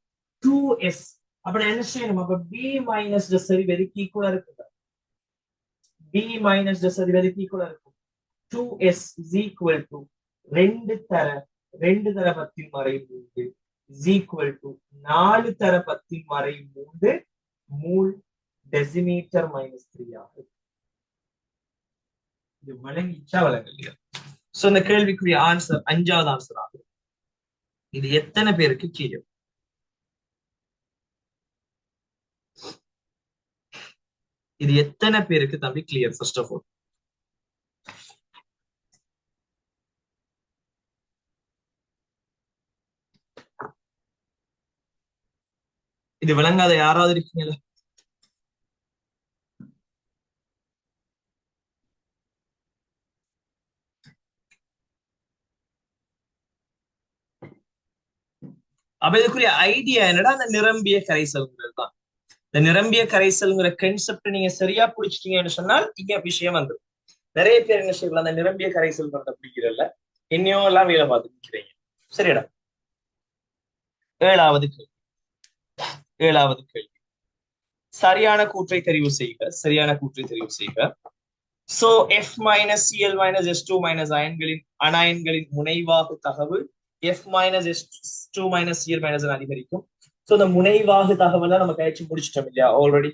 2s. அப்ப நான் என்ன செய்யணும்? அப்ப பி மைனஸ் செறிவு எதுக்கு ஈக்குவலா இருக்கு? பி மைனஸ் செறிவு எதுக்கு ஈக்குவலா இருக்கும்? 2s is equal to 2 தர 10 மறை 3 is equal to 4 தர 10 மறை 3 மூல் டெசிமீட்டர் மைனஸ் 3 ஆகும். இது வழங்கிச்சா வழங்கலையா? சோ இந்த கேள்விக்குரிய ஆன்சர் 5வது ஆன்சர் ஆகும். இது எத்தனை பேருக்கு கீழே? இது எத்தனை பேருக்கு தம்பி கிளியர்? ஃபர்ஸ்ட் ஆஃப் ஆல் இது விளங்காத யாராவது இருக்கீங்களா? அப்ப இதுக்குரிய ஐடியா என்னடா? அந்த நிரம்பிய கரைசல்ங்கிறது தான். இந்த நிரம்பிய கரைசல்ங்கிற கன்செப்ட் நீங்க சரியா பிடிச்சிட்டீங்கன்னு சொன்னால் இங்க விஷயம் வந்துடும். நிறைய பேர் என்ன செய்யலாம், அந்த நிரம்பிய கரைசல் பிடிக்கிறல்ல என்னையோ எல்லாம் வேலை பார்த்து நிற்கிறீங்க. சரிடா. 7வது கேள்வி. 7வது கேள்வி. சரியான கூற்றை தெரிவு செய்க. சரியான கூற்றை தெரிவு செய்க. So F minus Cl minus S2 minus அனாயன்களின் முனைவாகு தகவு F minus S2 minus Cl minus அதிகரிக்கும். சோ இந்த முனைவாகு தகவலை நம்ம கழிச்சு முடிச்சிட்டோம் இல்லையா? ஆல்ரெடி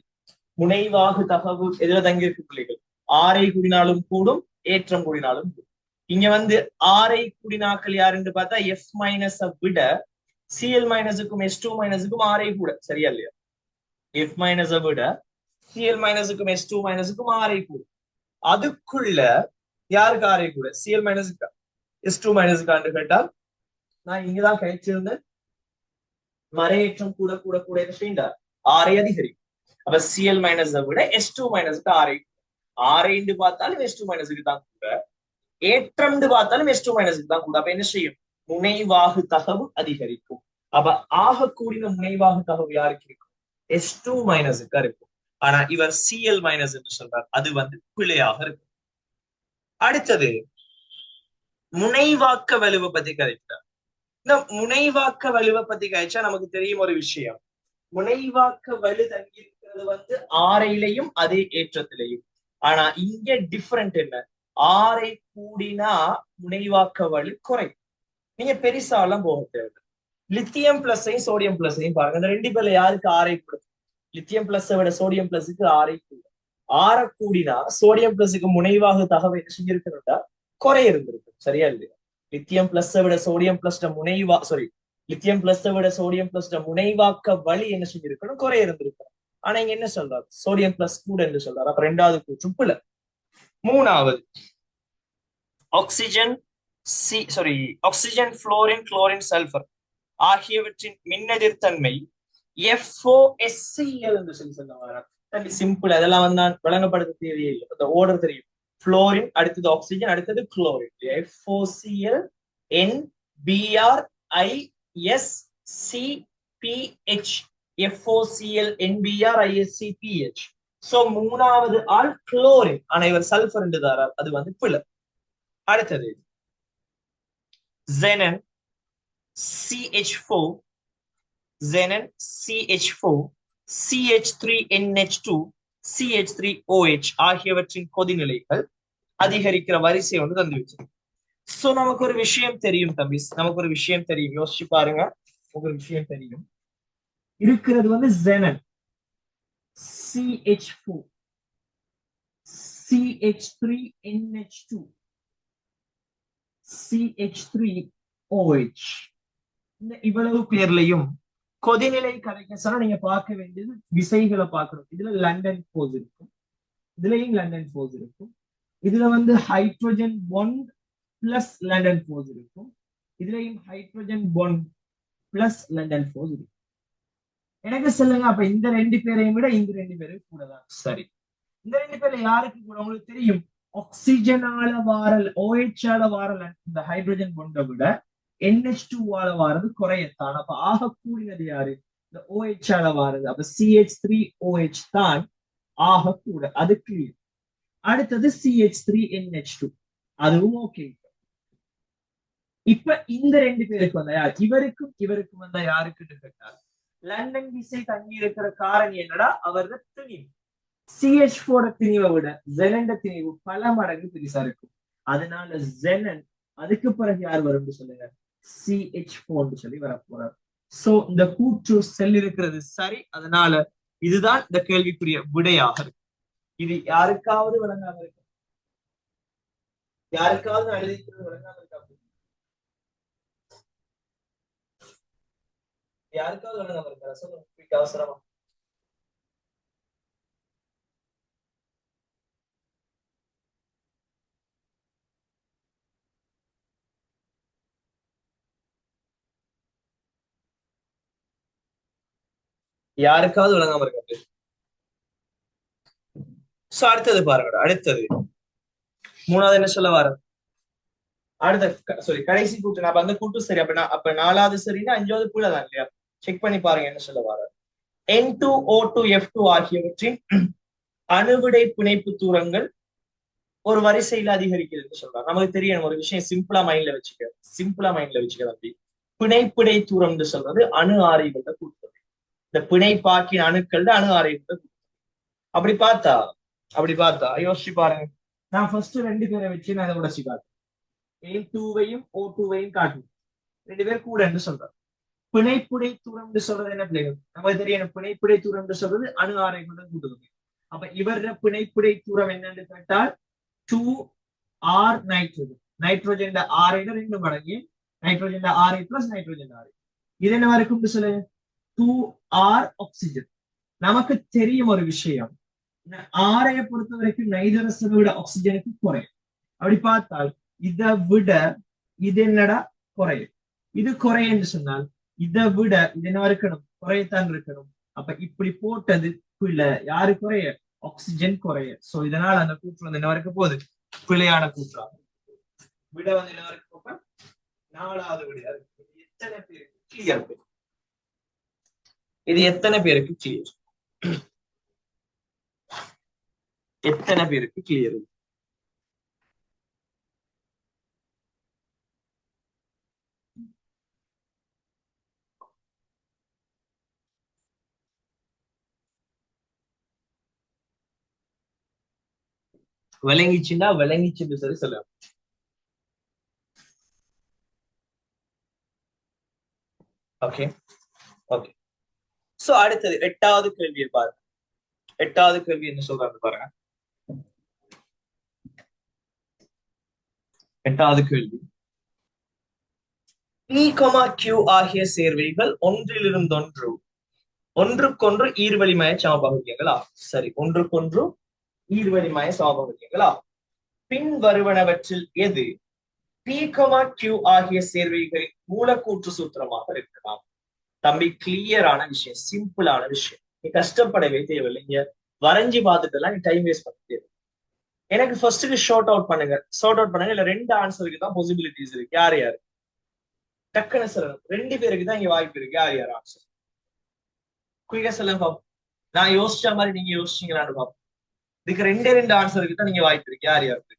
முனைவாகு தகவு எதுல தங்கி இருக்கு பிள்ளைகள்? ஆரை கூடினாலும் கூடும், ஏற்றம் கூடினாலும் கூடும். இங்க வந்து ஆரை கூடினாக்கள் யாருன்னு பார்த்தா F மைனஸ் விட Cl மைனஸுக்கும் S2 மைனஸுக்கும் ஆரை கூட. சரியா இல்லையா? F மைனஸ் விட Cl மைனஸுக்கும் S2 மைனஸுக்கும் ஆரை கூட. அதுக்குள்ள யாருக்கு ஆரை கூட? Cl மைனஸுக்கா S2 மைனஸுக்கான்னு கேட்டா நான் இங்கதான் கழிச்சிருந்தேன். மறையேற்றம் கூட கூட கூட என்ன செய்ய ஆரை அதிகரிக்கும். அப்ப Cl மைனஸ் விட S2 மைனஸுக்கு ஆரை. ஆரைன்னு பார்த்தாலும் S2 மைனஸுக்கு தான் கூட, ஏற்றம் பார்த்தாலும் S2 மைனஸுக்கு தான் கூட. அப்ப என்ன செய்யும்? முனைவாகு தகவு அதிகரிக்கும். அப்ப ஆக கூடின முனைவாகு தகவு யாருக்கு இருக்கும்? S2 மைனஸுக்கு இருக்கும். ஆனா இவர் Cl மைனஸ் என்று சொல்றார். அது வந்து பிழையாக இருக்கும். அடுத்தது முனைவாக்க வலுவை பத்தி கதைக்கிறார். இந்த முனைவாக்க வலுவை பத்தி கழிச்சா நமக்கு தெரியும் ஒரு விஷயம். முனைவாக்க வலு தங்கி இருக்கிறது வந்து ஆரையிலையும் அதே ஏற்றத்திலையும். ஆனா இங்க டிஃபரெண்ட் என்ன? ஆரை கூடினா முனைவாக்க வலு குறையும். நீங்க பெருசாலாம் போக தேவை. லித்தியம் பிளஸையும் சோடியம் பிளஸையும் பாருங்க. இந்த 2 பேர்ல யாருக்கு ஆரை கூடும்? லித்தியம் பிளஸ் விட சோடியம் பிளஸுக்கு ஆரை கூடும். ஆர கூடினா சோடியம் பிளஸுக்கு முனைவாக தகவல் என்ன செஞ்சிருக்கணும்டா? குறை இருந்திருக்கும். சரியா இல்லையா? லித்தியம் பிளஸ் விட சோடியம் பிளஸ் லித்தியம் பிளஸ் விட சோடியம் பிளஸ் முனைவாக்க வழி என்ன செஞ்சிருக்கணும்? குறை இருந்திருக்கணும். ஆனா இங்க என்ன சொல்றாரு? சோடியம் பிளஸ் கூட என்று சொல்றாரு. அப்ப 2வது கூற்றும் பிள்ளை. 3வது oxygen oxygen, fluorine, chlorine, sulphur ஆகியவற்றின் மின்னெதிர்த்தன்மை FOSCl என்று சொல்லி சொல்லுவாங்க. சிம்பிள். அதெல்லாம் வந்து நான் வழங்கப்படுத்த தேவையே இல்லை. அந்த ஓர்டர் தெரியும். புளோரின், அடுத்தது ஆக்சிஜன், அடுத்தது chlorine. FOCl NBrISCPH. FOCl NBrISCPH. So 3வது ஆள் குளோரின். ஆனா இவர் சல்பர் என்று தாரார். அது வந்து பிள்ளை. அடுத்தது xenon CH4, xenon CH4, CH3NH2, CH3OH ஆகியவற்றின் கொதிநிலைகள் அதிகரிக்கிற வரிசை வந்து தந்து வச்சிருக்கு. சோ நமக்கு ஒரு விஷயம் தெரியும் தம்பி. நமக்கு ஒரு விஷயம் தெரியும். யோசிச்சு பாருங்க. நமக்கு ஒரு விஷயம் தெரியும். இருக்கிறது வந்து xenon CH4, CH3NH2, CH3OH. இந்த இவ்வளவு பேர்லையும் கொதிநிலை கரைக்க சொன்னா நீங்க பார்க்க வேண்டியது விசைகளை பார்க்கணும். இதுல லண்டன் போஸ் இருக்கும், இதுலயும் லண்டன் போஸ் இருக்கும். இதுல வந்து hydrogen bond plus London forces இருக்கும். இதுலயும் hydrogen bond plus London forces இருக்கும். எனக்கு சொல்லுங்க, அப்ப இந்த ரெண்டு பேரையும் விட இந்த ரெண்டு பேரும் கூட தான். சரி, இந்த ரெண்டு பேர்ல யாருக்கு கூட? உங்களுக்கு தெரியும், ஆக்சிஜனால வாரல் OH ஆல வாரல் இந்த ஹைட்ரஜன் பொண்டை விட NH2 ஆல வாரது குறையத்தான். அப்ப ஆக கூடினது யாரு? இந்த OH ஆல வாரது. அப்ப CH3OH தான் ஆக கூட. அது கிளியர். அடுத்தது CH3NH2, அதுவும் ஓகே. இப்ப இந்த ரெண்டு பேருக்கு வந்தா யார்? இவருக்கும் இவருக்கும் வந்தா யாருக்குன்னு கேட்டால், லண்டன் திசை தங்கி இருக்கிற காரணி என்னடா? அவரது திணிவு. CH4 திணிவை விட ஜெனண்ட திணிவு பல மடங்கு பெருசா இருக்கும். அதனால ஜெனன், அதுக்கு பிறகு யார் வரும்னு சொல்லுங்க? CH4 சொல்லி வரப்போறார். சோ இந்த கூற்று செல் இருக்கிறது சரி. அதனால இதுதான் இந்த கேள்விக்குரிய விடையாக இருக்கு. இது யாருக்காவது விளங்காம இருக்கு? யாருக்காவது எழுதிக்கிறது விளங்காம இருக்கா? யாருக்காவது விளங்காம இருக்கா? சொல்லுங்க அவசரமா. யாருக்காவது விளங்காம இருக்காது. சோ அடுத்தது பாருங்க. அடுத்தது மூணாவது என்ன சொல்ல வர? அடுத்த கடைசி கூட்டு. நான் அந்த கூட்டு சரி. அப்ப நாலாவது சரின்னா அஞ்சாவது கூட தான் இல்லையா? செக் பண்ணி பாருங்க என்ன சொல்ல வர. N2O2F2 ஆகியவற்றின் அணுவிடை பிணைப்பு தூரங்கள் ஒரு வரிசையில அதிகரிக்கிறது சொல்றாங்க. நமக்கு தெரியும் ஒரு விஷயம், சிம்பிளா மைண்ட்ல வச்சுக்க தம்பி. பிணைப்பிடை தூரம்னு சொல்றது அணு ஆரைகளை கூட்டுறது. இந்த பிணைப்பாக்கின் அணுக்கள் அணு ஆரைகளை. அப்படி பார்த்தா யோசிச்சு பாருங்க. நான் ஃபர்ஸ்ட் ரெண்டு பேரை வச்சு நான் இதை உடச்சு காட்டுறேன். N2வையும் O2வையும் காட்டுவேன். ரெண்டு பேர் கூட என்று சொல்றாரு. பிணைப்புடை தூரம் சொல்றது என்ன பிள்ளைகள்? நமக்கு தெரியும் பிணைப்புடை தூரம் சொல்றது அணு ஆரைகளுடன் கூட்டுறது. அப்ப இவர பிணைப்புடை தூரம் என்னன்னு கேட்டால் 2R நைட்ரோஜன். நைட்ரோஜன் ஆரை 2 மடங்கு நைட்ரோஜன் ஆரை பிளஸ் நைட்ரோஜன் ஆரை. இது என்ன இருக்கும்னு சொல்லு? 2R oxygen. நமக்கு தெரியும் ஒரு விஷயம், ஆரைய பொறுத்த வரைக்கும் நைட்ரசனை விட ஆக்சிஜனுக்கு குறையும். அப்படி பார்த்தால் இதை விட இது என்னடா குறையும். இது குறையன்னு சொன்னால் இதை விட இது என்ன இருக்கணும்? குறையத்தான் இருக்கணும். அப்ப இப்படி போட்டது பிழை. யாரு குறைய? ஆக்சிஜன் குறைய. சோ இதனால அந்த கூற்று வந்து என்ன இருக்க போகுது? பிழையான கூற்றாகும். விட வந்து என்ன இருக்க போக? நாலாவது விடையா இருக்கு. எத்தனை பேருக்கு கிளியர்? இது எத்தனை பேருக்கு கிளியர்? எத்தனை பேருக்கு கிளியர்? விளங்கிச்சுன்னு சரி சொல்ல. Okay okay. சோ அடுத்தது எட்டாவது கேள்வியை பாருங்க. எட்டாவது கேள்வி என்ன சொல்றாங்க பாருங்க. எட்டாவது கேள்வி, P, Q ஆகிய சேர்வைகள் ஒன்றுக்கொன்று ஈர்வலிமய சமபகுதியங்களா? சரி, ஒன்றுக்கொன்று ஈர்வலிமய சமபகுதியங்களா? பின் வருவனவற்றில் எது P, Q ஆகிய சேர்வைகளின் மூலக்கூற்று சூத்திரமாக இருக்கலாம்? தம்பி கிளியரான விஷயம், சிம்பிளான விஷயம். நீ கஷ்டப்படவே தேவையில்லை. இங்க வரைஞ்சி பார்த்துட்டு எல்லாம் நீ டைம் வேஸ்ட் பண்ண தேவை. எனக்கு ஃபர்ஸ்ட்டுக்கு ஷார்ட் அவுட் பண்ணுங்க. இல்ல ரெண்டு ஆன்சருக்கு தான் பாசிபிலிட்டிஸ் இருக்கு. யார் யாரு டக்குன்னு சொல்லணும். ரெண்டு பேருக்கு தான் இங்க வாய்ப்பு இருக்கு. யார் யார் ஆன்சர் குயிக்கா சொல்லுங்க பாப்போம். நான் யோசிச்ச மாதிரி நீங்க யோசிச்சீங்களான்னு பாப்போம். இதுக்கு ரெண்டு ஆன்சருக்கு தான் நீங்க வாய்ப்பு இருக்கு. யார் யாருக்கு?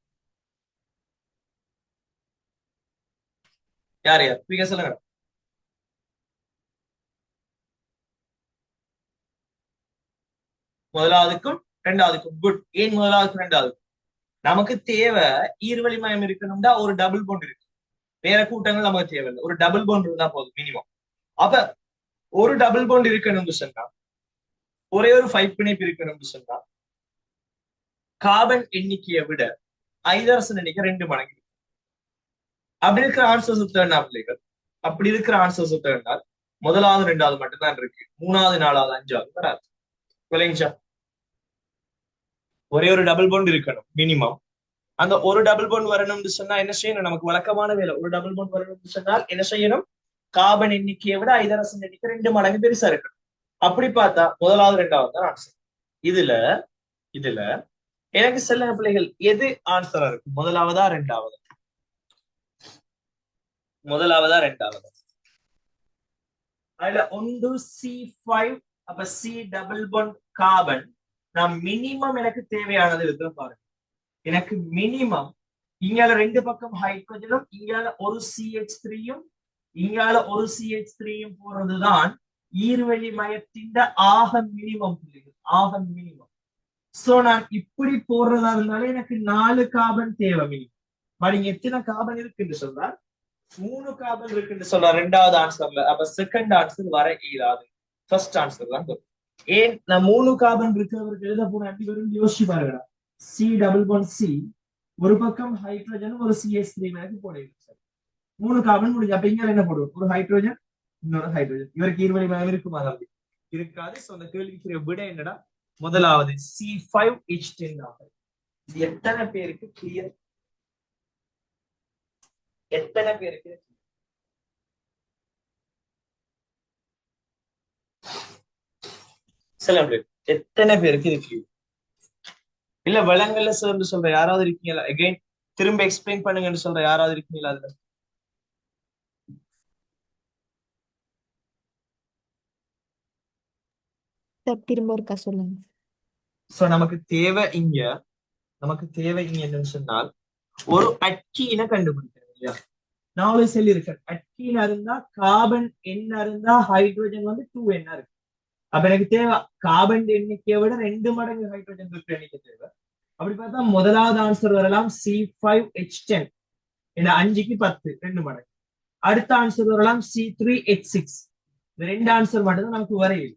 யார் குயிக்கா சொல்லுங்க. முதலாவதுக்கும் ரெண்டாவதுக்கும். குட். ஏன் முதலாவதுக்கும் ரெண்டாவதுக்கும்? நமக்கு தேவை ஈர்வலிமயம் இருக்கணும்னா ஒரு டபுள் பாண்ட் இருக்கு. வேற கூட்டங்கள் நமக்கு தேவையில்லை. ஒரு டபுள் பாண்ட் இருந்தா போதும் மினிமம். அப்ப ஒரு டபுள் பாண்ட் இருக்கணும்னு சொன்னா, ஒரே ஒரு 5 பிணைப்பு இருக்கணும்னு சொன்னா, கார்பன் எண்ணிக்கையை விட ஐதரசன் எண்ணிக்கை 2 மடங்கு. அப்படி இருக்கிற ஆன்சர்ஸ் பிள்ளைகள். அப்படி இருக்கிற ஆன்சர்ஸ் முதலாவது ரெண்டாவது மட்டும்தான் இருக்கு. மூணாவது நாலாவது அஞ்சாவது வராது. விளைஞ்சா ஒரே ஒரு டபுள் பாண்ட் இருக்கணும் மினிமம். அந்த ஒரு டபுள் பாண்ட் வரணும்னு சொன்னா என்ன செய்யணும்? நமக்கு வழக்கமான வேலை. ஒரு டபுள் பாண்ட் வரணும்னு சொன்னால் என்ன செய்யணும்? கார்பன் எண்ணிக்கையை விட ஐதரசன் எண்ணிக்கை 2 மடங்கு பெருசா இருக்கணும். அப்படி பார்த்தா முதலாவது ரெண்டாவது தான் ஆன்சர். இதுல இதுல எனக்கு சொல்லுங்க பிள்ளைகள், எது ஆன்சரா இருக்கு? முதலாவதா ரெண்டாவது? முதலாவதா ரெண்டாவது? அதுல ஒன்று C5, அப்ப C டபுள் பாண்ட் கார்பன். நான் மினிமம் எனக்கு தேவையானது இருக்கு பாருங்க. எனக்கு மினிமம் இங்கால ரெண்டு பக்கம் ஹைட்ரஜனும் இங்கால ஒரு CH3யும் இங்கால ஒரு CH3யும் போறதுதான் ஈர்வெளி மயத்தின் ஆக மினிமம் பிள்ளைகள், ஆக மினிமம். சோ நான் இப்படி போடுறதா இருந்தாலும் எனக்கு 4 கார்பன் தேவை மினிமம். நீங்க எத்தனை கார்பன் இருக்குன்னு சொல்றா? 3 கார்பன் இருக்குன்னு சொல்றா ரெண்டாவது ஆன்சர்ல. அப்ப செகண்ட் ஆன்சர் வர இயலாது, ஃபர்ஸ்ட் ஆன்சர் தான் வரும். ஏன் நான் 3 கார்பன் இருக்கிறவருக்கு எழுத போன அடி வரும் யோசிச்சு பாருங்கடா. C டபுள் பாண்ட் C, ஒரு பக்கம் ஹைட்ரஜனும் ஒரு CH3 மேக்கு போடுங்க. 3 கார்பன் முடிஞ்சு. அப்ப இங்க என்ன போடுவோம்? ஒரு ஹைட்ரோஜன், இன்னொரு ஹைட்ரோஜன். இவருக்கு ஈர்வெளி மயம் இருக்குமா? தம்பி இருக்காது. சோ அந்த கேள்விக்கு விட என்னடா? முதலாவது C5H10 ஆகும். இது எத்தனை பேருக்கு கிளியர்? எத்தனை பேருக்கு சொல்ல? எத்தனை பேருக்கு இது கிளியர்? இல்ல வளங்கள்ல சேர்ந்து சொல்ற யாராவது இருக்கீங்களா? அகைன் திரும்ப எக்ஸ்பிளைன் பண்ணுங்கன்னு சொல்ற யாராவது இருக்கீங்களா? அதுல திரும்ப ஒருக்கா சொல்லுங்க. சோ நமக்கு தேவை இங்க என்னன்னு சொன்னால் ஒரு அட்கீனை கண்டுபிடிக்கணும் இல்லையா? நான் ஒரு சொல்லி இருக்கேன், அட்கீனா இருந்தா கார்பன் என்ன இருந்தா ஹைட்ரோஜன் வந்து 2n இருக்கு. அப்ப எனக்கு தேவை கார்பன் எண்ணிக்கையை விட 2 மடங்கு ஹைட்ரோஜன் இருக்கிற எண்ணிக்கை தேவை. அப்படி பார்த்தா முதலாவது ஆன்சர் வரலாம் C5H10, ஏன்னா 5க்கு 10 2 மடங்கு. அடுத்த ஆன்சர் வரலாம் C3H6. இந்த 2 ஆன்சர் மட்டும் தான் நமக்கு வரையுது.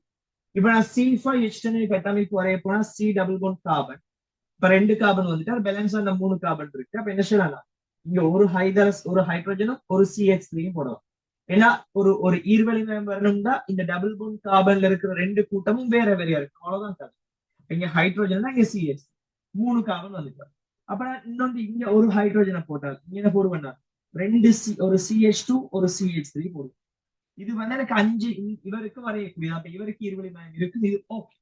இப்ப நான் C5H10 கட்டமைப்பு வரைய போனா C டபுள் பாண்ட் கார்பன். இப்ப 2 கார்பன் வந்துட்டு பேலன்ஸ் அந்த 3 கார்பன் இருக்கு. அப்ப என்ன செய்யலாம்? இங்க ஒரு ஹைட்ரோஜனும் ஒரு CH3யும் போடலாம். ஏன்னா ஒரு ஈர்வெளி மயம் வரணும்னா இந்த டபுள் பாண்ட் கார்பன்ல இருக்கிற 2 கூட்டமும் வேற வேறையா இருக்கு. அவ்வளவுதான் கதை. இங்க ஹைட்ரோஜன் இங்க CH 3 கார்பன் வந்துட்டார். அப்ப நான் இன்னொன்று இங்க ஒரு ஹைட்ரோஜனை போட்டால் இங்க என்ன போடுவேன்னா ஒரு CH2 ஒரு CH3 போடுவேன். இது வந்து எனக்கு 5 இவருக்கு வரையக்கூடியது. அப்ப இவருக்கு ஈர்வெளி மயம் இருக்கு, இது ஓகே.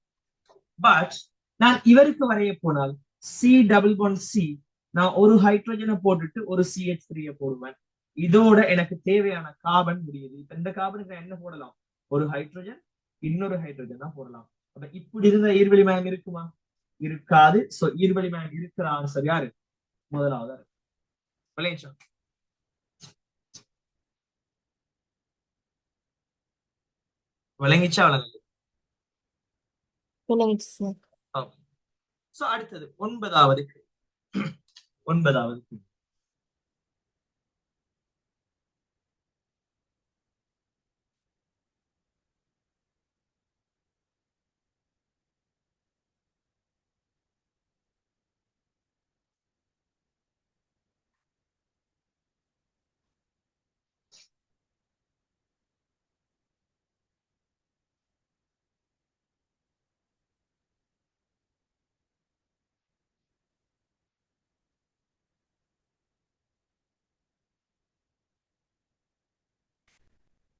பட் நான் இவருக்கு வரைய போனால் C டபுள் பாண்ட் C, நான் ஒரு ஹைட்ரோஜனை போட்டுட்டு ஒரு CH3 போடுவேன். இதோட எனக்கு தேவையான கார்பன் முடியுது. இப்ப இந்த கார்பனுக்கு என்ன போடலாம்? ஒரு ஹைட்ரோஜன், இன்னொரு ஹைட்ரோஜன் தான் போடலாம். அப்ப இப்படி இருந்த ஈர்வெளி மயம் இருக்குமா? இருக்காது. சோ ஈர்வெளி மயம் இருக்கிற ஆன்சர் யாரு? முதலாவது. விளங்கிச்சா? விளங்கிச்சு சார். சோ அடுத்தது ஒன்பதாவது.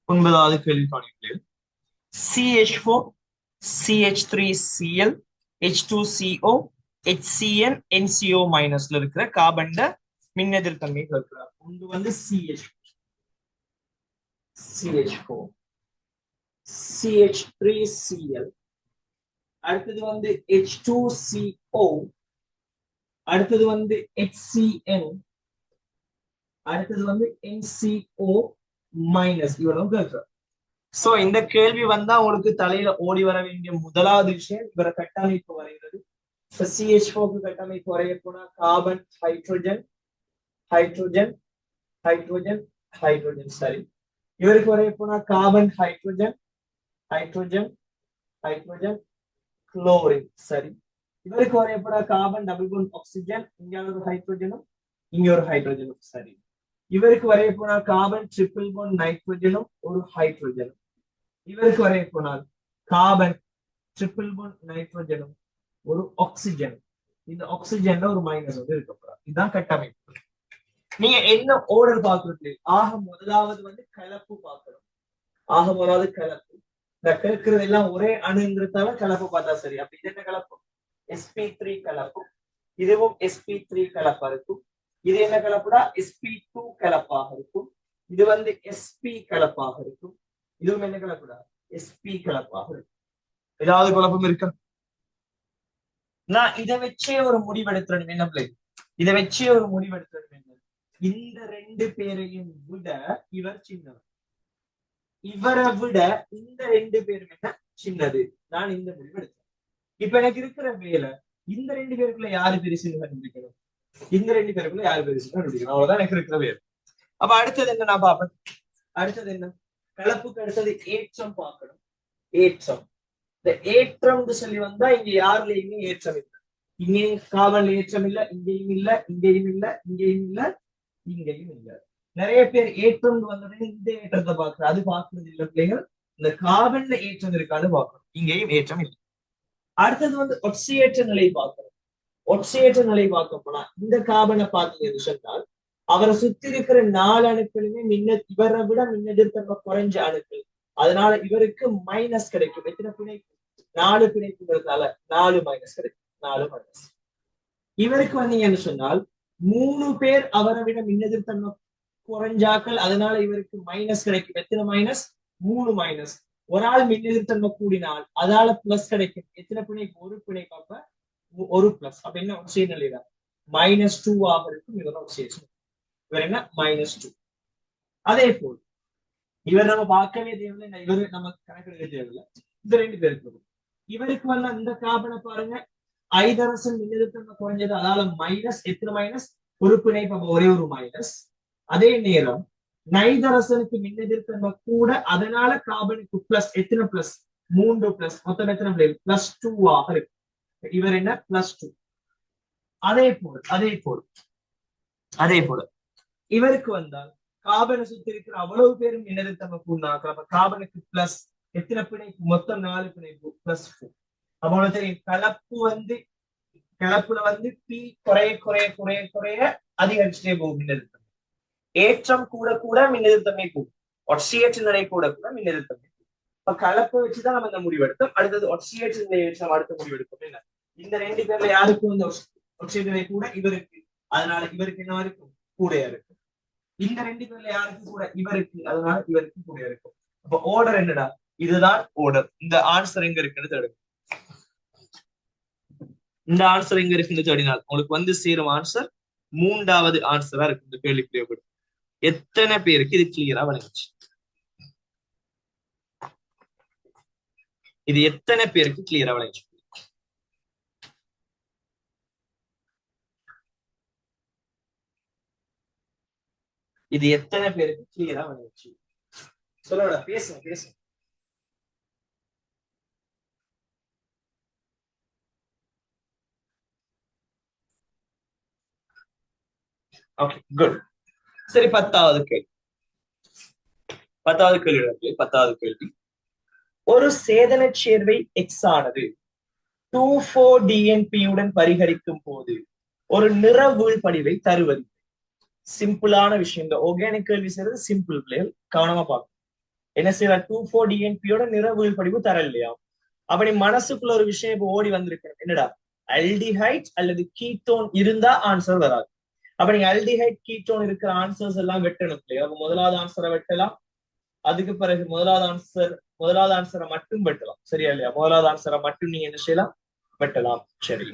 ஒன்பதாவது கேள்வி காணுங்கள். CH4 CH3Cl H2CO HCN NCO மைனஸ்ல இருக்கிற கார்பன் மின்னெதிர்த்தன்மை இருக்கிறார். ஒன்று வந்து CH4 CH3Cl, அடுத்தது வந்து H2CO, அடுத்தது வந்து HCN, அடுத்தது வந்து NCO மைனஸ். இவ்வளவு கேட்கிறார். சோ இந்த கேள்வி வந்தா உங்களுக்கு தலையில ஓடி வர வேண்டிய முதலாவது விஷயம் இவரை கட்டமைப்பு வரைகிறது. CH4க்கு கட்டமைப்பு வரைய போனா carbon hydrogen hydrogen hydrogen hydrogen. சரி. இவருக்கு வரைய போனா carbon hydrogen hydrogen hydrogen chlorine. சரி. இவருக்கு வரைய போனா கார்பன் டபுள் பாண்ட் ஆக்சிஜன், இங்க ஒரு ஹைட்ரோஜனும் இங்க ஒரு ஹைட்ரோஜனும். சரி. இவருக்கு வரைய போனால் கார்பன் ட்ரிபிள் பாண்ட் நைட்ரோஜனும் ஒரு ஹைட்ரோஜனும். இவருக்கு வரைய போனால் கார்பன் ட்ரிபிள் பாண்ட் நைட்ரோஜனும் ஒரு ஆக்சிஜன். இந்த ஆக்சிஜன்ல ஒரு மைனஸ் வந்து இருக்கப்படாது. இதுதான் கட்டமைப்பு. நீங்க என்ன ஆர்டர் பாக்குறது? ஆக முதலாவது வந்து கலப்பு பார்க்கணும். ஆக முதலாவது கலப்பு. இந்த கேட்கறது எல்லாம் ஒரே அணுங்கிறதால கலப்பு பார்த்தா சரி. அப்ப இது என்ன கலப்பு? sp3 கலப்பு. இதுவும் sp3 கலப்பா இருக்கும். இது என்ன கலப்புடா? sp2 கலப்பாக இருக்கும். இது வந்து sp கலப்பாக இருக்கும். இதுவும் என்ன கலப்புடா? sp கலப்பாக இருக்கும். ஏதாவது குழப்பம் இருக்கா? நான் இதை வச்சே ஒரு முடிவெடுத்துறேன். என்ன பிள்ளை? இதை வச்சே ஒரு முடிவெடுத்துறேன். என்ன? இந்த ரெண்டு பேரையும் விட இவர் சின்னவர். இவரை விட இந்த ரெண்டு பேரும் என்ன சின்னது. நான் இந்த முடிவு எடுத்தேன். இப்ப எனக்கு இருக்கிற வேலை இந்த ரெண்டு பேருக்குள்ள யாரு பெருசுன்னு கண்டுபிடிக்கணும். இந்த ரெண்டு பேருக்குள்ள யாரு பெருசுன்னு கண்டுபிடிக்கணும். அவ்வளவுதான் எனக்கு இருக்கிற வேலை. அப்ப அடுத்தது என்ன நான் பார்ப்பேன். அடுத்தது என்ன? கலப்புக்கு அடுத்தது ஏற்றம் பார்க்கணும். ஏற்றம். இந்த ஏற்றம்னு சொல்லி வந்தா இங்க யாருலயுமே ஏற்றம் இல்லை. இங்கேயும் காவல் ஏற்றம் இல்ல, இங்கேயும் இல்ல, இங்கேயும் இல்ல, இங்கேயும் இல்ல, இங்கேயும் இல்ல. நிறைய பேர் ஏற்றம் வந்தோடனே இந்த ஏற்றத்தை பாக்குறது, அது பாக்குறது இல்ல பிள்ளைகள். இந்த காவல்ல ஏற்றம் இருக்கான்னு பார்க்கணும். இங்கேயும் ஏற்றம் இல்லை. அடுத்தது வந்து ஒட்சியேற்ற நிலை பார்க்கணும். ஒட்சியேற்ற நிலை பார்க்க போனா இந்த காபனை பார்த்தீங்கன்னு சொன்னால் அவரை சுத்தி இருக்கிற 4 அணுக்களுமே இவரை விட மின்னெதிர்த்தன்மை குறைஞ்ச அணுக்கள். அதனால இவருக்கு மைனஸ் கிடைக்கும். எத்தனை பிணைப்பு? 4 பிணைப்புங்கிறதால 4 மைனஸ் கிடைக்கும். 4 மைனஸ். இவருக்கு வந்தீங்கன்னு சொன்னால் 3 பேர் அவரை விட மின்னெதிர்த்தன்மை குறைஞ்சாக்கள். அதனால இவருக்கு மைனஸ் கிடைக்கும். எத்தனை மைனஸ்? 3 மைனஸ். ஒரு ஆள் மின்னெதிர்த்தன்மை கூடினால் அதால பிளஸ் கிடைக்கும். எத்தனை பிணைப்பு? ஒரு பிணைப்பு. அப்ப ஒரு பிளஸ். அப்ப என்ன ஒட்சியேற்ற நிலை? -2 ஆக இருக்கும். இவர் ஒட்சியேஷன். இவர் என்ன? -2. அதே போல் இவர் நம்ம பார்க்கவே தேவையில்லை. இவர் நம்ம கணக்கெடுக்க தேவையில்லை. இந்த ரெண்டு பேருக்கு இவருக்கு வந்து இந்த காபனை பாருங்க. ஐதரசன் மின்னெதிர்த்தன்மை குறைஞ்சது. அதால மைனஸ். எத்தனை மைனஸ்? ஒரு பிணைப்பு. ஒரே ஒரு மைனஸ். அதே நேரம் நைதரசனுக்கு மின்னெதிர்த்தன்மை கூட. அதனால காபனுக்கு பிளஸ். எத்தனை பிளஸ்? 3 பிளஸ். மொத்தம் எத்தனை +2 ஆக இருக்கு. இவர் என்ன? +2. அதே போல இவருக்கு வந்தால் காபனை சுத்தி இருக்கிற அவ்வளவு பேரும் மின்னெதிர்த்தன்மை கூடினாக்கள். அப்ப காபனுக்கு பிளஸ். எத்தனை பிணைப்பு? மொத்தம் 4 பிணைப்பு. +4. அப்ப தெரியும் கலப்புல வந்து பி குறைய குறைய குறைய குறைய அதிகரிச்சுட்டே போகும் மின்னெதிர்த்தன்மை. ஏற்றம் கூட கூட மின்னெதிர்த்தன்மை கூடும். ஒட்சியேற்ற நிலை கூட கூட மின்னெதிர்த்தன்மை. இப்ப கலப்பை வச்சுதான் நம்ம இந்த முடிவெடுத்தோம். அடுத்தது ஒட்சியேற்ற நிலையை வச்சு நம்ம அடுத்த முடிவெடுப்போம். என்ன? இந்த ரெண்டு பேர்ல யாருக்கு வந்து ஒட்சியேற்ற நிலை கூட? இவருக்கு. அதனால இவருக்கு என்ன இருக்கும்? கூடையா இருக்கும். இந்த ரெண்டு பேர்ல யாருக்கு கூட? இவருக்கு. அதனால இவருக்கு கூடையா இருக்கும். அப்ப ஆர்டர் என்னடா? இதுதான் ஆர்டர். இந்த ஆன்சர் எங்க இருக்குன்னு தேடுங்க. இந்த ஆன்சர் எங்க இருக்குன்னு தேடினால் உங்களுக்கு வந்து சேரும் ஆன்சர் 3வது ஆன்சரா இருக்கு. இந்த கேள்விக்குரிய எத்தனை பேருக்கு இது கிளியரா வழங்குச்சு? இது எத்தனை பேருக்கு கிளியரா வழங்குச்சு? இது எத்தனை பேருக்கு கிளியரா வந்துச்சு? சொல்லுடா, பேசுங்க. Okay, good. சரி, 10வது கேள்வி. 10வது கேள்வி. ஒரு சேதன சேர்வை எக்ஸ் ஆனது 2,4-DNP உடன் பரிகரிக்கும் போது ஒரு நிற வீழ்படிவை தருவது. சிம்பிளான விஷயம். இந்த ஆர்கானிக் கேள்வி செய்யறது சிம்பிள் பிளேயர். கவனமா பார்க்கணும். என்ன செய்யற? 2,4-DNP-யோட நிற வீழ்படிவு தர இல்லையா? அப்படி மனசுக்குள்ள ஒரு விஷயம் இப்ப ஓடி வந்திருக்கணும். என்னடா? அல்டிஹைட் அல்லது கீட்டோன் இருந்தா ஆன்சர் வராது. அப்ப நீங்க அல்டிஹைட் கீட்டோன் இருக்கிற ஆன்சர்ஸ் எல்லாம் வெட்டணும் இல்லையா? அப்ப முதலாவது ஆன்சரை வெட்டலாம். அதுக்கு பிறகு முதலாவது ஆன்சரை மட்டும் வெட்டலாம். சரியா இல்லையா? முதலாவது ஆன்சரை மட்டும் நீங்க என்ன செய்யலாம்? வெட்டலாம். சரி,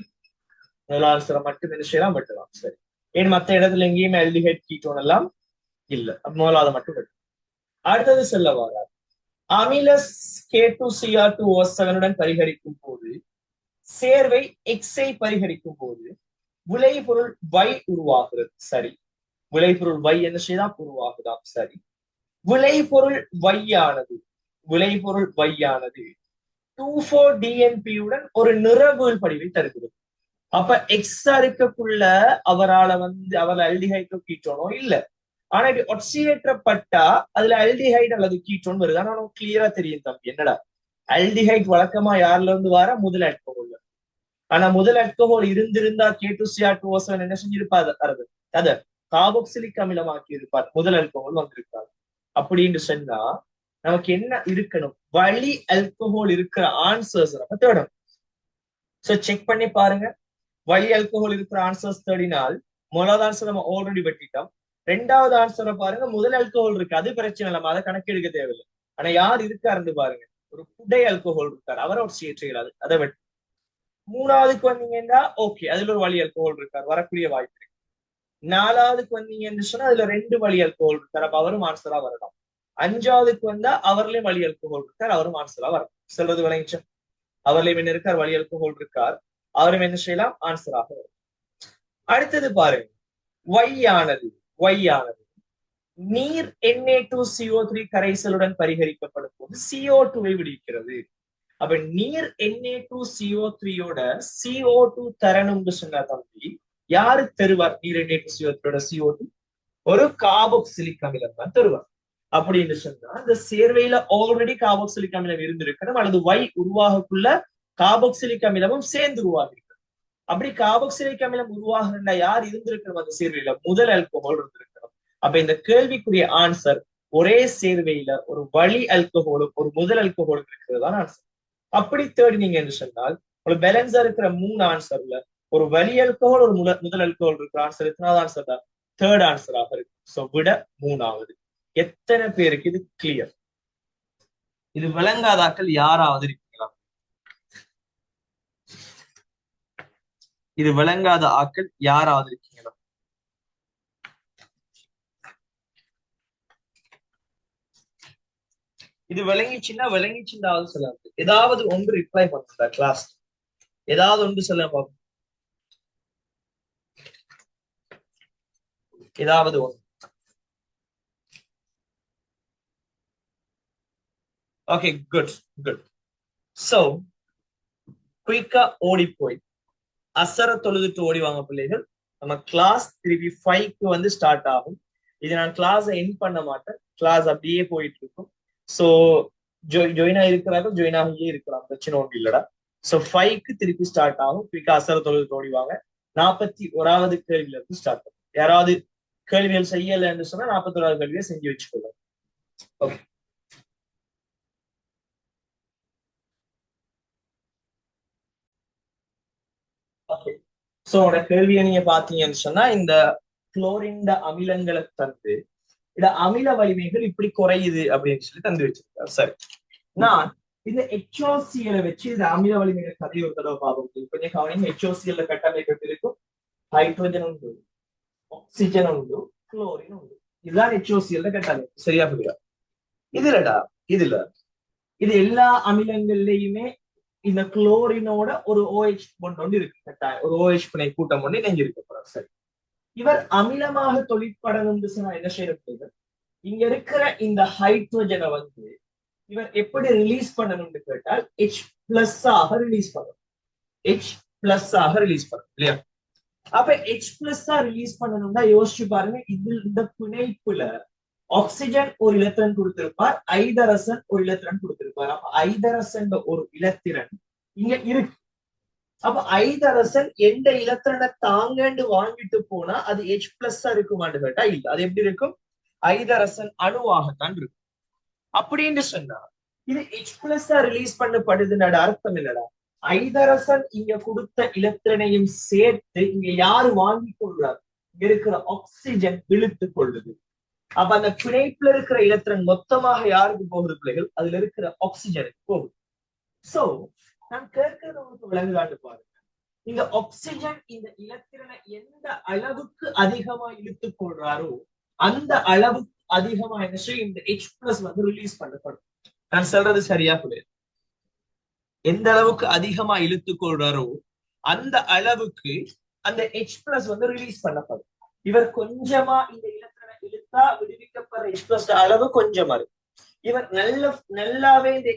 முதலாவது ஆன்சரை மட்டும் என்ன செய்யலாம்? வெட்டலாம். சரி. ஏன் மற்ற இடத்துல எங்கேயுமே அல்டிஹைட் கீட்டோன் எல்லாம் இல்ல. முதலாவது மட்டும் வெட்டலாம். அடுத்தது சொல்ல வராது. அமிலஸ் K2Cr2O7 பரிகரிக்கும் போது சேர்வை எக்ஸை பரிகரிக்கும் போது விளைபொருள் Y உருவாகிறது. சரி, விளைபொருள் Y என்ன செய்தால் உருவாகுதாம். சரி, விளைபொருள் Y ஆனது 2,4-DNP-யுடன் ஒரு நிற வீழ்படிவை தருகிறது. அப்ப எக்ஸா இருக்கக்குள்ள அவரால் அல்டிஹைடோ கீட்டோனோ இல்ல. ஆனா இப்படி ஒட்சியேற்றப்பட்டா அதுல அல்டிஹைட் அல்லது கீட்டோன் வருது. ஆனா நமக்கு கிளியரா தெரியும் தம்பி. என்னடா? அல்டிஹைட் வழக்கமா யாருல இருந்து வர? முதல் ஆல்கஹால். ஆனா முதல் ஆல்கஹால் இருந்திருந்தா K2Cr2O7 என்ன செஞ்சிருப்பாரு? அத கார்பாக்சிலிக் அமிலமாக்கி இருப்பார். முதல் ஆல்கஹால் வந்திருக்காரு. அப்படின்னு சொன்னா நமக்கு என்ன இருக்கணும், வலி ஆல்கஹால் இருக்கிற ஆன்சர்ஸ் நம்ம தேடணும். சோ செக் பண்ணி பாருங்க. வலி ஆல்கஹால் இருக்கிற ஆன்சர்ஸ் தேடினால் முதலாவது ஆன்சர் நம்ம ஆல்ரெடி வெட்டிட்டோம். ரெண்டாவது ஆன்சரை பாருங்க, முதல் ஆல்கஹால் இருக்கு, அது பிரச்சனை நம்ம அதை கணக்கெடுக்க தேவையில்லை. ஆனா யார் இருக்காருன்னு பாருங்க, ஒரு புடை ஆல்கஹால் இருக்காரு, அவரை ஒரு செய்யறாரு, அதை வெட்டி. மூணாவதுக்கு வந்தீங்கன்னா ஓகே, அதுல ஒரு வலி ஆல்கஹால் இருக்காரு, வரக்கூடிய வாய்ப்பு இருக்கு. நாலாவதுக்கு வந்தீங்கன்னு சொன்னா அதுல 2 வலி ஆல்கஹால் இருக்காரு, அப்ப அவரும் ஆன்சரா வரலாம். அஞ்சாவதுக்கு வந்தா அவர்லயும் வலி ஆல்கஹால் இருக்கார், அவரும் ஆன்சரா வரலாம். சொல்றது விளங்கிச்சா? அவர்லயும் என்ன இருக்கார், வலி ஆல்கஹால் இருக்கார், அவரும் என்ன செய்யலாம், ஆன்சராக வரும். அடுத்தது பாருங்க, ஒய்யானது நீர் Na2CO3 கரைசலுடன் பரிகரிக்கப்படும் போது CO2வை விடுவிக்கிறது. அப்ப நீர் Na2CO3யோட CO2 தரணும்னு சொன்னா தம்பி, யாரு தருவார்? நீர் Na2CO3யோட CO2 ஒரு கார்பாக்சிலிக் அமிலம் தான் தருவார். அப்படின்னு சொன்னா இந்த சேர்வையில ஆல்ரெடி கார்பாக்சிலிக் அமிலம் இருந்திருக்கணும், அல்லது Y உருவாகக்குள்ள கார்பாக்சிலிக் அமிலமும் சேர்ந்து உருவாகிருக்கணும். அப்படி கார்பாக்சிலிக் அமிலம் உருவாகுறா யார் இருந்திருக்கணும் அந்த சேர்வையில? முதல் ஆல்கஹால் இருந்திருக்கணும். அப்ப இந்த கேள்விக்குரிய ஆன்சர் ஒரே சேர்வையில ஒரு வலி ஆல்கஹாலும் ஒரு முதல் ஆல்கஹாலும் இருக்கிறது தான் ஆன்சர். அப்படி தேடினீங்க என்று சொன்னால் ஒரு பேலன்ஸா இருக்கிற 3 ஆன்சர்ல ஒரு வலி ஆல்கஹால் ஒரு முதல் ஆல்கஹால் இருக்கிற ஆன்சர் எத்தனாவது ஆன்சர் தான்? தேர்ட் ஆன்சராக இருக்கு. சோ விட 3வது. எத்தனை பேருக்கு இது கிளியர்? இது விளங்காதாக்கள் யாராவது இருக்கீங்களா? இது விளங்காத ஆக்கள் யாராவது இருக்கீங்களா? இது விளங்கிச்சுன்னாவது சொல்லலாம். ஏதாவது ஒன்று ரிப்ளை பண்ணுங்க கிளாஸ், ஏதாவது ஒன்று சொல்ல பார்ப்போம். ஏதாவது ஒன்று. Okay, good. சோ குயிக்கா ஓடி போய் அசர தொழுதுட்டு ஓடி வாங்க பிள்ளைகள். நம்ம கிளாஸ் திருப்பி 5க்கு வந்து ஸ்டார்ட் ஆகும். இது நான் கிளாஸை எண்ட் பண்ண மாட்டேன், கிளாஸ் அப்படியே போயிட்டு இருக்கும். சோ ஜாயின் ஆகிருக்கிறார்கள், ஜாயின் ஆகியே இருக்கலாம், பிரச்சனை ஒன்று இல்லடா. சோ 5க்கு திருப்பி ஸ்டார்ட் ஆகும். குயிக்கா அசர தொழுதுட்டு ஓடிவாங்க. 41வது கேள்வியில இருந்து ஸ்டார்ட் ஆகும். யாராவது கேள்விகள் செய்யலைன்னு சொன்னா 41வது கேள்வியை செஞ்சு வச்சுக்கொள்ளும். ஓகே, சோ உங்களோட கேள்வியை நீங்க பாத்தீங்கன்னு சொன்னா, இந்த குளோரின் அமிலங்களை தந்து இந்த அமில வலிமைகள் இப்படி குறையுது அப்படின்னு சொல்லி தந்து வச்சிருக்காரு. சரி, நான் இந்த HOCl வச்சு இந்த அமில வலிமைகள் கதையை ஒரு தடவை பார்ப்போம். கொஞ்சம் கவனிங்க. HOCl கட்டமைப்பு இருக்கும், ஹைட்ரோஜன் உண்டு, ஆக்சிஜன் உண்டு, குளோரின் உண்டு. இதுதான் HOCl கட்டமைப்பு. சரியா புரியா? இது எல்லா அமிலங்கள்லயுமே இந்த குளோரினோட ஒரு OH ஒன்று இருக்கு, கட்டாயம் ஒரு OH பிணை கூட்டம் ஒன்று இணைஞ்சு இருக்க போறார். சரி, இவர் அமிலமாக தொழிற்படணும்னு சொன்னா என்ன செய்யறது? இங்க இருக்கிற இந்த ஹைட்ரோஜனை வந்து இவர் எப்படி ரிலீஸ் பண்ணணும்னு கேட்டால் H+ ஆக ரிலீஸ் பண்ணணும். H+ ரிலீஸ் பண்ணணும் இல்லையா? அப்ப H+ ரிலீஸ் பண்ணணும்னா யோசிச்சு பாருங்க. இந்த பிணைப்புல ஆக்சிஜன் ஒரு இலத்திரன் கொடுத்திருப்பார், ஐதரசன் ஒரு இலத்திரன் கொடுத்திருப்பார். அப்ப ஐதரசன் ஒரு இலத்திரன் இங்க இருக்கு. அப்ப ஐதரசன் எந்த இலத்திரனை தாங்கண்டு வாங்கிட்டு போனா அது H+ இருக்குமான்னு கேட்டா இல்ல. அது எப்படி இருக்கும்? ஐதரசன் அணுவாகத்தான் இருக்கும். அப்படின்னு சொன்னா இது H+ ரிலீஸ் பண்ணப்படுதுன்னு அர்த்தம் இல்லடா. ஐதரசன் இங்க கொடுத்த இலத்திரனையும் சேர்த்து இங்க யாரு வாங்கி கொள்றாரு? இங்க இருக்கிற ஆக்சிஜன் இழுத்து கொள்ளுது. அப்ப அந்த பிணைப்புல இருக்கிற இலத்திரன் மொத்தமாக யாருக்கு போகுது பிள்ளைகள்? அதுல இருக்கிற ஆக்சிஜனுக்கு போகுது. சோ நான் கேட்கறது உங்களுக்கு விளங்குதான்னு பாருங்க. இந்த ஆக்சிஜன் இந்த இலத்திரனை எந்த அளவுக்கு அதிகமா இழுத்துக் கொள்றாரோ அந்த அளவுக்கு அதிகமா என்ன செய்யும்? இந்த H+ வந்து ரிலீஸ் பண்ணப்படும். நான் சொல்றது சரியா புரியுது? எந்த அளவுக்கு அதிகமா இழுத்துக் கொள்றாரோ அந்த அளவுக்கு அந்த H+ வந்து ரிலீஸ் பண்ணப்படும். இவர் கொஞ்சமா இந்த இலத்திரனை இழுத்தா விடுவிக்கப்படுற H+ அளவு கொஞ்சமா இருக்கு. இவர் நல்லாவே இந்த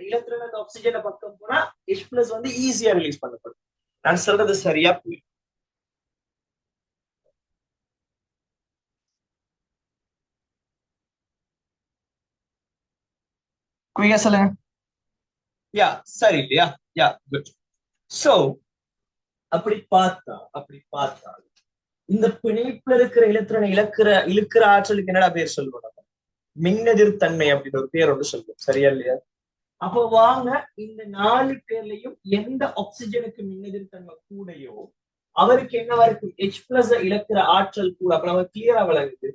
இலத்திரன் ஆக்சிஜனை பக்கம் போனா H+ வந்து ஈஸியா ரிலீஸ் பண்ணப்படும். நான் சொல்றது சரியா புரியும்? குயிக்கா சொல்லுங்க. யா, சரி இல்லையா? யா, குட். சோ அப்படி பார்த்தா இந்த பிணைப்புல இருக்கிற இலத்திரனை இழுக்கிற ஆற்றலுக்கு என்னடா பேர் சொல்லுவோம்? மின்னெதிர்த்தன்மை அப்படின்னு ஒரு பேர் ஒன்று சொல்லுவோம், சரியா இல்லையா? அப்போ வாங்க இந்த 4 பேர்லயும் எந்த ஆக்சிஜனுக்கு மின்னெதிர்த்தன்மை கூடையோ அவருக்கு என்ன வரைக்கும் H+ இழக்கிற ஆற்றல் கூட. அப்ப நம்ம கிளியரா விளங்குது,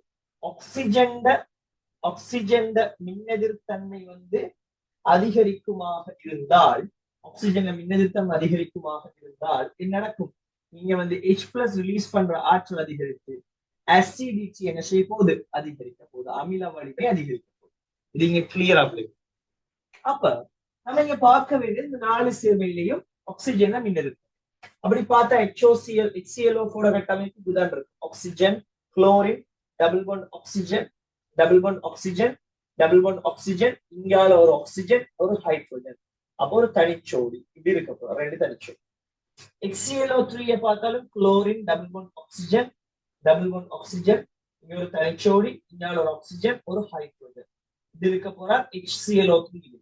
ஆக்சிஜன் மின்னெதிர்த்தன்மை வந்து அதிகரிக்குமாக இருந்தால், மின்னெதிர்த்தன்மை அதிகரிக்குமாக இருந்தால் என்ன நடக்கும்? நீங்க வந்து H+ ரிலீஸ் பண்ற ஆற்றல் அதிகரித்து அசிடிட்டி என்ன செய்ய போகுது? அதிகரிக்க போகுது, அமில வலிமை அதிகரிக்க போகுது. இது இங்க கிளியரா விளங்குது. அப்ப நம்ம இங்க பார்க்க வேண்டியது இந்த 4 சேர்வையிலையும் ஆக்சிஜன் மின்னெதிர்த்தன்மை. அப்படி பார்த்தா HClO கட்டமைப்பு இதுதான் இருக்கு. Oxygen, chlorine, double bond oxygen, double bond oxygen, double bond oxygen, இங்கால ஒரு ஆக்சிஜன், ஒரு ஹைட்ரோஜன். அப்போ ஒரு தனிச்சோடி இப்படி இருக்க போறோம், 2 தனிச்சோடி. HClO3 பார்த்தாலும் chlorine, double bond oxygen, double bond oxygen, இங்க ஒரு தனிச்சோடி, இங்கால ஒரு ஆக்சிஜன், ஒரு ஹைட்ரோஜன் இது இருக்க போறா HClO3.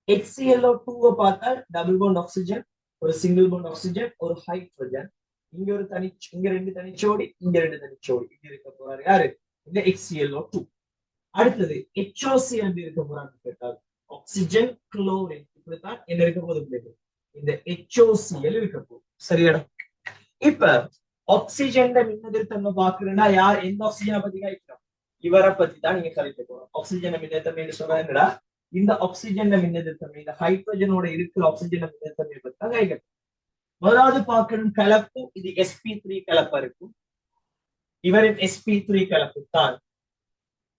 HClO2 பார்த்தால் டபுள் பாண்ட் ஆக்சிஜன், ஒரு சிங்கிள் பாண்ட் ஆக்சிஜன், ஒரு ஹைட்ரோஜன், இங்க 2 தனிச்சோடி, இங்க 2 தனிச்சோடி இது இருக்க போறாரு யாரு? இந்த HClO2. அடுத்தது HOCl இருக்க போறான்னு கேட்டால் ஆக்சிஜன், குளோரின், இப்படித்தான் என்ன இருக்க போகுது? இந்த HOCl இருக்க போகுது, சரியா? இப்ப ஆக்சிஜன் மின்னெதிர்த்தன்மை பாக்குறேன்னா யார், எந்த ஆக்சிஜனை பத்தி கேட்கிறோம்? இவரை பத்தி தான் நீங்க கழிக்க போறோம். ஆக்சிஜன் மின்னெதிர்த்தன்மை சொன்னா என்னடா? இந்த ஆக்சிஜன் மின்னெதிர்த்தன்மை, இந்த ஹைட்ரோஜனோட இருக்கிற ஆக்சிஜன் மின்னெதிர்த்தன்மை பத்தி தான் கேட்கணும். முதலாவது பார்க்கணும் கலப்பு. இது sp3 கலப்பா இருக்கும். இவரும் sp3 கலப்பு தான்,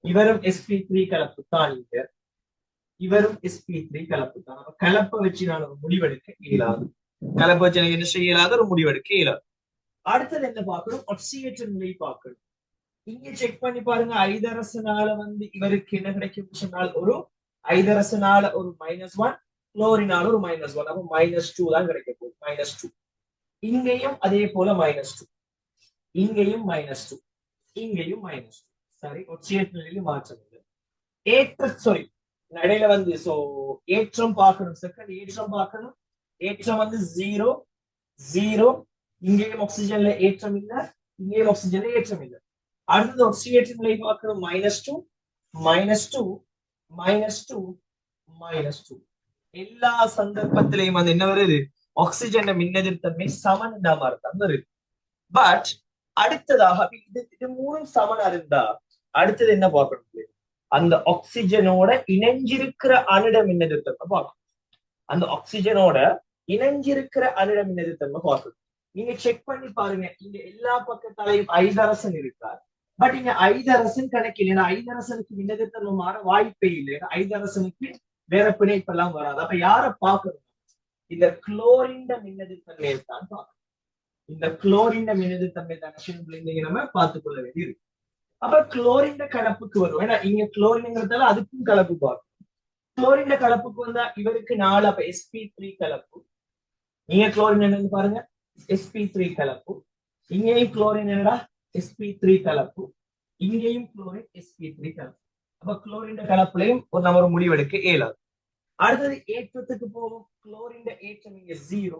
இவரும் sp3 கலப்பு தான், இவரும் sp3 கலப்பு தான். நம்ம கலப்பை வச்சு நான் ஒரு முடிவெடுக்க இயலாது, கலப்பை வச்சு எனக்கு என்ன செய்ய இயலாத ஒரு முடிவெடுக்க இயலாது. அடுத்தது என்ன பார்க்கணும்? ஆக்சிஜேற்ற நிலை பார்க்கணும். இங்க செக் பண்ணி பாருங்க, ஐதரசனால வந்து இவருக்கு என்ன கிடைக்கும் சொன்னால், ஒரு ஐதரசனால ஒரு -1, குளோரினால ஒரு -1, அப்ப -2 தான் கிடைக்க போகுது, -2. இங்கேயும் அதே போல -2, இங்கேயும் -2, இங்கேயும் -2. சரி, ஆக்சிஜேற்ற நிலையில் மாற்றம் இல்லை. இடையில வந்து ஏற்றம் பார்க்கணும், செகண்ட் ஏற்றம் பார்க்கணும். ஏற்றம் வந்து 0 0, இங்கேயும் ஆக்சிஜன்ல ஏற்றம் இல்லை, இங்கேயும் ஆக்சிஜன்ல ஏற்றம் இல்லை. அடுத்தது ஆக்சிஜேற்ற நிலை பார்க்கணும், -2 -2 -2 -2. எல்லா சந்தர்ப்பத்திலையும் வந்து என்ன வருது? ஆக்சிஜன் மின்னெதிர்த்தன்மை சமன்டமா வருது. பட் அடுத்ததாக இது 3 சமனா இருந்தா அடுத்தது என்ன பார்க்கணும்? அந்த ஆக்சிஜனோட இணைஞ்சிருக்கிற அணுட மின்னெதிர்த்தன்மை பார்க்கணும். அந்த ஆக்சிஜனோட இணைஞ்சிருக்கிற அணுட மின்னெதிர்த்தன்மை பார்க்கணும். நீங்க செக் பண்ணி பாருங்க, இங்க எல்லா பக்கத்தாலையும் ஐதரசன் இருக்கார். பட் இங்க ஐதரசன் கணக்கில், ஏன்னா ஐதரசனுக்கு மின்னெதிர்த்தன்மை மாற வாய்ப்பே இல்லை, ஐதரசனுக்கு வேற பிணைப்பெல்லாம் வராது. அப்ப யார பாக்கணும்? இந்த குளோரின் மின்னெதிர்த்தன்மையை தான் பார்க்கணும். இந்த குளோரின் மின்னெதிர்த்தன்மை தான் நம்ம பார்த்துக் கொள்ள வேண்டியது. அப்ப குளோரின் கலப்புக்கு வரும், ஏன்னா இங்க குளோரின்ங்கிறதால அதுக்கும் கலப்பு பார்க்கணும். குளோரின் கலப்புக்கு வந்தா இவருக்கு 4, அப்ப sp3 கலப்பு. இங்க குளோரின் என்னன்னு பாருங்க, sp3 கலப்பு. இங்கேயும் குளோரின் என்னடா? sp3 கலப்பு. இங்கேயும் குளோரின் sp3 கலப்பு. அப்ப குளோரின் கலப்புலையும் நம்ம ஒரு முடிவெடுக்க இயலாது. அடுத்தது ஏற்றத்துக்கு போகும். குளோரின் ஏற்றம் இங்க 0,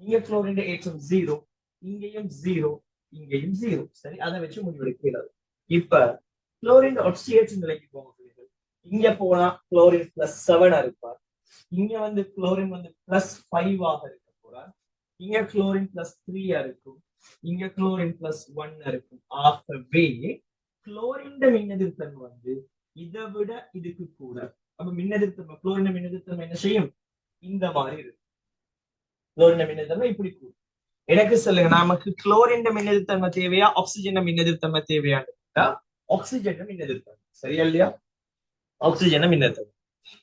இங்க குளோரின் ஏற்றம் 0, இங்கேயும் 0, இங்கேயும் 0. சரி, அதை வச்சு முடிவெடுக்க இயலாது. இப்ப குளோரின் ஆக்சிஜேற்ற நிலைக்கு போங்க. இங்க போனா குளோரின் +7 இருப்பார், இங்க வந்து குளோரின் வந்து +5 இருக்க போறார், இங்க குளோரின் +3 இருக்கும், இங்க குளோரின் +1 இருக்கும். ஆகவே குளோரின் மின்னெதிர்த்தன்மை வந்து இதை விட இதுக்கு கூட. அப்ப மின்னெதிர்த்தன்மை, குளோரின் மின்னெதிர்த்தன்மை என்ன செய்யும்? இந்த மாதிரி இருக்கு. குளோரின் மின்னெதிர்த்தன்மை இப்படி கூடும். எனக்கு சொல்லுங்க, நமக்கு குளோரின் மின்னெதிர்த்தன்மை தேவையா, ஆக்சிஜன் மின்னெதிர்த்தன்மை தேவையான்னு கேட்டா ஆக்சிஜன் மின்னெதிர்த்தன்மை, சரியா இல்லையா? ஆக்சிஜன் மின்னெதிர்த்தன்மை.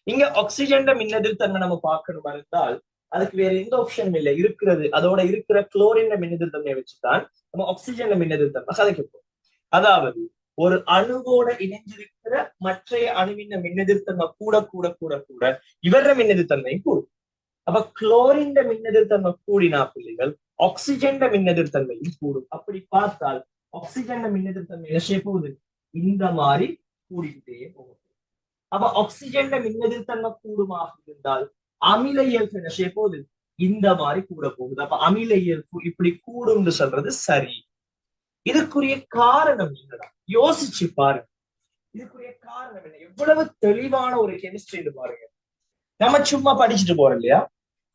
இங்க ஆக்சிஜன் மின்னெதிர்த்தன்மை நம்ம பார்க்கணும் இருந்தால் அதுக்கு வேற எந்த ஆப்ஷனும் இல்லை, இருக்கிறது அதோட இருக்கிற குளோரின் மின்னெதிர்த்தன்மையை வச்சுதான் நம்ம ஆக்சிஜன் மின்னெதிர்த்தன்மை கதைக்க போறோம். அதாவது ஒரு அணுவோட இணைஞ்சிருக்கிற மற்றைய அணுவின் மின்னெதிர்த்தன்மை கூட கூட கூட கூட இவர மின்னெதிர்த்தன்மையும் கூடும். அப்ப குளோரின் மின்னெதிர்த்தன்மை கூடினா பிள்ளைகள் ஆக்சிஜன் மின்னெதிர்த்தன்மையும் கூடும். அப்படி பார்த்தால் ஆக்சிஜன் மின்னெதிர்த்தன்மை என்ன செய்ய போகுது? இந்த மாதிரி கூடிக்கிட்டே போகும். அப்ப ஆக்சிஜன் மின்னெதிர்த்தன்மை கூடுமாக இருந்தால் அமில இயல்பு என்ன செய்ய போகுது? இந்த மாதிரி கூட போகுது. அப்ப அமில இயல்பு இப்படி கூடும்னு சொல்றது சரி. இதுக்குரிய காரணம் என்னடா? யோசிச்சு பாருங்க. இதுக்குரிய காரணம் என்ன? எவ்வளவு தெளிவான ஒரு கெமிஸ்ட்ரி பாருங்க. நம்ம சும்மா படிச்சுட்டு போறோம் இல்லையா?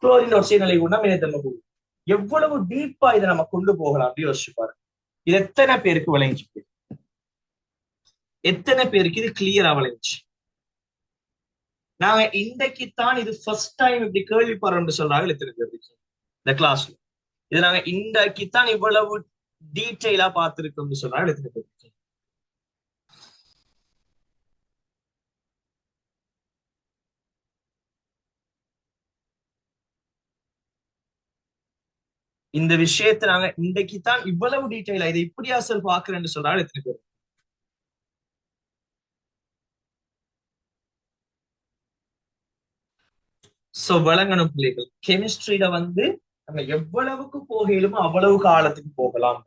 குளோரின் ஒற்றை நிலை கொண்டா அமிலத்தன்மை கூடும். எவ்வளவு டீப்பா இதை நம்ம கொண்டு போகலாம் அப்படின்னு யோசிச்சு பாருங்க. இது எத்தனை பேருக்கு விளைஞ்சிருக்கு? எத்தனை பேருக்கு இது கிளியரா விளைஞ்சி? நாங்க இன்றைக்குத்தான் இது ஃபர்ஸ்ட் டைம் இப்படி கேள்விப்படுறோம்னு சொல்றாங்க எத்தனை பேருக்கு இந்த கிளாஸ்ல? இது நாங்க இன்றைக்குத்தான் இவ்வளவு டீட்டெயிலா பார்த்திருக்கோம்னு சொன்னாங்க எத்தனை பேருக்கு? இந்த விஷயத்தை நாங்க இன்றைக்குத்தான் இவ்வளவு டீட்டெயிலா இதை இப்படி அசல் பாக்குறேன்னு சொல்றாங்க எத்தனை பேர்? சோ விளங்கணும் பிள்ளைகள், கெமிஸ்ட்ரியில நம்ம எவ்வளவுக்கு போகையிலுமோ அவ்வளவு காலத்துக்கு போகலாம்.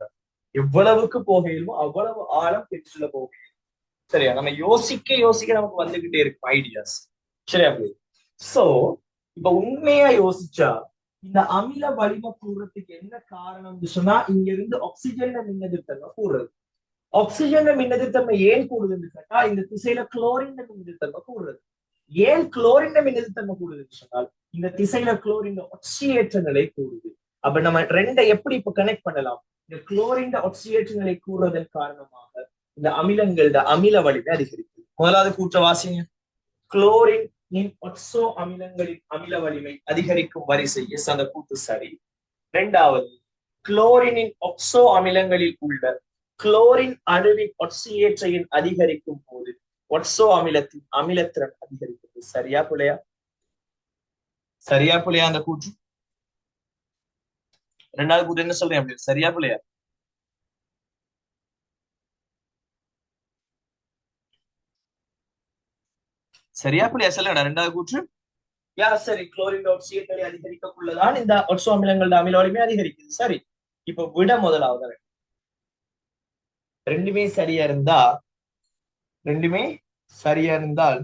எவ்வளவுக்கு போகையிலுமோ அவ்வளவு ஆழம் கெமிஸ்ட்ரியில போகலாம். சரியா? நம்ம யோசிக்க யோசிக்க நமக்கு வந்துகிட்டே இருக்கும் ஐடியாஸ். சரியா பிள்ளை? சோ இப்ப உண்மையா யோசிச்சா இந்த அமில வலிமை கூடுறதுக்கு என்ன காரணம்னு சொன்னா, இங்க இருந்து ஆக்சிஜன் மின்னெதிர்த்தன்மை கூடுறது. ஆக்சிஜன் மின்னெதிர்த்தன்மை ஏன் கூடுதுன்னு கேட்டா, இந்த திசையில குளோரின் மின்னெதிர்த்தன்மை கூடுறது. ஏன் குளோரின் மின்னெதிர்த்தன்மை கூடுதுன்னு சொன்னால், இந்த திசையில குளோரின் ஒட்சியேற்ற நிலை கூடுது. அப்ப நம்ம ரெண்டை எப்படி இப்ப கனெக்ட் பண்ணலாம்? இந்த குளோரின் ஒட்சியேற்ற நிலை கூடுறதன் காரணமாக இந்த அமிலங்களோட அமில வலிமை அதிகரிக்குது. முதலாவது கூற்ற வாசிங்க. குளோரின் ஒட்சோ அமிலங்களின் அமில வலிமை அதிகரிக்கும் வரிசை, எஸ், அந்த கூற்று சரி. இரண்டாவது, குளோரினின் ஒக்சோ அமிலங்களில் உள்ள குளோரின் அணுவின் ஒட்சியேற்றையின் அதிகரிக்கும் போது ஒட்சோ அமிலத்தின் அமிலத்திறன் அதிகரிக்கிறது. சரியா பிள்ளையா? சரியா பிள்ளையா அந்த கூற்று? இரண்டாவது கூற்று என்ன சொல்றேன் அப்படி? சரியா பிள்ளையா? சரியா பிள்ளையா? சொல்லுங்க. இரண்டாவது கூற்று சரி. குளோரின் ஒட்சியேற்றலை அதிகரிக்கக்குள்ளதான் இந்த ஒட்சோ அமிலங்களோட அமில வலிமை அதிகரிக்குது. சரி. இப்ப விட முதலாவது ரெண்டுமே சரியா இருந்தால்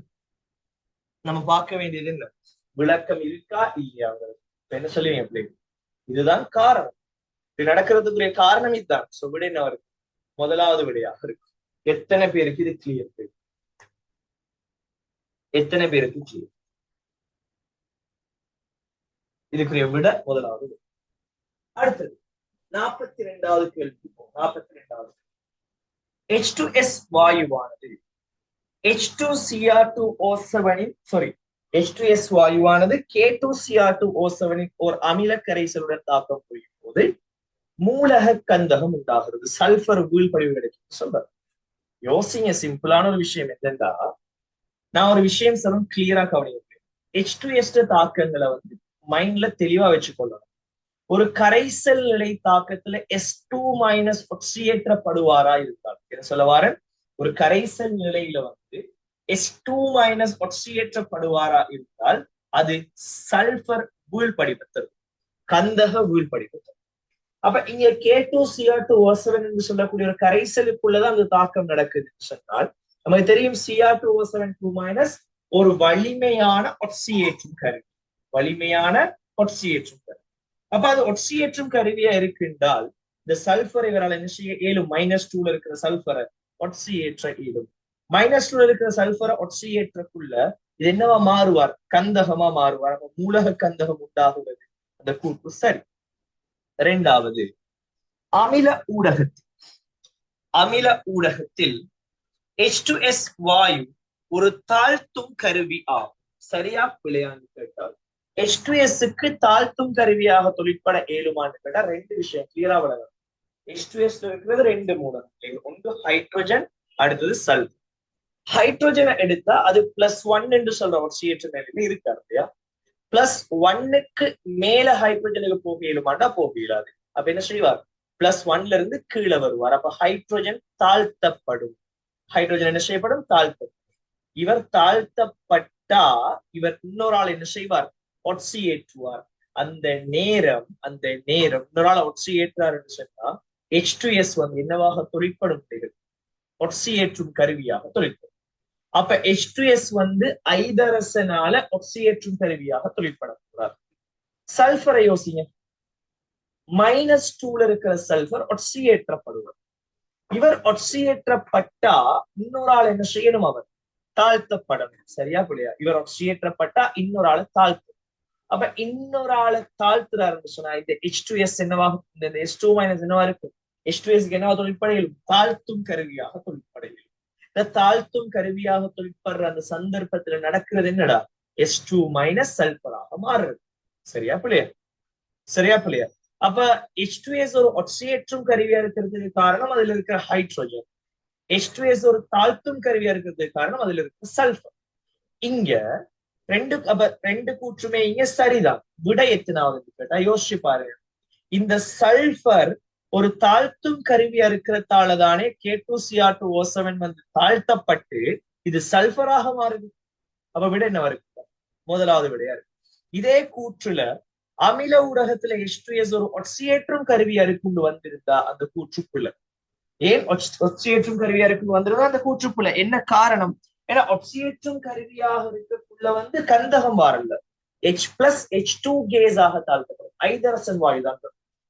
நம்ம பார்க்க வேண்டியது என்ன? விளக்கம் இருக்கா இல்லையா? என்ன சொல்லுவீங்க பிள்ளைங்க? இதுதான் காரணம். இது நடக்கிறதுக்குரிய காரணம் இதுதான். சோ விட என்ன இருக்கு? முதலாவது விடையாக இருக்கு. எத்தனை பேருக்கு இது கிளியர்? எத்தனை பேருக்கு கிளியர்? இதுக்குரிய விட முதலாவது. அடுத்தது 42வது கேள்வி. 42வது, H2S வாயுவானது H2S வாயுவானது K2Cr2O7 ஓர் அமில கரைசலுடன் தாக்கம் புரியும் போது மூலக கந்தகம் உண்டாகிறது, சல்பர் வீழ்படிவு கிடைக்கும் சொல்றாரு. யோசிங்க, சிம்பிளான ஒரு விஷயம் என்னன்னா, நான் ஒரு விஷயம் சொல்லும் கிளியரா கவனிக்கிறேன். H2S தாக்கங்களை மைண்ட்ல தெளிவா வச்சுக்கொள்ளணும். ஒரு கரைசல் நிலை தாக்கத்துல S2- ஒட்சியேற்றப்படுவாரா இருந்தால், என்ன சொல்ல வாரேன்? ஒரு கரைசல் நிலையில S2- ஒட்சியேற்றப்படுவாரா இருந்தால் அது சல்பர் வீழ்படிவு தரும், கந்தக வீழ்படிவு தரும். அப்ப இங்க K2Cr2O7 என்று சொல்லக்கூடிய ஒரு கரைசலுக்குள்ளதான் அந்த தாக்கம் நடக்குதுன்னு சொன்னால், நமக்கு தெரியும் Cr2O7 2- ஒரு வலிமையான ஒட்சியேற்றும் கருவி. அப்ப அது ஒட்சியேற்றும் கருவியா இருக்கின்றால் இந்த சல்பர் இவரால் என்ன செய்ய இயலும்? -2 இருக்கிற சல்பரை ஒட்சியேற்ற இயலும். -2 இருக்கிற சல்பரை ஒட்சியேற்றக்குள்ள இது என்னவா மாறுவார்? கந்தகமா மாறுவார். அப்ப மூலக கந்தகம் உண்டாகுவது. அந்த கூற்று சரி. இரண்டாவது, அமில ஊடகத்தில் H2S வாயு ஒரு தாழ்த்தும் கருவி ஆகும். சரியா பிள்ளையான்னு கேட்டால் H2S தாழ்த்தும் கருவியாக தொழிற்பட இயலுமான்னு கேட்டா ரெண்டு விஷயம் கிளியரா விளங்கணும். H2S இருக்கிறது ரெண்டு மூலங்கள், ஒன்று ஹைட்ரோஜன், அடுத்தது சல்பர். ஹைட்ரோஜனை எடுத்தா அது +1 என்று சொல்ற ஒட்சியேற்ற நிலையில இருக்காரு இல்லையா? +1க்கு மேல ஹைட்ரோஜனுக்கு போக இயலுமாண்டா போக இயலாது. அப்ப என்ன செய்வார்? +1ல இருந்து கீழே வருவார். அப்ப ஹைட்ரோஜன் தாழ்த்தப்படும். ஹைட்ரோஜன் என்ன செய்யப்படும்? தாழ்த்தப்படும். இவர் தாழ்த்தப்பட்டா இவர் இன்னொரு ஆள் என்ன செய்வார்? ஒட்சியேற்றுவார். அந்த நேரம் இன்னொரு ஆள் ஒட்சியேற்றார் என்று சொன்னா H2S என்னவாக தொழிற்படும்? ஒட்சியேற்றும் கருவியாக தொழிற்படும். அப்ப H2S ஐதரசனால ஒட்சியேற்றும் கருவியாக தொழிற்படக்கூடாது. சல்பரை யோசிங்க. -2 இருக்கிற சல்பர் ஒட்சியேற்றப்படுவது. இவர் ஒட்சியேற்றப்பட்டா இன்னொரு ஆள் என்ன செய்யணும்? அவர் தாழ்த்தப்படணும். சரியா புள்ளியா? இவர் ஒட்சியேற்றப்பட்டா இன்னொரு ஆளை தாழ்த்து. அப்ப இன்னொரு ஆளை தாழ்த்துறாருன்னு சொன்னா இந்த H2S என்னவாகும்? இந்த H2 மைனஸ் என்னவா இருக்கும்? H2S என்னவா தொழிற்படையிலும் தாழ்த்தும் கருவியாக தொழிற்படையிலும். இந்த தாழ்த்தும் கருவியாக தொழிற்படுற அந்த சந்தர்ப்பத்துல நடக்கிறது என்னடா? H2 மைனஸ் சல்பராக மாறுறது. சரியா புள்ளியா? சரியா புள்ளியா? அப்ப H2S ஒரு ஒட்சியேற்றும் கருவியா இருக்கிறதுக்கு காரணம் அதுல இருக்கிற ஹைட்ரோஜன். H2S ஒரு தாழ்த்தும் கருவியா இருக்கிறதுக்கு காரணம் அதுல இருக்கிற சல்பர். இங்க ரெண்டு கூற்றுமே இங்க சரிதான். விடை எத்தனாவது கேட்டா யோசிச்சு பாருங்க. இந்த சல்பர் ஒரு தாழ்த்தும் கருவியா இருக்கிறதாலதானே K2Cr2O7 வந்து தாழ்த்தப்பட்டு இது சல்பராக மாறுது. அப்ப விட என்ன இருக்கு? முதலாவது விடையா இருக்கு. இதே கூற்றுல அமில ஊடகத்துல H2S ஒரு ஒட்சியேற்றும் கருவியா இருக்குன்னு வந்திருந்தா அந்த கூற்றுக்குள்ள, ஏன் ஒட்சியேற்றும் கருவியா இருக்குன்னு வந்திருந்தா அந்த கூற்றுக்குள்ள என்ன காரணம்? ஏன்னா ஒட்சியேற்றும் கருவியாக இருக்கக்குள்ள வந்து கந்தகம் வரல, H+H2 கேஸ் ஆக தாழ்த்தப்படும் ஐதரசன் வாயு தான்.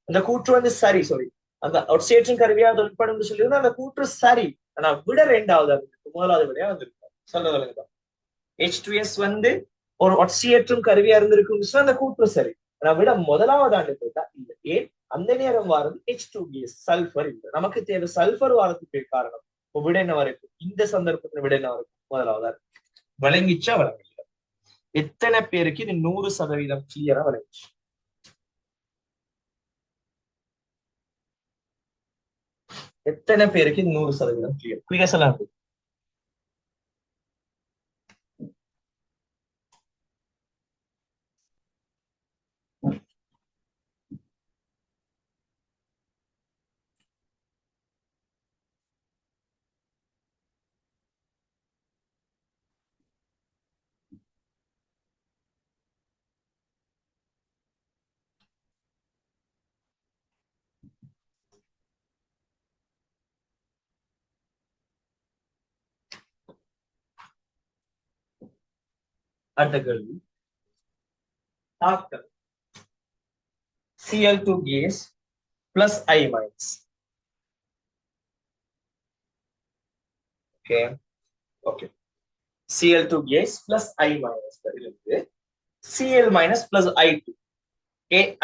அந்த கூற்று வந்து சரி. சொல்லி அந்த ஒட்சியேற்றும் கருவியாக தொழிற்படும் சொல்லி அந்த கூற்று சரி. ஆனா விட ரெண்டாவது முதலாவது விடையா வந்திருக்கும். சொல்றதுதான் H2S வந்து ஒரு ஒட்சியேற்றும் கருவியா இருந்திருக்கும் அந்த கூற்று சரி. ஆனா விட முதலாவது ஆண்டு போட்டா இல்ல. ஏன்? அந்த நேரம் வாரது H2 கேஸ், சல்பர் இல்லை. நமக்கு தேவை சல்பர் வாரத்துக்கு காரணம். விட என்ன வரைக்கும்? இந்த சந்தர்ப்பத்துல விட என்ன வரைக்கும்? முதலாவதா இருக்கு. விளங்கிச்சா விளங்கல? எத்தனை பேருக்கு இது 100% கிளியரா விளங்கிச்சு? எத்தனை பேருக்கு இது 100% கிளியர்? கிளியர் சொல்லலாம். அடுத்த கேள்வி. தாக்கம் Cl2 gas plus I minus. Okay okay. Cl2 gas plus I minus இருந்து Cl minus plus I2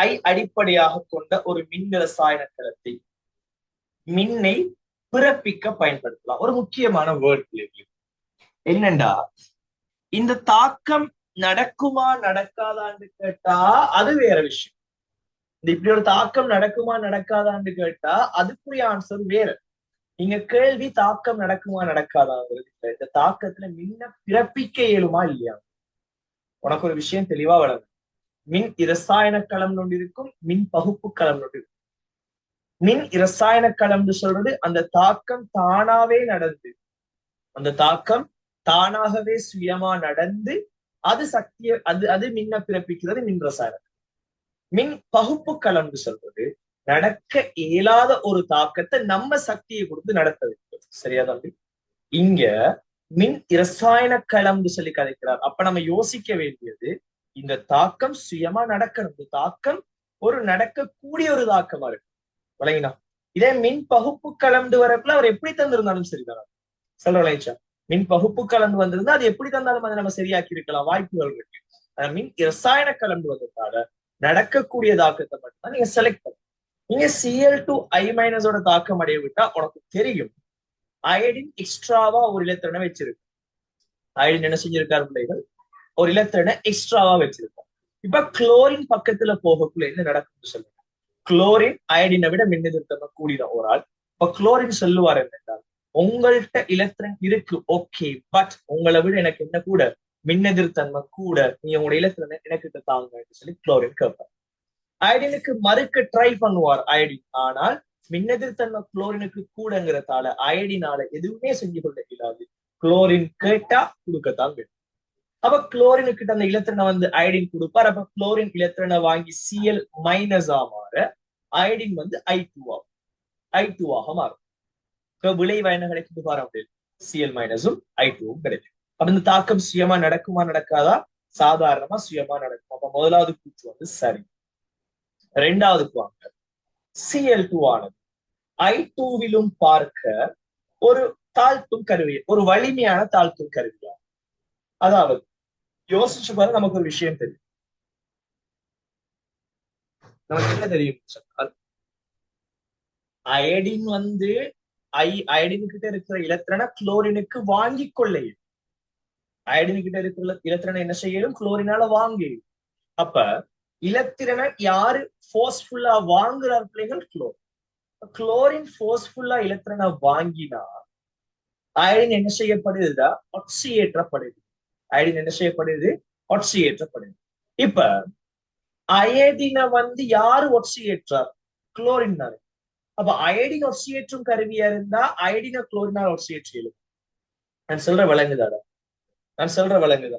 I அடிப்படையாக கொண்ட ஒரு மின் ரசாயன கலத்தை மின்னை பிறப்பிக்க பயன்படுத்தலாம். ஒரு முக்கியமான வேர்ட் என்னண்டா, இந்த தாக்கம் நடக்குமா நடக்காதான்னு கேட்டா அது வேற விஷயம். இந்த இப்படி ஒரு தாக்கம் நடக்குமா நடக்காதான்னு கேட்டா அதுக்குரிய ஆன்சர் வேற. நீங்க கேள்வி தாக்கம் நடக்குமா நடக்காதாங்கிறது. இந்த தாக்கத்துல மின்ன பிறப்பிக்க இயலுமா இல்லையா? உனக்கு ஒரு விஷயம் தெளிவா வளரும். மின் இரசாயன களம் ஒன்று இருக்கும், மின் பகுப்பு களம் ஒன்று இருக்கும். மின் இரசாயன களம்னு சொல்றது அந்த தாக்கம் தானாவே நடந்து, அந்த தாக்கம் தானாகவே சுயமா நடந்து அது சக்தியை அது மின்ன பிறப்பிக்கிறது மின் ரசாயனம். மின் பகுப்பு களம்னு சொல்றது நடக்க இயலாத ஒரு தாக்கத்தை நம்ம சக்தியை கொடுத்து நடத்த வைக்கிறது. சரியா தம்பி? இங்க மின் இரசாயன களம்னு சொல்லி கதைக்கிறார். அப்ப நம்ம யோசிக்க வேண்டியது, இந்த தாக்கம் சுயமா நடக்கணும். இந்த தாக்கம் ஒரு நடக்கக்கூடிய ஒரு தாக்கமா இருக்கு. விளங்கினா? இதே மின் பகுப்பு கலந்து வரக்குள்ள அவர் எப்படி தந்திருந்தாலும் சரிதான். சொல்ற விளைச்சா மின் பகுப்பு கலந்து வந்திருந்தா அது எப்படி தந்தாலும் அதை நம்ம சரியாக்கி இருக்கலாம், வாய்ப்புகள் இருக்கு. மின் இரசாயன கலந்து வந்ததால நடக்கக்கூடிய தாக்கத்தை மட்டும்தான் நீங்க செலக்ட் பண்ண. நீங்க Cl2I- ஓட தாக்கம் அடைய விட்டா உனக்கு தெரியும் அயடின் எக்ஸ்ட்ராவா ஒரு இலத்திரனை வச்சிருக்கு. அயடின் என்ன செஞ்சிருக்காரு பிள்ளைகள்? ஒரு இலத்திரனை எக்ஸ்ட்ராவா வச்சிருக்காரு. இப்ப குளோரின் பக்கத்துல போகக்குள்ள என்ன நடக்கும்னு சொல்லுங்க. குளோரின் அயடினை விட மின்னெதிர்த்தன்மை கூடிதான் ஒரு ஆள். இப்ப குளோரின் சொல்லுவார் என்னென்றால், உங்கள்கிட்ட இலத்திரன் இருக்கு ஓகே, பட் உங்களை விட எனக்கு என்ன கூட மின்னெதிர்த்தன்மை கூட, நீ உங்களோட இலத்திரனை எனக்கு தாங்கன்னு சொல்லி குளோரின் கேட்பார். அயடினுக்கு மறுக்க ட்ரை பண்ணுவார் அயடின். ஆனால் மின்னெதிர்த்தன்மை குளோரினுக்கு கூடங்கிறதால அயடினால எதுவுமே செஞ்சு கொள்ள இயலாது. குளோரின் கேட்டா கொடுக்கத்தான் வேணும். அப்ப குளோரினு கிட்ட அந்த இலத்திரனை வந்து அயடின் கொடுப்பார். அப்ப குளோரின் இலத்திரனை வாங்கி Cl- மாற அயடின் வந்து I2 ஆக மாறும். விளைவா என்ன கிடைக்குது பாரு, அப்படி Cl- I2 கிடைக்கும். அப்ப இந்த தாக்கம் சுயமா நடக்குமா நடக்காதா? சாதாரணமா சுயமா நடக்கும். அப்ப முதலாவது கூற்று வந்து சரி. ரெண்டாவதுக்கு வாங்க. Cl2 ஆனது I2விலும் பார்க்க ஒரு தாழ்த்தும் கருவி, ஒரு வலிமையான தாழ்த்தும் கருவியா? அதாவது யோசிச்சு பாரு, நமக்கு ஒரு விஷயம் தெரியும். நமக்கு என்ன தெரியும்? அயடின் வந்து அயடின் கிட்ட இருக்கிற இலத்திரனை குளோரினுக்கு வாங்கி கொள்ளையும். அயடின் கிட்ட இருக்கிற இலத்திரனை என்ன செய்யலும்? குளோரினால வாங்கி. அப்ப இலத்திரனை யாரு போர்ஸ்ஃபுல்லா வாங்குறார் பிள்ளைகள்? குளோரின் போர்ஸ்ஃபுல்லா இலத்திரனை வாங்கினா அயடின் என்ன செய்யப்படுதுதா? ஆக்சியேற்றப்படுது. அயடின் என்ன செய்யப்படுது? ஆக்சியேற்றப்படுது. இப்ப அயடினை வந்து யாரு ஆக்சியேற்றார்? குளோரின் தானே. அப்ப அயடின் ஒசியேற்றும் கருவியா இருந்தா அயடின குளோரினால் ஒசியேற்றியலும். நான் சொல்ற விளங்குதாடா? நான் சொல்ற விளங்குதா?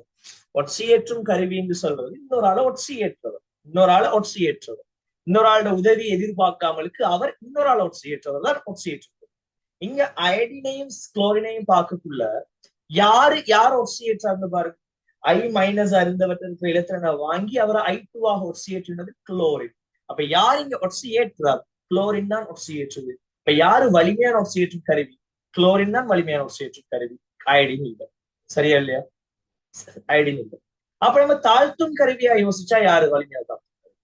ஒட்சியேற்றும் கருவி என்று சொல்றது இன்னொரு ஆளை ஒட்சியேற்றவர், இன்னொரு ஆளை ஒட்சியேற்றவர், இன்னொரு ஆளோட உதவி எதிர்பார்க்காமலுக்கு அவர் இன்னொரு ஆளை ஒட்சியேற்றவர் தான் ஒட்சியேற்றவர். இங்க அயடினையும் குளோரினையும் பார்க்கக்குள்ள யார் ஒட்சியேற்றார்னு பாருங்க. I- இருந்தவற்றிற்கு இலத்திரனை வாங்கி அவரை I2ஆக ஒட்சியேற்றினது குளோரின். அப்ப யார் இங்க ஒட்சியேற்றார்? குளோரின் தான் ஒட்சியேற்றுது. இப்ப யாரு வலிமையான ஒட்சியேற்றும் கருவி? குளோரின் தான் வலிமையான ஒட்சியேற்றும் கருவி, அயடின் இல்லை. சரியா இல்லையா? அயடின் இல்லை. அப்ப நம்ம தாழ்த்தும் கருவியா யோசிச்சா யாரு வலிமையான தாழ்த்தும் கருவி?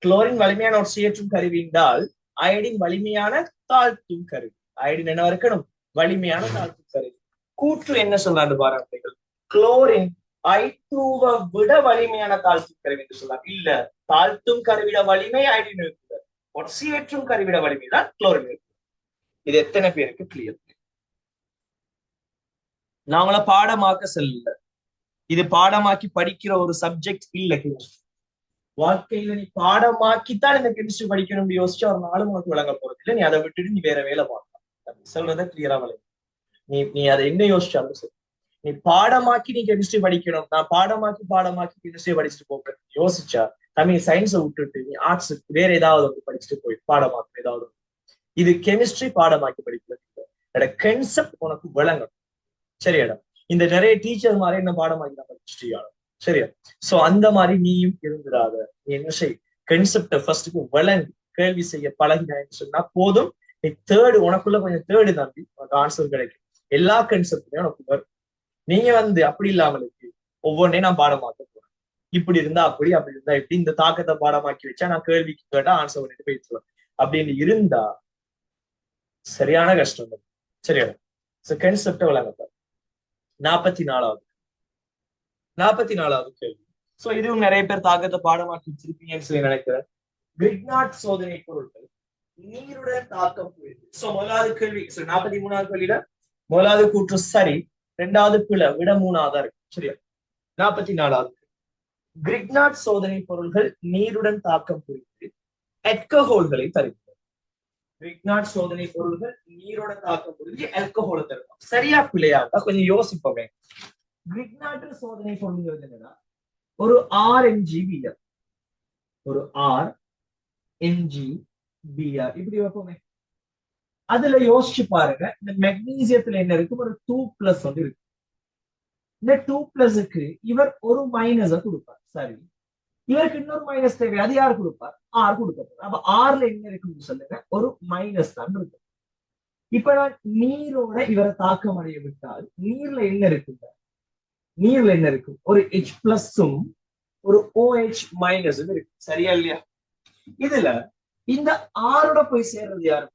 குளோரின் வலிமையான ஒட்சியேற்றும் கருவி என்றால் அயடின் வலிமையான தாழ்த்தும் கருவி. அயடின் என்ன இருக்கணும்? வலிமையான தாழ்த்தும் கருவி. கூற்று என்ன சொல்றாரு பாருங்கள். குளோரின் I2வை விட வலிமையான தாழ்த்தும் கருவி என்று சொல்றாங்க. இல்ல, தாழ்த்தும் கருவிட வலிமை அயடின் இருக்குது, ஒட்சியேற்றும் கருவிட வலிமை தான் குளோரின் இருக்கு. இது எத்தனை பேருக்கு கிளியர்? நாங்கள பாடமாக்க செல்ல, இது பாடமாக்கி படிக்கிற ஒரு சப்ஜெக்ட் இல்ல. வாழ்க்கையில நீ பாடமாக்கித்தான் இந்த கெமிஸ்ட்ரி படிக்கணும் யோசிச்சு ஒரு நாளும் உனக்கு விளங்க போறது இல்லை. நீ அதை விட்டுட்டு நீ வேற வேலை பார்க்கலாம். சொல்றத கிளியரா விளங்க. நீ அதை என்ன யோசிச்சாலும் சரி, நீ பாடமாக்கி நீ கெமிஸ்ட்ரி படிக்கணும், நான் பாடமாக்கி கெமிஸ்ட்ரி படிச்சுட்டு போறேன் யோசிச்சா தமிழ் சயின்ஸை விட்டுட்டு நீ ஆர்ட்ஸ் வேற ஏதாவது வந்து படிச்சுட்டு போய் பாடமாக்கு ஏதாவது. இது கெமிஸ்ட்ரி பாடமாக்கி படிக்கிறது கன்செப்ட் உனக்கு விளங்கணும். சரியாடா? இந்த நிறைய டீச்சர் மாதிரி என்ன பாடமாக்கி நான் படிச்சுட்டு சரியா? சோ அந்த மாதிரி நீயும் இருந்துடாத. நீ என்ன செய்? கன்செப்ட ஃபர்ஸ்ட்டுக்கு விளங்கி கேள்வி செய்ய பழகினான்னு சொன்னா போதும். நீ உனக்குள்ள கொஞ்சம் நம்பி உனக்கு ஆன்சர் கிடைக்கும். எல்லா கன்செப்டுமே உனக்கு வரும். நீங்க வந்து அப்படி இல்லாமலுக்கு ஒவ்வொன்றையும் நான் பாடமாக்க போறேன், இப்படி இருந்தா அப்படி, அப்படி இருந்தா இப்படி, இந்த தாக்கத்தை பாடமாக்கி வச்சா நான் கேள்விக்கு கேட்டா ஆன்சர் பண்ணிட்டு போயிடுவேன் அப்படின்னு இருந்தா சரியான கஷ்டம். சரியா? கன்செப்ட விளங்கப்பாரு. 44வது கேள்வி. சோ இதுவும் நிறைய பேர் தாக்கத்தை பாடமாக்கி வச்சிருப்பீங்கன்னு சொல்லி நினைக்கிறேன். கிரிக்னாட் சோதனை பொருட்கள் நீருடன் தாக்கம் புரியுது. சோ முதலாவது கேள்வி, 43வது கேள்வியில முதலாவது கூற்று சரி, 2வது பிழை, விட 3ஆவதா இருக்கு. சரியா? 44வது கிரிக்னாட் சோதனை பொருள்கள் நீருடன் தாக்கம் புரிந்து ஆல்கஹால்களை தருகிறது. கிரிக்னாட் சோதனை பொருள்கள் நீரோட தாக்கம் புரிஞ்சு ஆல்கஹாலை தரும். சரியா பிள்ளையா கொஞ்சம் யோசிப்போமே. கிரிக்னாட் சோதனை பொருள்கள் என்னன்னா ஒரு RMgBr, ஒரு RMgBr இப்படி வைப்போமே. அதுல யோசிச்சு பாருங்க, இந்த மெக்னீசியத்துல என்ன இருக்கு? ஒரு 2+ வந்து இருக்கு. இந்த 2+க்கு இவர் ஒரு மைனஸ கொடுப்பார். சரி, இவருக்கு இன்னொரு மைனஸ் தேவை, அது யார் கொடுப்பார்? R கொடுப்பார். அப்ப Rல என்ன இருக்குன்னு சொல்லுங்க, ஒரு மைனஸ் தான் இருக்கு. இப்ப நான் நீரோட இவரை தாக்கம் அடைய விட்டால் நீர்ல என்ன இருக்குங்க? நீர்ல என்ன இருக்கும்? ஒரு H+ம் ஒரு OH- இருக்கு. சரியா இல்லையா? இதுல இந்த ஆரோட போய் சேர்றது யாரு?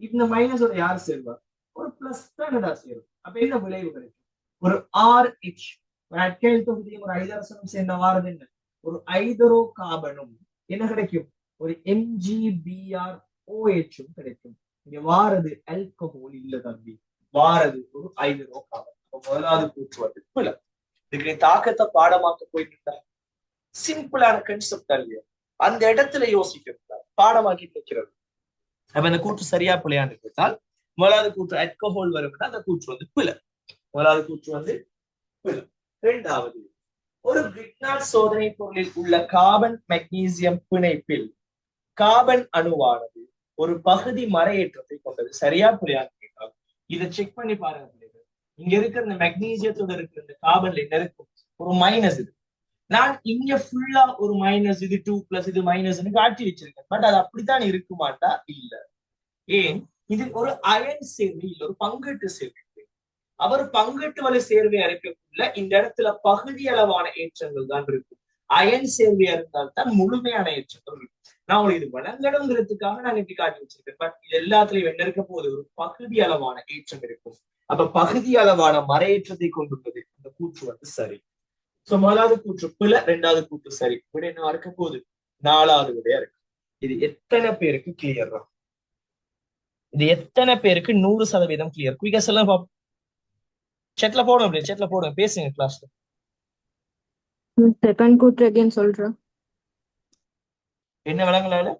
இந்த மைனஸோட யார் சேர்வார்? ஒரு பிளஸ் தான் சேரும். அப்ப என்ன விளைவு கிடைக்கும்? ஒரு RH அல்கைல் தொகுதியும் ஒரு ஐதரசனும் சேர்ந்த வாரது என்ன? ஒரு ஐதரோ கார்பனும் என்ன கிடைக்கும்? ஒரு MgBrOH கிடைக்கும். இங்க வாரது ஆல்கஹால் இல்ல தம்பி, வாரது ஒரு ஐதரோ கார்பன். முதலாவது கூற்று வந்து பிழை. இதுக்கு தாக்கத்தை பாடமாக்க போயிட்டு சிம்பிளான கன்செப்ட் இல்லையா? அந்த இடத்துல யோசிக்கிறார், பாடமாக்கி வைக்கிறது. அப்ப இந்த கூற்று சரியா பிள்ளையான்னு கேட்டால் முதலாவது கூற்று ஆல்கஹால் வரும்னா அந்த கூற்று வந்து பிழை. முதலாவது கூற்று வந்து பிழை. 2வது, ஒரு கிரிக்னாட் சோதனை பொருளில் உள்ள கார்பன் மெக்னீசியம் பிணைப்பில் கார்பன் அணுவானது ஒரு பகுதி மறையேற்றத்தை கொண்டது. சரியா பிள்ளையான்னு கேட்டால் இதை செக் பண்ணி பாருங்க பிள்ளைகள். இங்க இருக்கிற இந்த மெக்னீசியத்தோட இருக்கிற இந்த கார்பன்ல என்ன இருக்கும்? ஒரு மைனஸ் இருக்கு. நான் இங்க ஃபுல்லா ஒரு மைனஸ், இது 2+ இது மைனஸ்ன்னு காட்டி வச்சிருக்கேன். பட் அது அப்படித்தான் இருக்குமாட்டா? இல்ல. ஏன் இது ஒரு அயன் சேர்வை இல்லை, ஒரு பங்கீட்டு சேர்வை. அவர் பங்கீட்டு வலு சேர்வையா இருக்கக்குள்ள இந்த இடத்துல பகுதி அளவான ஏற்றங்கள் தான் இருக்கும். அயன் சேர்வையா இருந்தால்தான் முழுமையான ஏற்றங்கள் இருக்கும். நான் உங்களுக்கு இது வழங்கணுங்கிறதுக்காக நான் இப்படி காட்டி வச்சிருக்கேன். பட் இது எல்லாத்துலயும் என்ன இருக்க போது, ஒரு பகுதி அளவான ஏற்றம் இருக்கும். அப்ப பகுதி அளவான மறையேற்றத்தை கொண்டுள்ளது இந்த கூற்று வந்து சரி. சோ முதலாவது கூற்று பிழை, ரெண்டாவது கூற்று சரி. விட என்ன இருக்க போகுது, நாலாவது விடையா இருக்கு. இது எத்தனை பேருக்கு கிளியர்? இது எத்தனை பேருக்கு 100% கிளியர்? குயிக்கா சொல்ல செட்ல போடும், அப்படி செட்ல போடும், பேசுங்க கிளாஸ்ல. செகண்ட் கூற்று அகைன் சொல்றேன். என்ன விளங்கல?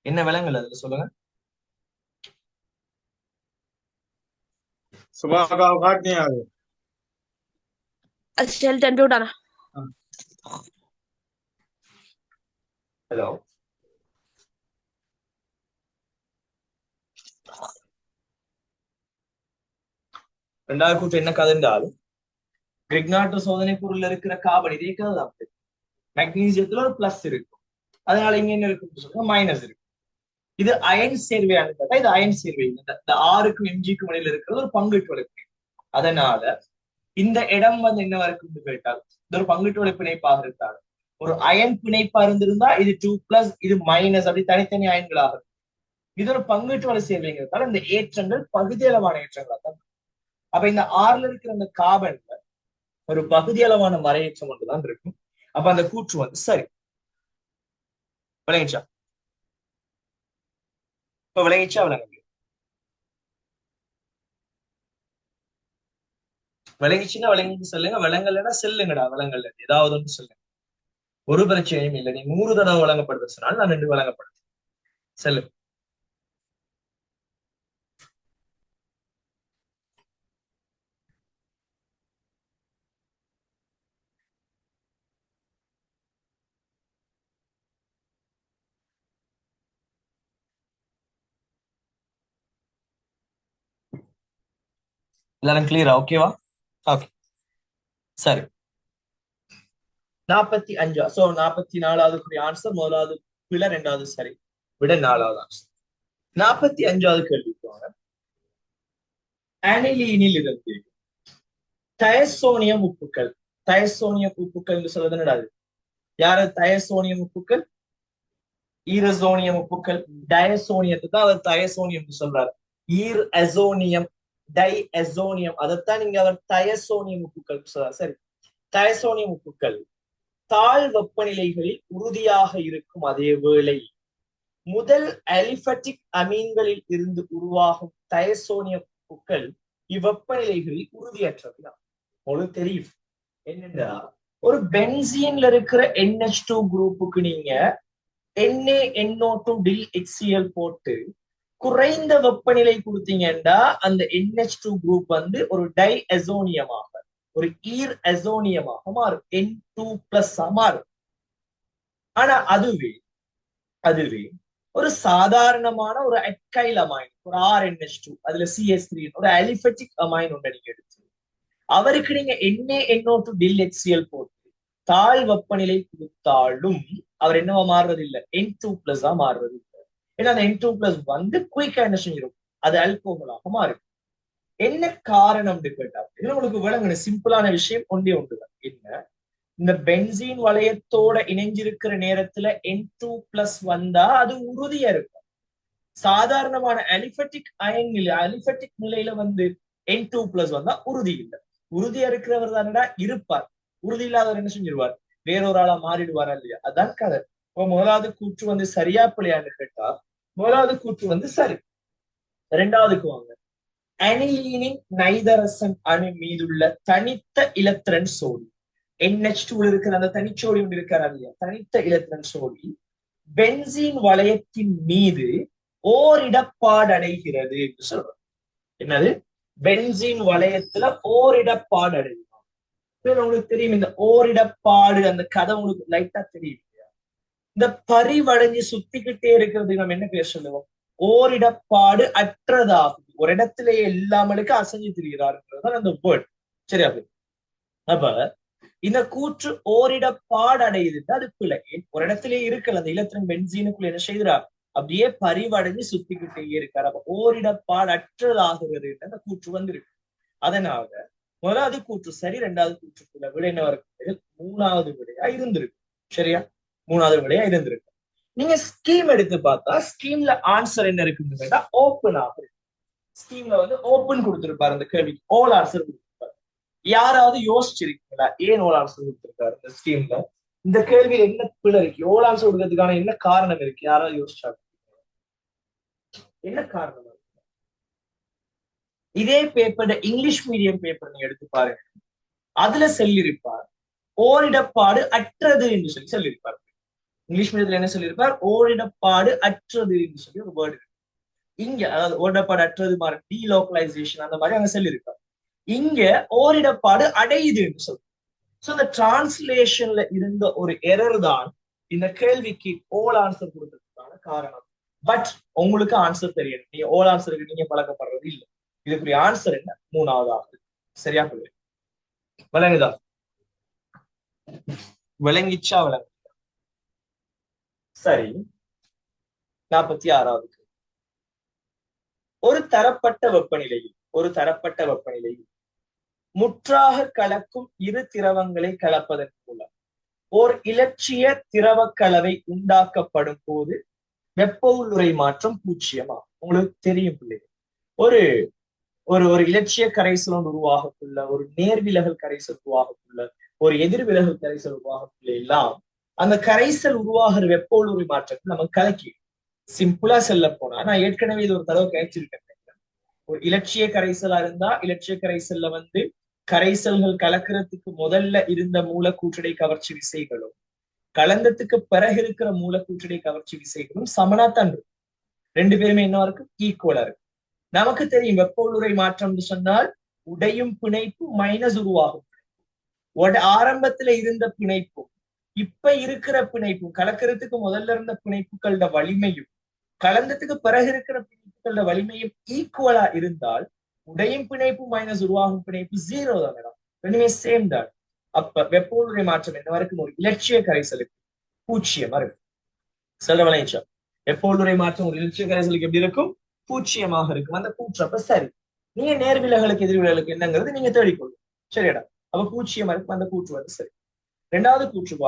என்ன விளங்கல அதுல சொல்லுங்க. சுபாக்காவை காட்டினியா அது? ஹலோ, ரெண்டாவது கூற்று என்ன கதைந்தாலும் கிரிக்னாட்டோ சோதனை பொருள்ல இருக்கிற கார்பன் இதே கதை தான். மெக்னீசியத்துல ஒரு பிளஸ் இருக்கும், அதனால இங்க என்ன இருக்குன்னு சொல்லுங்க, மைனஸ் இருக்கும். இது அயன் சேர்வையானு கேட்டா இது அயன் சேர்வை. இந்த ஆறுக்கும் எம்ஜிக்கும் இடையில இருக்கிறது ஒரு பங்கீட்டு வலைப்பிணை. அதனால இந்த இடம் வந்து என்ன வரைக்கும் கேட்டால் இது ஒரு பங்கீட்டு வலைப்பிணைப்பாக இருந்தாலும் ஒரு அயன் பிணைப்பா இருந்திருந்தா இது 2+, இது மைனஸ், அப்படி தனித்தனி அயன்களாக இருக்கும். இது ஒரு பங்கீட்டு வலை சேர்வைங்கிறதால இந்த ஏற்றங்கள் பகுதி அளவான ஏற்றங்களா தான். அப்ப இந்த ஆறுல இருக்கிற அந்த கார்பன்ல ஒரு பகுதி அளவான மறையேற்றம் ஒன்றுதான் இருக்கும். அப்ப அந்த கூற்று வந்து சரி. விளங்கிச்சா? இப்ப விளங்கிச்சா விளங்க விளங்கிச்சுன்னா விளங்கி சொல்லுங்க, விளங்கலைன்னா செல்லுங்கடா. விளங்கல ஏதாவது ஒன்று சொல்லுங்க, ஒரு பிரச்சனையும் இல்லை. நீ 100 தடவை வழங்கப்படுது சொன்னாலும் நான் 2 வழங்கப்படுது. செல்லு. எல்லாரும் கிளியரா? ஓகேவா? ஓகே சரி. 45. சோ 44வது ஆன்சர். முதலாவது பிழை, ரெண்டாவது சரி. விட நாலாவது ஆன்சர். 45வது கேள்விக்கு வாங்க. அனிலீனில் இருந்து டயசோனியம் உப்புக்கள், டயசோனியம் உப்புக்கள் என்று சொல்றது என்னடாது? யாரு தயசோனியம் உப்புக்கள்? ஈரசோனியம் உப்புக்கள். டயசோனியத்துக்கு தான் அவர் தயசோனியம் சொல்றாரு. ஈர் அசோனியம், டை அசோனியம், அதைத்தான் நீங்க அவர் தயசோனியம் உப்புக்கள் சொல்றாரு. சரி, தயசோனியம் உப்புக்கள் தாழ் வெப்பநிலைகளில் உறுதியாக இருக்கும். அதே வேளை முதல் அலிபட்டிக் அமீன்களில் இருந்து உருவாகும் தயசோனியம் உப்புக்கள் இவ்வெப்பநிலைகளில் உறுதியற்றவைதான். உங்களுக்கு தெரியும் என்னன்னா, ஒரு பென்சீன்ல இருக்கிற NH2 குரூப்புக்கு நீங்க NaNO2 போட்டு குறைந்த வெப்பநிலை கொடுத்தீங்கன்னா அந்த NH2 குரூப் வந்து ஒரு டை அசோனியமாக, ஒரு ஈர் அசோனியமாக மாறும், N2+ மாறும். ஆனா அதுவே ஒரு சாதாரணமான ஒரு அல்கைல் அமைன், ஒரு RNH2, அதுல CH3, ஒரு அலிபெட்டிக் அமைன் ஒன்றை நீங்க எடுத்து அவருக்கு நீங்க NaNO2 போட்டு தாழ் வெப்பநிலை கொடுத்தாலும் அவர் என்னவா மாறுறது இல்லை, N2+ மாறுறது இல்லை. ஏன்னா அந்த N2+ வந்து குயிக்கா என்ன செஞ்சிடும், அது அல்கோஹோலாக மாறும். என்ன காரணம்னு கேட்டா உங்களுக்கு விளங்குன சிம்பிளான விஷயம் ஒன்றே ஒன்றுதான். என்ன, இந்த பென்சீன் வளையத்தோட இணைஞ்சிருக்கிற நேரத்துல N2+ வந்தா அது உறுதியா இருக்கும். சாதாரணமான அலிபெட்டிக் அயன் நிலை, அலிபெட்டிக் நிலையில வந்து N2+ வந்தா உறுதி இல்லை. உறுதியா இருக்கிறவர் தானடா இருப்பார், உறுதி இல்லாதவர் என்ன செஞ்சிருவார், வேறொரு ஆளா மாறிடுவாரா இல்லையா? அதான் கதை. இப்போ முதலாவது கூற்று வந்து சரியா பிள்ளையான்னு கேட்டா முதலாவது கூற்று வந்து சரி. ரெண்டாவதுக்கு வாங்க. அனிலீனின் நைதரசன் அணு மீதுள்ள தனித்த இலத்திரன் சோடி, NH2 இருக்கிற அந்த தனிச்சோடி ஒன்று இருக்கிறா இல்லையா, தனித்த இலத்திரன் சோடி பென்சீன் வளையத்தின் மீது ஓரிடப்பாடு அடைகிறது என்று சொல்றோம். என்னது? பென்சீன் வளையத்துல ஓரிடப்பாடு அடையும். உங்களுக்கு தெரியும் இந்த ஓரிடப்பாடு, அந்த கதை உங்களுக்கு லைட்டா தெரியும் இல்லையா? இந்த பரிவடைஞ்சு சுத்திக்கிட்டே இருக்கிறது நம்ம என்ன பேர் சொல்லுவோம், ஓரிடப்பாடு அற்றதாகுது. ஒரு இடத்திலேயே இல்லாமலுக்கு அசைஞ்சு திரிகிறாருன்றதுதான் அந்த வேர்ட். சரியா? அப்ப இந்த கூற்று ஓரிடப்பாடு அடையுது, அது பிழை. ஒரு இடத்திலேயே இருக்கல, அந்த இலத்திரன் பென்சீனுக்குள்ள என்ன செய்கிறார், அப்படியே பரிவடைஞ்சு சுத்திக்கிட்டே இருக்காரு. அப்ப ஓரிடப்பாடு அற்றதாகிறது அந்த கூற்று வந்திருக்கு. அதனால முதலாவது கூற்று சரி, இரண்டாவது கூற்றுக்குள்ள விடை என்ன இருக்கு, மூணாவது விடையா இருந்திருக்கு. சரியா? மூணாவது விடையா இருந்திருக்கு. நீங்க ஸ்கீம் எடுத்து பார்த்தா ஸ்கீம்ல ஆன்சர் என்ன இருக்குன்னு கேட்டா ஓப்பன் ஆகும். ஸ்கீம்ல வந்து ஓப்பன் கொடுத்திருப்பாரு அந்த கேள்விக்கு, ஆல் ஆன்சர் கொடுத்திருப்பாரு. யாராவது யோசிச்சிருக்கீங்களா ஏன் ஆல் ஆன்சர் கொடுத்திருக்காரு இந்த ஸ்கீம்ல? இந்த கேள்வியில என்ன பிழை இருக்கு, ஆல் ஆன்சர் கொடுக்கறதுக்கான என்ன காரணம் இருக்கு? யாராவது யோசிச்சாங்க என்ன காரணம்? இதே பேப்பர் இங்கிலீஷ் மீடியம் பேப்பர் நீங்க எடுத்து பாருங்க, அதுல சொல்லியிருப்பார் ஓரிடப்பாடு அற்றது என்று சொல்லி சொல்லியிருப்பார். இங்கிலீஷ் மீடியத்துல என்ன சொல்லியிருப்பார், ஓரிடப்பாடு அற்றது என்று சொல்லி ஒரு வேர்டு இருக்கு. இங்க அதாவது ஓரிடப்பாடு அற்றது மாதிரி டீலோக்கலைசேஷன் அந்த மாதிரி அங்க சொல்லியிருப்பார். இங்க ஓரிடப்பாடு அடையுது என்று சொல்லி. சோ இந்த டிரான்ஸ்லேஷன்ல இருந்த ஒரு எரர் தான் இந்த கேள்விக்கு ஓல் ஆன்சர் கொடுத்ததுக்கான காரணம். பட் உங்களுக்கு ஆன்சர் தெரியணும், நீங்க ஓல் ஆன்சருக்கு நீங்க பழக்கப்படுறது இல்லை. இதுக்குரிய ஆன்சர் என்ன, மூணாவது ஆகுது. சரியா? விளங்குதா? விளங்கிச்சா? விளங்கு. சரி, 46வது. ஒரு தரப்பட்ட வெப்பநிலையில் முற்றாக கலக்கும் இரு திரவங்களை கலப்பதன் மூலம் ஓர் இலட்சிய திரவ கலவை உண்டாக்கப்படும் போது வெப்ப உள்ளுறை மாற்றம் பூஜ்ஜியமா? உங்களுக்கு தெரியும் பிள்ளைகள், ஒரு ஒரு ஒரு இலட்சிய கரைசல் உருவாகக்குள்ள, ஒரு நேர்விலகல் கரைசல் உருவாகக்குள்ள, ஒரு எதிர்விலகல் கரைசல் உருவாகக்குள்ள எல்லாம் அந்த கரைசல் உருவாகிற வெப்ப உள்ளுறை மாற்றத்தை நம்ம கலக்கி சிம்பிளா செல்ல போனா, நான் ஏற்கனவே இது ஒரு தடவை கிடைச்சிருக்கேன். ஒரு இலட்சிய கரைசலா இருந்தா இலட்சிய கரைசல்ல வந்து கரைசல்கள் கலக்கிறதுக்கு முதல்ல இருந்த மூலக்கூற்றடை கவர்ச்சி விசைகளும் கலந்ததுக்கு பிறகு இருக்கிற மூலக்கூற்றடை கவர்ச்சி விசைகளும் சமனாத்தான் இருக்கு. ரெண்டு பேருமே என்ன இருக்கு, ஈக்குவலா இருக்கு. நமக்கு தெரியும் வெப்ப உள்ளுறை மாற்றம் சொன்னால் உடையும் பிணைப்பும் மைனஸ் உருவாகும். ஆரம்பத்துல இருந்த பிணைப்பும் இப்ப இருக்கிற பிணைப்பும், கலக்கிறதுக்கு முதல்ல இருந்த பிணைப்புகளோட வலிமையும் கலந்ததுக்கு பிறகு இருக்கிற பிணைப்புகளோட வலிமையும் ஈக்குவலா இருந்தால் உடையும் பிணைப்பு மைனஸ் உருவாகும் பிணைப்பு 0 தான் மேடம், ரெண்டுமே சேம் தான். அப்ப வெப்ப உள்ளுறை மாற்றம் என்ன வரைக்கும் ஒரு இலட்சிய கரைசலுக்கு பூஜ்ஜியமா இருக்கும். சொல்ற விளைச்சா? வெப்ப உள்ளுறை மாற்றம் ஒரு இலட்சிய கரைசலுக்கு எப்படி இருக்கும், பூஜ்ஜியமாக இருக்கும். அந்த கூற்றப்ப சரி. நீங்க நேர்விலகளுக்கு எதிர்விலகளுக்கு என்னங்கிறது நீங்க தேடிக்கொள்ளும். சரியாடா? அப்ப பூஜ்ஜியமா இருக்கும், அந்த கூற்று வந்து சரி. ரெண்டாவது கூற்றுக்கு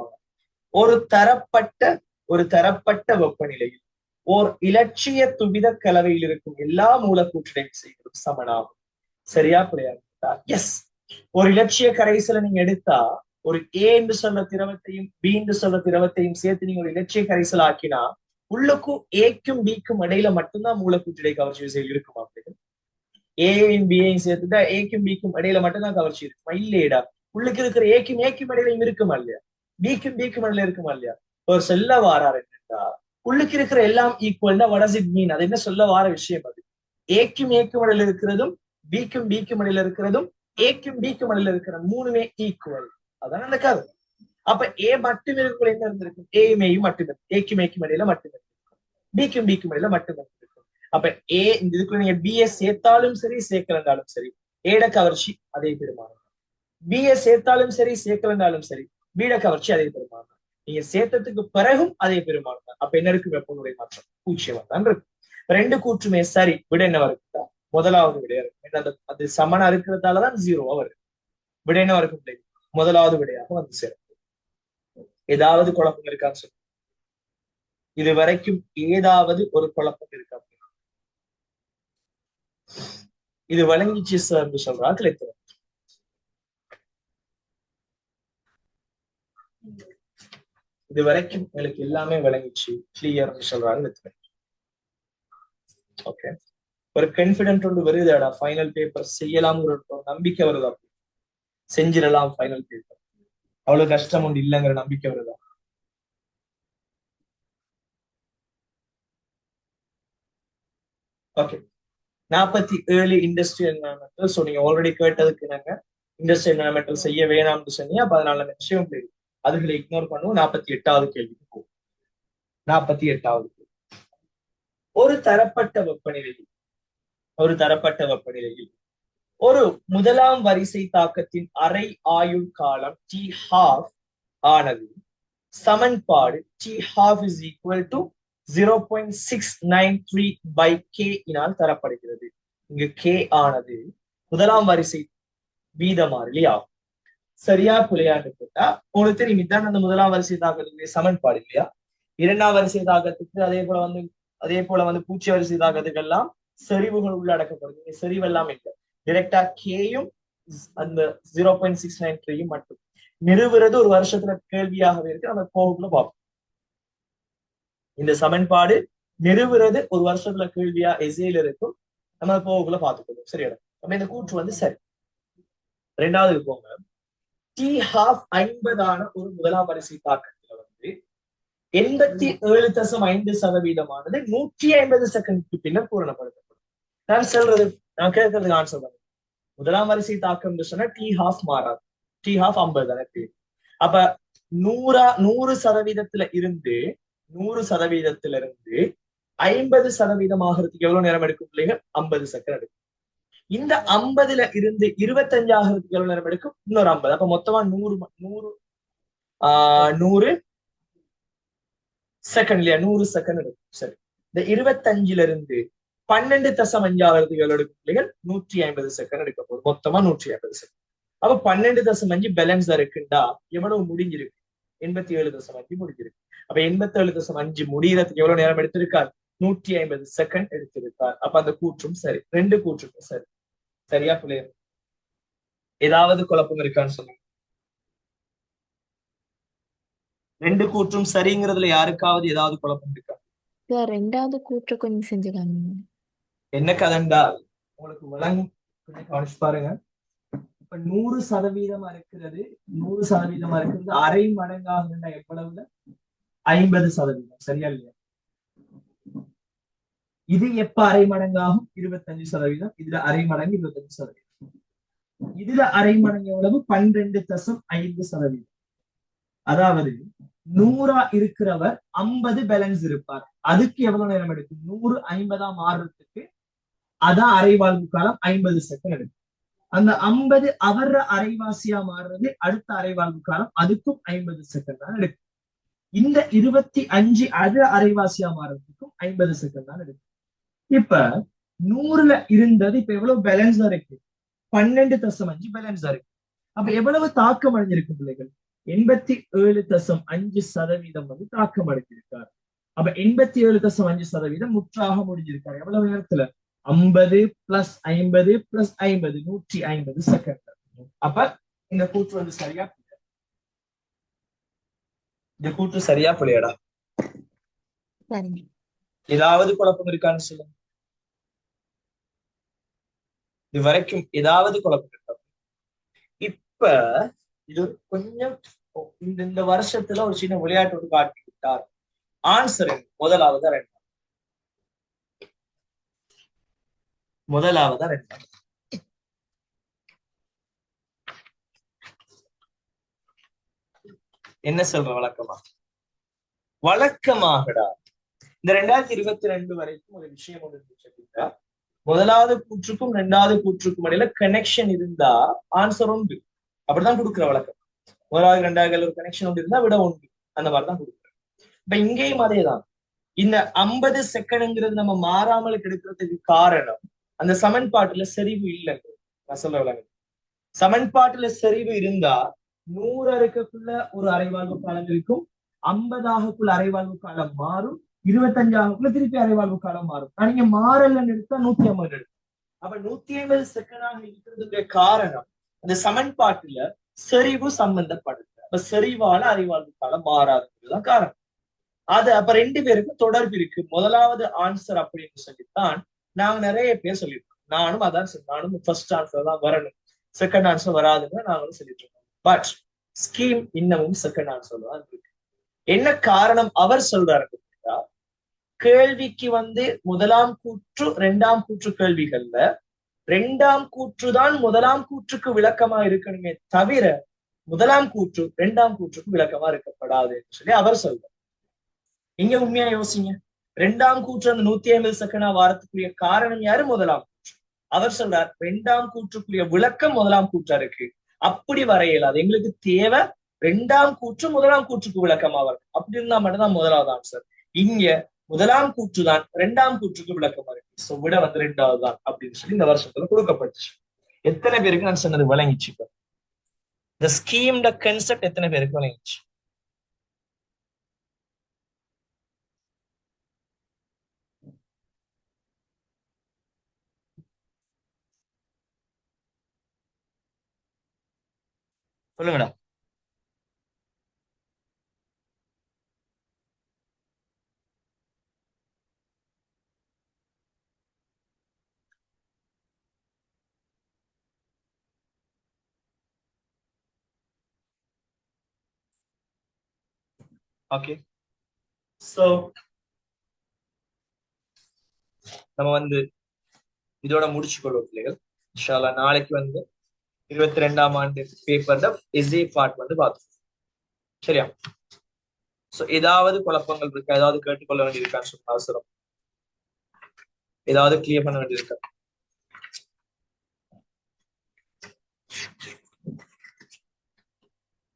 வாங்க. ஒரு தரப்பட்ட வெப்பநிலையில் ஓர் இலட்சிய துவித கலவையில் இருக்கும் எல்லா மூலக்கூற்றடை விசைகளும் சமனாகும். சரியா? புரியாதா? எஸ். ஒரு இலட்சிய கரைசலை நீங்க எடுத்தா ஒரு ஏ என்று சொல்ற திரவத்தையும் பி என்று சொல்ற திரவத்தையும் சேர்த்து நீங்க ஒரு இலட்சிய கரைசல் ஆக்கினா உள்ளுக்கும் ஏக்கும் பிக்கும் இடையில மட்டும்தான் மூலக்கூற்றடை கவர்ச்சி விசைகள் இருக்குமா? ஏயும் பியையும் சேர்த்துட்டா ஏக்கும் பிக்கும் இடையில மட்டும்தான் கவர்ச்சி இருக்குமா? இல்லையடா, உள்ளுக்கு இருக்கிற ஏக்கும் இடையிலையும் இருக்குமா இல்லையா? பிக்கும் இடையில இருக்குமா இல்லையா? ஒரு சொல்ல வாராரு என்னன்னா, உள்ளுக்கு இருக்கிற எல்லாம் ஈக்குவல் தான். What does it mean? அது என்ன சொல்ல வார விஷயம்? அது ஏக்கும் இடையில இருக்கிறதும் பிக்கும் இடையில இருக்கிறதும் ஏக்கும் இடையில இருக்கிற மூணுமே ஈக்குவல். அதான் அந்த கதை. அப்ப ஏ மட்டும் இருக்கக்கூடிய என்ன இருந்திருக்கும், ஏயும் மட்டுமே, ஏக்கும் இடையில மட்டுமே இருக்கும், பிக்கும் இடையில மட்டுமே இருக்கும். அப்ப ஏ இந்த இதுக்குள்ள நீங்க பிஏ சேர்த்தாலும் சரி சேர்க்கலண்டாலும் சரி ஏட கவர்ச்சி அதே பெருமானம். பிஏ சேர்த்தாலும் சரி சேர்க்கலண்டாலும் சரி பீட கவர்ச்சி அதே பெருமானம். நீங்க சேர்த்ததுக்கு பிறகும் அதே பெருமானம் தான். அப்ப என்ன இருக்கு, வெப்ப உள்ளுறை மாற்றம் பூஜ்ஜியமா தான் இருக்கு. ரெண்டு கூற்றுமே சரி. விட என்னவா இருக்குதா, முதலாவது விடையா இருக்கு. அது சமனா இருக்கிறதாலதான் 0வா வருது. விட என்னவா இருக்கு, முதலாவது விடையாக வந்து சேரும். ஏதாவது குழப்பம் இருக்கான்னு சொல்லு. இது வரைக்கும் ஏதாவது ஒரு குழப்பம் இருக்கா? இது வழங்கிச்சு சார் சொல்றா கிடைத்தது. இது வரைக்கும் எனக்கு எல்லாமே விளங்கிச்சு, கிளியர் சொல்றாங்க. ஓகே, ஒரு கான்ஃபிடென்ட் ஒன்று வருதாடா, ஃபைனல் பேப்பர் செய்யலாம்ங்கிற ஒரு நம்பிக்கை வருதா? செஞ்சிடலாம் ஃபைனல் பேப்பர், அவ்வளவு கஷ்டம் ஒன்று இல்லைங்கிற நம்பிக்கை வருதா? Okay, 47 industrial environmental. ஸோ நீங்க ஆல்ரெடி கேட்டதுக்கு நாங்க இண்டஸ்ட்ரியல் என்வரன்மெண்டல் செய்ய வேணாம்னு சொன்னீங்க. அப்ப அதனால விஷயம் தெரியும், அதுகளை இக்னோர் பண்ணுவோம். 48வது கேள்விக்கு போகும். 48வது ஒரு தரப்பட்ட வெப்பநிலையில் ஒரு முதலாம் வரிசை தாக்கத்தின் அரை ஆயுள் காலம் T12 ஆனது சமன்பாடு T12 is equal to 0.693 by K இனால் தரப்படுகிறது. இங்கு K ஆனது முதலாம் வரிசை வீதமாறிலி ஆகும். சரியா புலையான்னு கேட்டா உங்களுக்கு தெரியும், இதான் அந்த முதலாம் வரிசை தாக்கத்துக்கு சமன்பாடு இல்லையா. இரண்டாம் வரிசை தாக்கத்துக்கு அதே போல வந்து பூச்சி வரிசை தாக்கத்துக்கெல்லாம் செறிவுகள் உள்ளடக்கப்படுது. செறிவெல்லாம் இல்லை, டிரெக்டா கேயும் அந்த 0.693 மட்டும் நிறுவுறது ஒரு வருஷத்துல கேள்வியாகவே இருக்கு. நம்ம போகக்குள்ள பார்ப்போம். இந்த சமன்பாடு நிறுவுறது ஒரு வருஷத்துல கேள்வியா எசையில இருக்கும். நம்ம போகக்குள்ள பார்த்துக்கணும். சரியா, நம்ம இந்த கூற்று வந்து சரி. ரெண்டாவது போங்க. T12 50 ஒரு முதலாம் வரிசை தாக்கத்துல வந்து 87.5% 150 செகண்டுக்கு பின்னர் பூரணப்படுத்தப்படும். நான் கேட்கறதுக்கு ஆன்சர் பண்ணேன். முதலாம் வரிசை தாக்கம் சொன்னா T12 மாறாது. T12 50 தானே. அப்ப 100% இருந்து 50% ஆகிறதுக்கு எவ்வளவு நேரம் எடுக்கும் பிள்ளைகள்? 50 செகண்ட் எடுக்கும். இந்த 50ல இருந்து 25 ஆகிறதுக்கு எவ்வளவு நேரம் எடுக்கும்? இன்னொரு 50. அப்ப மொத்தமா 100 செகண்ட் இல்லையா? 100 செகண்ட் எடுக்கும். சரி, இந்த 25ல இருந்து 12.5 ஆகிறதுக்கு எவ்வளவு எடுக்கும் பிள்ளைகள்? 150 செகண்ட் எடுக்க போகுது. மொத்தமா 150 செகண்ட். அப்ப 12.5 பேலன்ஸ் இருக்குண்டா எவ்வளவு முடிஞ்சிருக்கு? 87.5 முடிஞ்சிருக்கு. அப்ப 87.5 முடியறதுக்கு எவ்வளவு நேரம் எடுத்திருக்கார்? 150 செகண்ட் எடுத்திருக்கார். அப்ப அந்த கூற்றும் சரி. ரெண்டு கூற்றுக்கும் சரி. சரியா பிள்ளைய? ஏதாவது குழப்பம் இருக்கான்னு சொல்லுங்க. ரெண்டு கூற்றும் சரிங்கிறதுல யாருக்காவது ஏதாவது குழப்பம் இருக்கா? ரெண்டாவது கூற்று கொஞ்சம் செஞ்சுக்காங்க. என்ன கதண்டா உங்களுக்கு விளங்கும், கவனிச்சு பாருங்க. இப்ப 100% இருக்கிறது, 100% இருக்கிறது அரை மடங்காக எவ்வளவுல? 50%. சரியா இல்லையா? இது எப்ப அரை மடங்காகும்? 25%. இதுல அரை மடங்கு 25%. இதுல அரை மடங்கு எவ்வளவு? 12.5%. அதாவது 100 இருக்கிறவர் 50 பேலன்ஸ் இருப்பார். அதுக்கு எவ்வளவு நேரம் எடுக்கும்? 100 50 மாறுறதுக்கு அதான் அரைவாழ்வு காலம் 50 செகண்ட் எடுக்கும். அந்த 50 அவர அரைவாசியா மாறுறது அடுத்த அரைவாழ்வு காலம், அதுக்கும் 50 செகண்ட் தான் எடுக்கும். இந்த 25 அது அரைவாசியா மாறுறதுக்கும் 50 செகண்ட் தான் எடுக்கும். இப்ப 100ல இருந்தது இப்ப எவ்வளவு பேலன்ஸ் இருக்கு? 12.5 பேலன்ஸ் இருக்கு. அப்ப எவ்வளவு தாக்கம் அடைஞ்சிருக்கு பிள்ளைகள்? 87.5% வந்து தாக்கம் அடைஞ்சிருக்காரு. அப்ப 87.5% முற்றாக முடிஞ்சிருக்காரு. எவ்வளவு நேரத்துல? 50 + 50 + 50 150 செகண்ட். அப்ப இந்த கூற்று வந்து சரியா? இந்த கூற்று சரியா புள்ளையடா? ஏதாவது குழப்பம் இருக்கான்னு சொல்லுங்க. இது வரைக்கும் ஏதாவது குழப்பம் இருக்கா? இப்ப இது கொஞ்சம் இந்த வருஷத்துல ஒரு சின்ன விளையாட்டோடு காட்டி விட்டார். ஆன்சர் முதலாவதா ரெண்டாவது? முதலாவதா ரெண்டாவது? என்ன சொல்ற? வழக்கமாகடா இந்த 2022 வரைக்கும் ஒரு விஷயம் ஒன்று இருந்துச்சு. முதலாவது கூற்றுக்கும் ரெண்டாவது கூற்றுக்கும் இடையில கனெக்ஷன் இருந்தா ஆன்சர் உண்டு. அப்படிதான் கொடுக்குற வழக்கம். முதலாவது ரெண்டாவது ஒரு கனெக்ஷன் ஒன்று இருந்தா விட உண்டு. அந்த மாதிரிதான் கொடுக்குறேன். இப்ப இங்கேயும் அதேதான். இந்த 50 செகண்ட்ங்கிறது நம்ம மாறாமல் எடுக்கிறதுக்கு காரணம் அந்த சமன்பாட்டுல செறிவு இல்லைங்க. நான் சொல்ல விளங்க, சமன்பாட்டுல செறிவு இருந்தா 100 இருக்கக்குள்ள ஒரு அரைவாழ்வு காலம் இருக்கும், 50 அரைவாழ்வு காலம் மாறும், 25 திருப்பி அரைவாழ்வு காலம் மாறும். நீங்க மாறலன்னு எடுத்தா 150 எடுக்கும். அப்ப 150 செகண்டாக இருக்கிறதுக்கு காரணம் அந்த சமன்பாட்டுல செறிவு சம்பந்தப்படுது. அப்ப செறிவால அரைவாழ்வு காலம் மாறாதுதான் காரணம். அது அப்ப ரெண்டு பேருக்கும் தொடர்பு இருக்கு. முதலாவது ஆன்சர் அப்படின்னு சொல்லித்தான் நாங்க நிறைய பேர் சொல்லியிருக்கோம். நானும் ஃபர்ஸ்ட் ஆன்சர் தான் வரணும், செகண்ட் ஆன்சர் வராதுன்னு நாங்களும் சொல்லிட்டு இருக்கோம். பட் ஸ்கீம் இன்னமும் செகண்ட் ஆன்சர் தான் இருக்கு. என்ன காரணம் அவர் சொல்றாரு? கேள்விக்கு வந்து முதலாம் கூற்று ரெண்டாம் கூற்று கேள்விகள்ல ரெண்டாம் கூற்று தான் முதலாம் கூற்றுக்கு விளக்கமா இருக்கணுமே தவிர முதலாம் கூற்று ரெண்டாம் கூற்றுக்கு விளக்கமா இருக்கப்படாதுன்னு சொல்லி அவர் சொல்றார். இங்க உண்மையா யோசிங்க. ரெண்டாம் கூற்று அந்த 150 செகண்டா வாரத்துக்குரிய காரணம் யாரு? முதலாம் கூற்று. அவர் சொல்றார் ரெண்டாம் கூற்றுக்குரிய விளக்கம் முதலாம் கூற்றா இருக்கு, அப்படி வர இயலாது, எங்களுக்கு தேவை ரெண்டாம் கூற்று முதலாம் கூற்றுக்கு விளக்கமா வரும். அப்படி இருந்தா மட்டும்தான் முதலாவது ஆன்சர். இங்க முதலாம் கூற்று தான் ரெண்டாம் கூற்றுக்கு விளக்கமா இருக்கு. சோ விட வந்து ரெண்டாவது தான் அப்படின்னு சொல்லி இந்த வருஷத்துல கொடுக்கப்பட்டுச்சு. எத்தனை பேருக்கு நான் சொன்னது விளங்கிச்சு? இப்ப இந்த ஸ்கீம்ட கன்செப்ட் எத்தனை பேருக்கு விளங்கிச்சு? சொல்லுங்கடா. ஓகே, சோ நம்ம வந்து இதோட முடிச்சுக்கொள்வோம் பிள்ளைகள். இன்ஷா அல்லாஹ் நாளைக்கு வந்து 22ஆம் ஆண்டு பேப்பர்ல எஸ்ஏ பார்ட் வந்து பார்த்தோம். சரியா? சோ ஏதாவது குழப்பங்கள் இருக்கா? ஏதாவது கேட்டுக்கொள்ள வேண்டியிருக்கான்னு சொல்ல அவசரம், ஏதாவது கிளியர் பண்ண வேண்டியிருக்கா?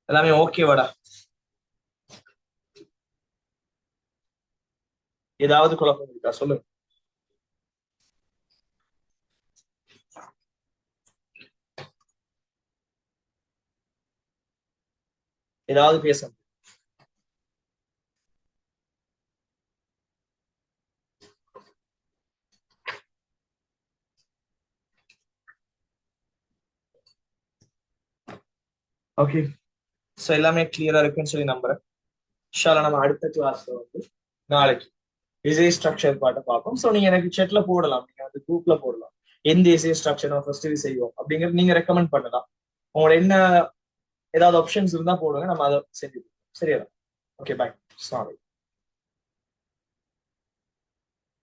எல்லாமே ஓகேவாடா? ஏதாவது குழப்பம் இருக்கா சொல்லுங்க. ஏதாவது பேச. ஓகே, சோ எல்லாமே கிளியரா இருக்குன்னு சொல்லி நம்புறேன். இன்ஷா அல்லாஹ் நம்ம அடுத்த கிளாஸ்ல வந்து நாளைக்கு எஸ்ஏ ஸ்ட்ரக்சர் பார்ட்ட பார்ப்போம். சோ நீங்க எனக்கு செட்ல போடலாம், நீங்க வந்து குரூப்ல போடலாம், எந்த எஸ்ஏ ஸ்ட்ரக்சர் நம்ம ஃபர்ஸ்ட் செய்வோம் அப்படிங்கிறது நீங்க ரெக்கமெண்ட் பண்ணலாம். உங்களோட என்ன ஏதாவது ஆப்ஷன்ஸ் இருந்தா போடுங்க, நம்ம அதை செஞ்சுப்போம். சரியா? ஓகே, பாய்.